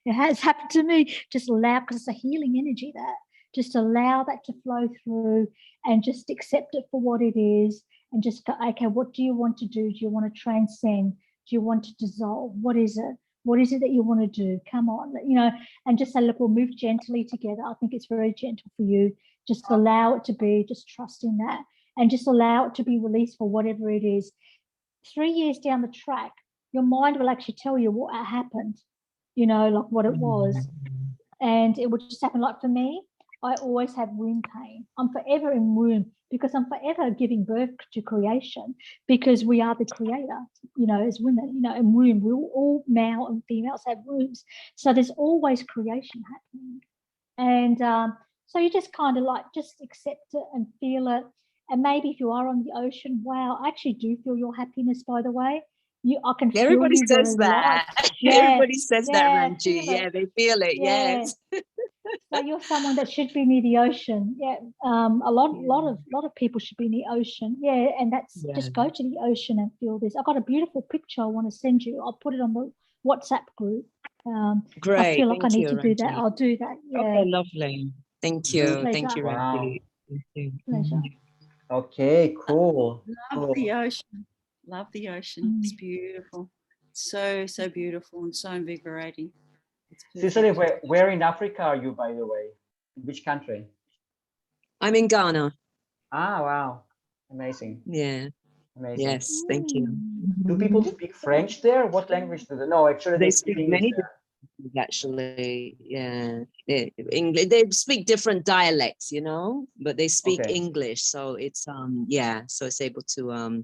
it has happened to me. Just allow, because it's a healing energy, that just allow that to flow through, and just accept it for what it is, and just go, okay, what do you want to do? Do you want to transcend? Do you want to dissolve? What is it? What is it that you want to do? Come on, you know, and just say, look, we'll move gently together. I think it's very gentle for you. Just allow it to be, just trust in that, and just allow it to be released for whatever it is. 3 years down the track, your mind will actually tell you what happened, you know, like what it was. And it would just happen. Like for me, I always have womb pain. I'm forever in womb, because I'm forever giving birth to creation, because we are the creator, you know, as women, you know, in womb, we all male and females have wombs. So there's always creation happening. And so you just kind of like, just accept it and feel it. And maybe if you are on the ocean, wow, I actually do feel your happiness, by the way. I can feel Everybody you says very that. light. Yeah, Everybody says that, yeah, Ranjeet. feel Yeah, they feel it. Yeah. Yes. So you're someone that should be near the ocean. Yeah. A lot of people should be near the ocean. Yeah, and that's Yeah. just go to the ocean and feel this. I've got a beautiful picture I want to send you. I'll put it on the WhatsApp group. I Great. feel like I Thank need you, to do that. Ranjeet. I'll do that. Yeah. Okay, lovely. Thank you. Good. Thank you, Pleasure. Wow. Ranjeet. Thank you. Pleasure. Okay, cool. Love Cool. the ocean. Love the ocean. It's Mm. beautiful. So beautiful and so invigorating. It's Cicely, perfect. where in Africa are you, by the way? In which country? I'm in Ghana. Ah, wow. Amazing. Yeah. Amazing. Yes. Thank you. Do people speak French there? What language do they? No, actually, They they speak speak English many there. different, actually. Yeah. English. They speak different dialects, you know, but they speak Okay. English. So it's yeah. So it's able to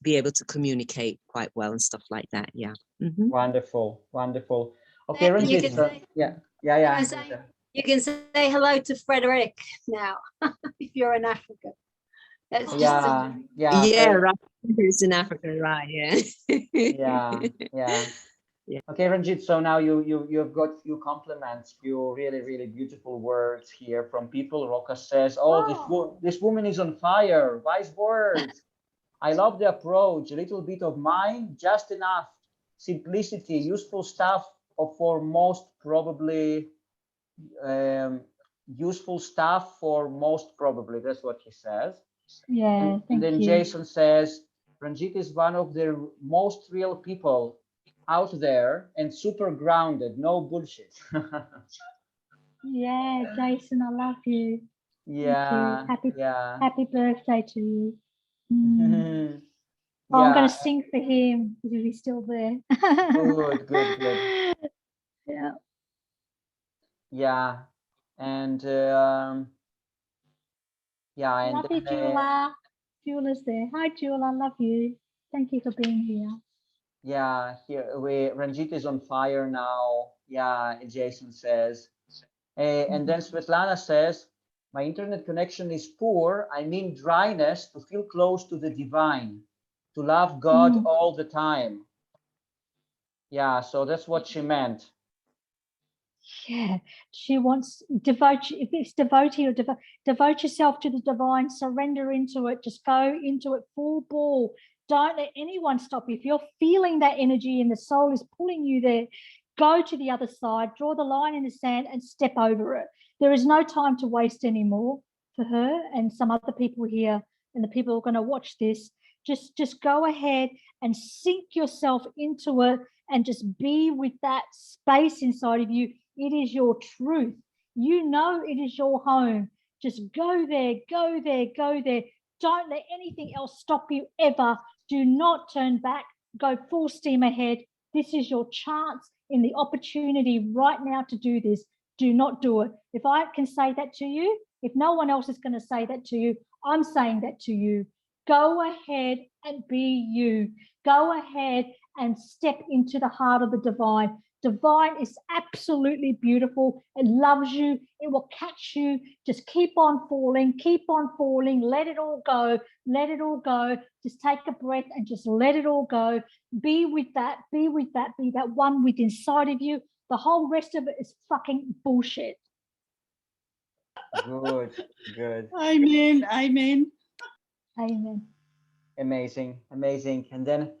be able to communicate quite well and stuff like that. Yeah. Mhm. Wonderful. Wonderful. Okay, You Ranjit. can So, say, yeah. I say- you can say hello to Frederick now if you're in Africa. That's just Yeah. Yeah. Yeah. Right. It's in Africa, right? Yeah. Yeah. Yeah. Yeah. Okay, Ranjit. So now you've got few compliments, few really beautiful words here from people. Roka says, "Oh, this woman is on fire." Wise words. I love the approach. A little bit of mine, just enough. Simplicity, useful stuff for most probably. Useful stuff for most probably. That's what he says. Yeah. And Thank then you. Jason says, Ranjit is one of the most real people out there and super grounded, no bullshit. Yeah, Jason, I love you. Yeah, Thank you. yeah. Happy birthday to you. Mm. Oh, I'm Yeah, going to sing for him if he's still there. good. Yeah. Yeah, and yeah, I and love you, then, Jula. Jula's there. Hi, Jula. I love you. Thank you for being here. yeah, here Ranjit is on fire now. Yeah, Jason says. And then Svetlana says, my internet connection is poor. I mean dryness to feel close to the divine, to love God all the time. Yeah, so that's what she meant. Yeah, she wants devote. If it's devotee or devote yourself to the divine, surrender into it. Just go into it full ball. Don't let anyone stop you. If you're feeling that energy and the soul is pulling you there, go to the other side, draw the line in the sand and step over it. There is no time to waste anymore for her and some other people here and the people who are going to watch this. Just go ahead and sink yourself into it and just be with that space inside of you. It is your truth. You know it is your home. Just go there, go there, go there. Don't let anything else stop you ever. Do not turn back. Go full steam ahead. This is your chance in the opportunity right now to do this. Do not do it. If I can say that to you, if no one else is going to say that to you, I'm saying that to you. Go ahead and be you. Go ahead and step into the heart of the divine. Divine is absolutely beautiful. It loves you. It will catch you. Just keep on falling, let it all go, let it all go. Just take a breath and just let it all go. Be with that, be that one with inside of you. The whole rest of it is fucking bullshit. Good. Amen. Amen. Amazing. And then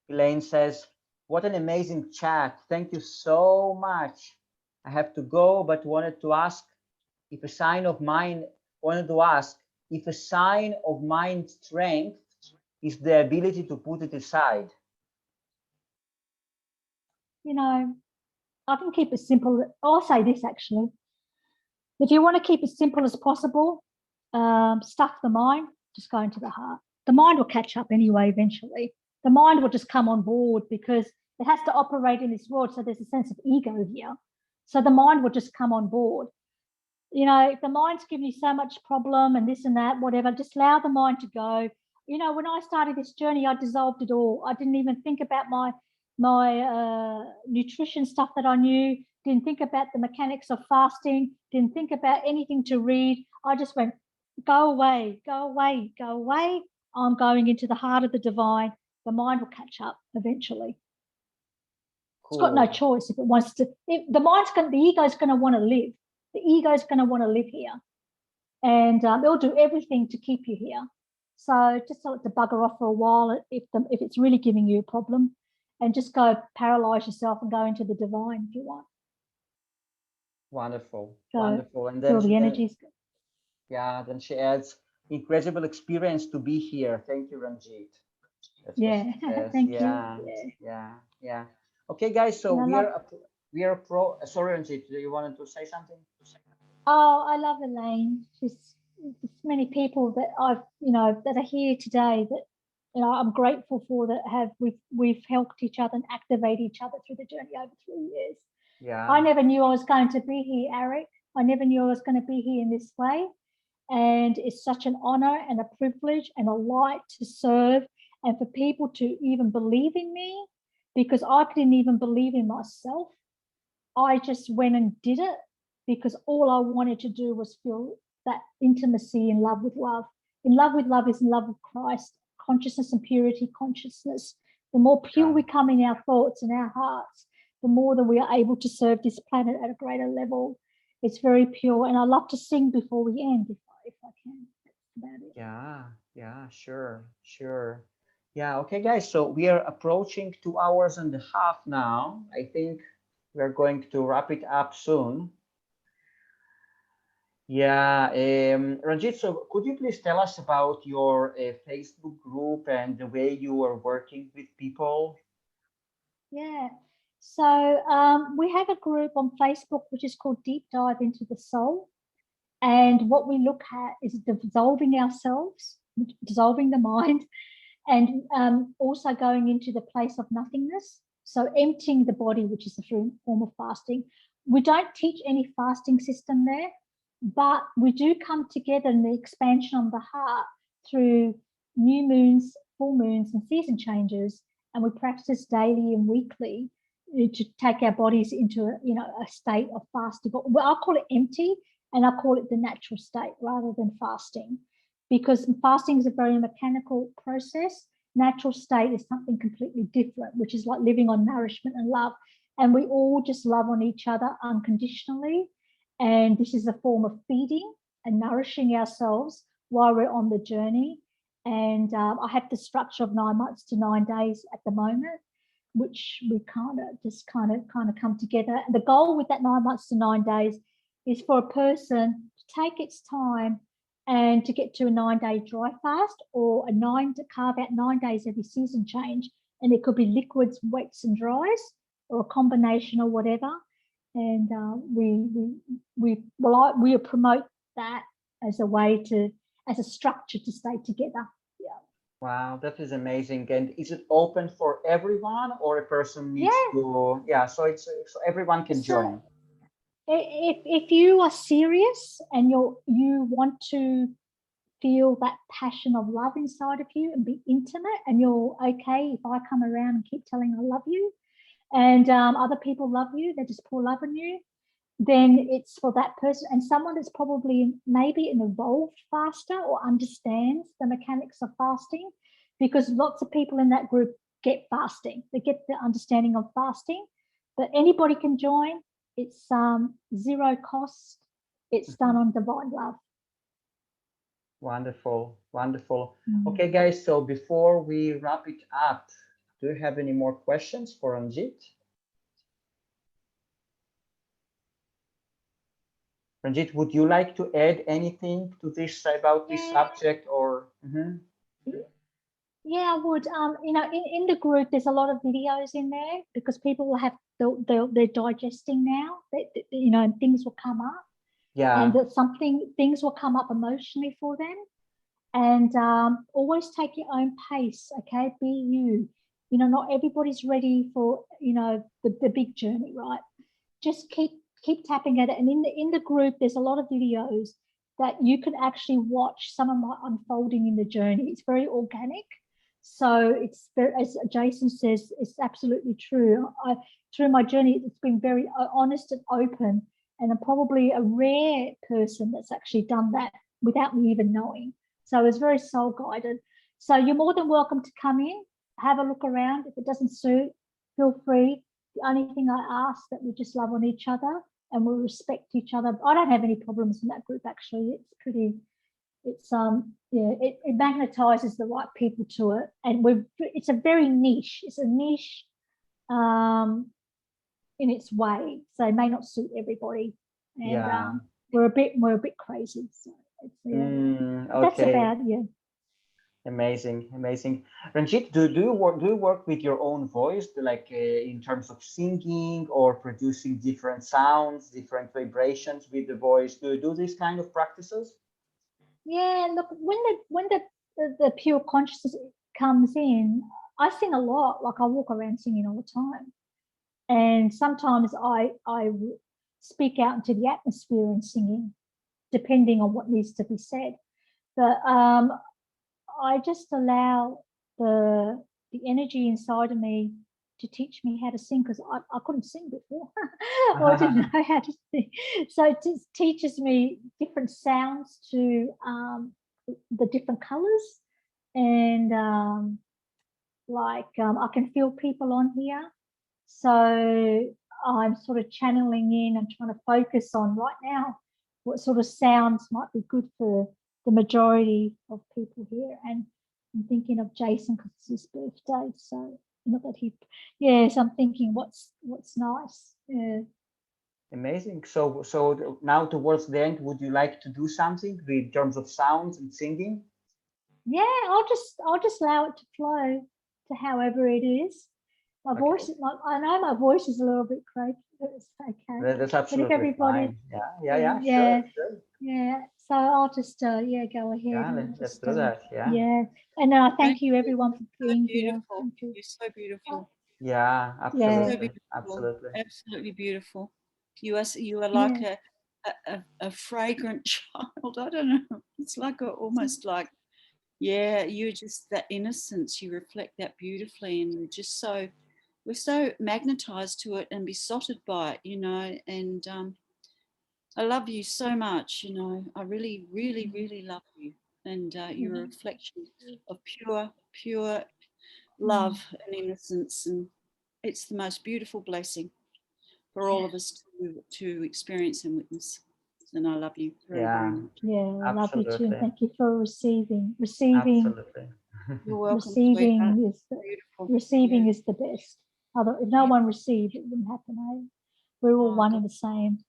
Elaine says, what an amazing chat. Thank you so much. I have to go, but wanted to ask if a sign of mind strength is the ability to put it aside. You know, I can keep it simple. I'll say this actually. If you want to keep it simple as possible, stuff the mind, just go into the heart. The mind will catch up anyway eventually. The mind will just come on board because it has to operate in this world. So there's a sense of ego here. So the mind will just come on board. You know, if the mind's giving you so much problem and this and that, whatever, just allow the mind to go. You know, when I started this journey, I dissolved it all. I didn't even think about my nutrition stuff that I knew, didn't think about the mechanics of fasting, didn't think about anything to read. I just went, go away. I'm going into the heart of the divine. The mind will catch up eventually. It's got no Cool. choice if it wants to. The ego's going to want to live. The ego's going to want to live here, and it'll do everything to keep you here. So just tell it to bugger off for a while if it's really giving you a problem, and just go paralyze yourself and go into the divine if you want. Wonderful. So Wonderful. And feel then, the energies. yeah, then she adds, incredible experience to be here. Thank you, Ranjeet. That's what Yeah, she says. thank Yeah, you. Yeah. yeah, yeah. Okay, guys. So And I we are pro. Sorry, Ranjeet. Do you wanted to say something? Oh, I love Elaine. There's many people that that are here today that I'm grateful for, that we've helped each other and activate each other through the journey over 3 years. Yeah. I never knew I was going to be here, Arik. I never knew I was going to be here in this way. And it's such an honor and a privilege and a light to serve, and for people to even believe in me, because I couldn't even believe in myself. I just went and did it because all I wanted to do was feel that intimacy in love with love. In love with love is in love with Christ, consciousness and purity consciousness. The more pure we come in our thoughts and our hearts, the more that we are able to serve this planet at a greater level. It's very pure. And I love to sing before we end, if I can. That's about it. Yeah, sure, sure. Yeah, okay, guys. So we are approaching 2 hours and a half now. I think we're going to wrap it up soon. Yeah, Ranjit, so could you please tell us about your Facebook group and the way you are working with people? Yeah. So we have a group on Facebook which is called Deep Dive into the Soul. And what we look at is dissolving ourselves, dissolving the mind, and also going into the place of nothingness. So emptying the body, which is a form of fasting. We don't teach any fasting system there, but we do come together in the expansion of the heart through new moons, full moons, and season changes. And we practice daily and weekly to take our bodies into a state of fasting. Well, I'll call it empty, and I call it the natural state rather than fasting, because fasting is a very mechanical process. Natural state is something completely different, which is like living on nourishment and love. And we all just love on each other unconditionally. And this is a form of feeding and nourishing ourselves while we're on the journey. And I have the structure of 9 months to 9 days at the moment, which we kind of come together. And the goal with that 9 months to 9 days is for a person to take its time and to get to a 9-day dry fast, or to carve out 9 days every season change. And it could be liquids, wets and dries, or a combination or whatever. And we promote that as a way as a structure to stay together. Yeah. Wow, that is amazing. And is it open for everyone, or a person needs to? Yeah, so so everyone can join. If you are serious and you want to feel that passion of love inside of you and be intimate, and you're okay if I come around and keep telling I love you, and other people love you, they just pour love on you, then it's for that person, and someone that's probably maybe an evolved faster or understands the mechanics of fasting, because lots of people in that group get fasting. They get the understanding of fasting, but anybody can join. It's zero cost. It's done on divine love. Wonderful, wonderful. Okay, guys, so before we wrap it up, do you have any more questions for Ranjit? Ranjit, would you like to add anything to this about this subject, or? Yeah, I would. In the group, there's a lot of videos in there, because people will have they're digesting now. And things will come up. Yeah. And things will come up emotionally for them. And always take your own pace. Okay, be you. Not everybody's ready for the big journey, right? Just keep tapping at it. And in the group, there's a lot of videos that you can actually watch some of my unfolding in the journey. It's very organic. So it's very, as Jason says, it's absolutely true. Through my journey, it's been very honest and open, and I'm probably a rare person that's actually done that without me even knowing. So it's very soul guided. So you're more than welcome to come in, have a look around. If it doesn't suit, feel free The only thing I ask that we just love on each other and we respect each other. I don't have any problems in that group, actually. It's pretty, it's yeah, it magnetizes the right people to it, and it's a very niche. It's a niche in its way, so it may not suit everybody, and Yeah. we're a bit crazy. So it's, yeah, that's Okay. about, yeah. Amazing, amazing. Ranjit, do you work with your own voice, like in terms of singing or producing different sounds, different vibrations with the voice? Do you do these kind of practices? Yeah, look, when the pure consciousness comes in, I sing a lot. Like I walk around singing all the time, and sometimes I speak out into the atmosphere in singing, depending on what needs to be said. But I just allow the energy inside of me to teach me how to sing, because I couldn't sing before or I didn't know how to sing. So it just teaches me different sounds to the different colors, and I can feel people on here. So I'm sort of channeling in and trying to focus on right now what sort of sounds might be good for the majority of people here. And I'm thinking of Jason because it's his birthday. So not that so I'm thinking what's nice. Yeah. Amazing. So now towards the end, would you like to do something in terms of sounds and singing? Yeah, I'll just allow it to flow to however it is. My Okay. voice, I know my voice is a little bit croaky, but it's okay. That's absolutely everybody, fine. Yeah, sure. Yeah. So I'll just go ahead. Yeah, And let's just, do that. Yeah. Yeah. And I thank Thank you you. everyone for being here. Beautiful. Thank you. You're so beautiful. Yeah, So absolutely. beautiful. Absolutely. Absolutely beautiful. You are like a fragrant child. I don't know. It's like almost like, yeah, you're just that innocence. You reflect that beautifully, and we're so magnetized to it and besotted by it, you know. And I love you so much, you know. I really, really, really love you. And you're a reflection of pure love and innocence. And it's the most beautiful blessing for all of us to experience and witness. And I love you very, very much. Yeah, I love you too. Absolutely. Thank you for receiving. Absolutely. You're welcome, sweetheart. Receiving is the best. If no one received, it wouldn't happen. Eh? We're all one and the same.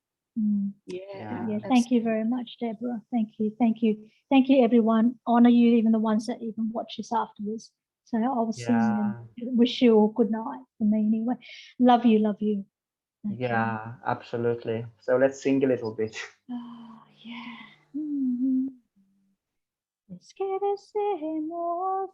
Yeah. Thank you very much, Deborah. Thank you, everyone. Honor you, even the ones that even watch this afterwards. So I'll sing and wish you all good night for me anyway. Love you. Okay. Yeah, absolutely. So let's sing a little bit. Oh, yeah. Es que deseemos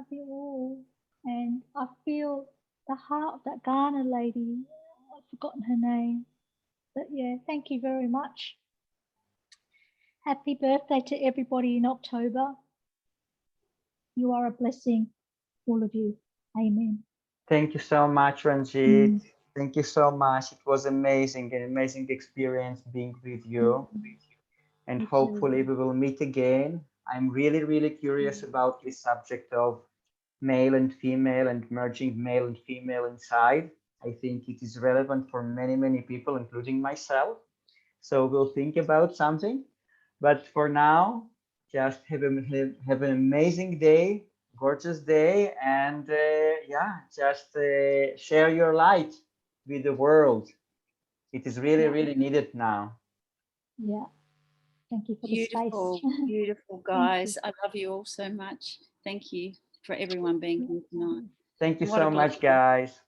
love you all. And I feel the heart of that Ghana lady. I've forgotten her name. But yeah, thank you very much. Happy birthday to everybody in October. You are a blessing, all of you. Amen. Thank you so much, Ranjeet. Thank you so much. It was amazing, an amazing experience being with you. And Me too. hopefully we will meet again. I'm really, really curious about this subject of male and female and merging male and female inside. I think it is relevant for many, many people, including myself. So we'll think about something. But for now, just have an amazing day, gorgeous day, and yeah, just share your light with the world. It is really, Yeah. really needed now. Yeah. Thank you for the Beautiful, space. beautiful guys. I love you all so much. Thank you for everyone being here tonight. Thank you And what a so much, blessing. guys.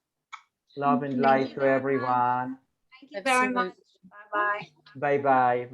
Love and Thank light you to very much. everyone. Thank you very much. Absolutely. Bye-bye. Bye bye. Bye.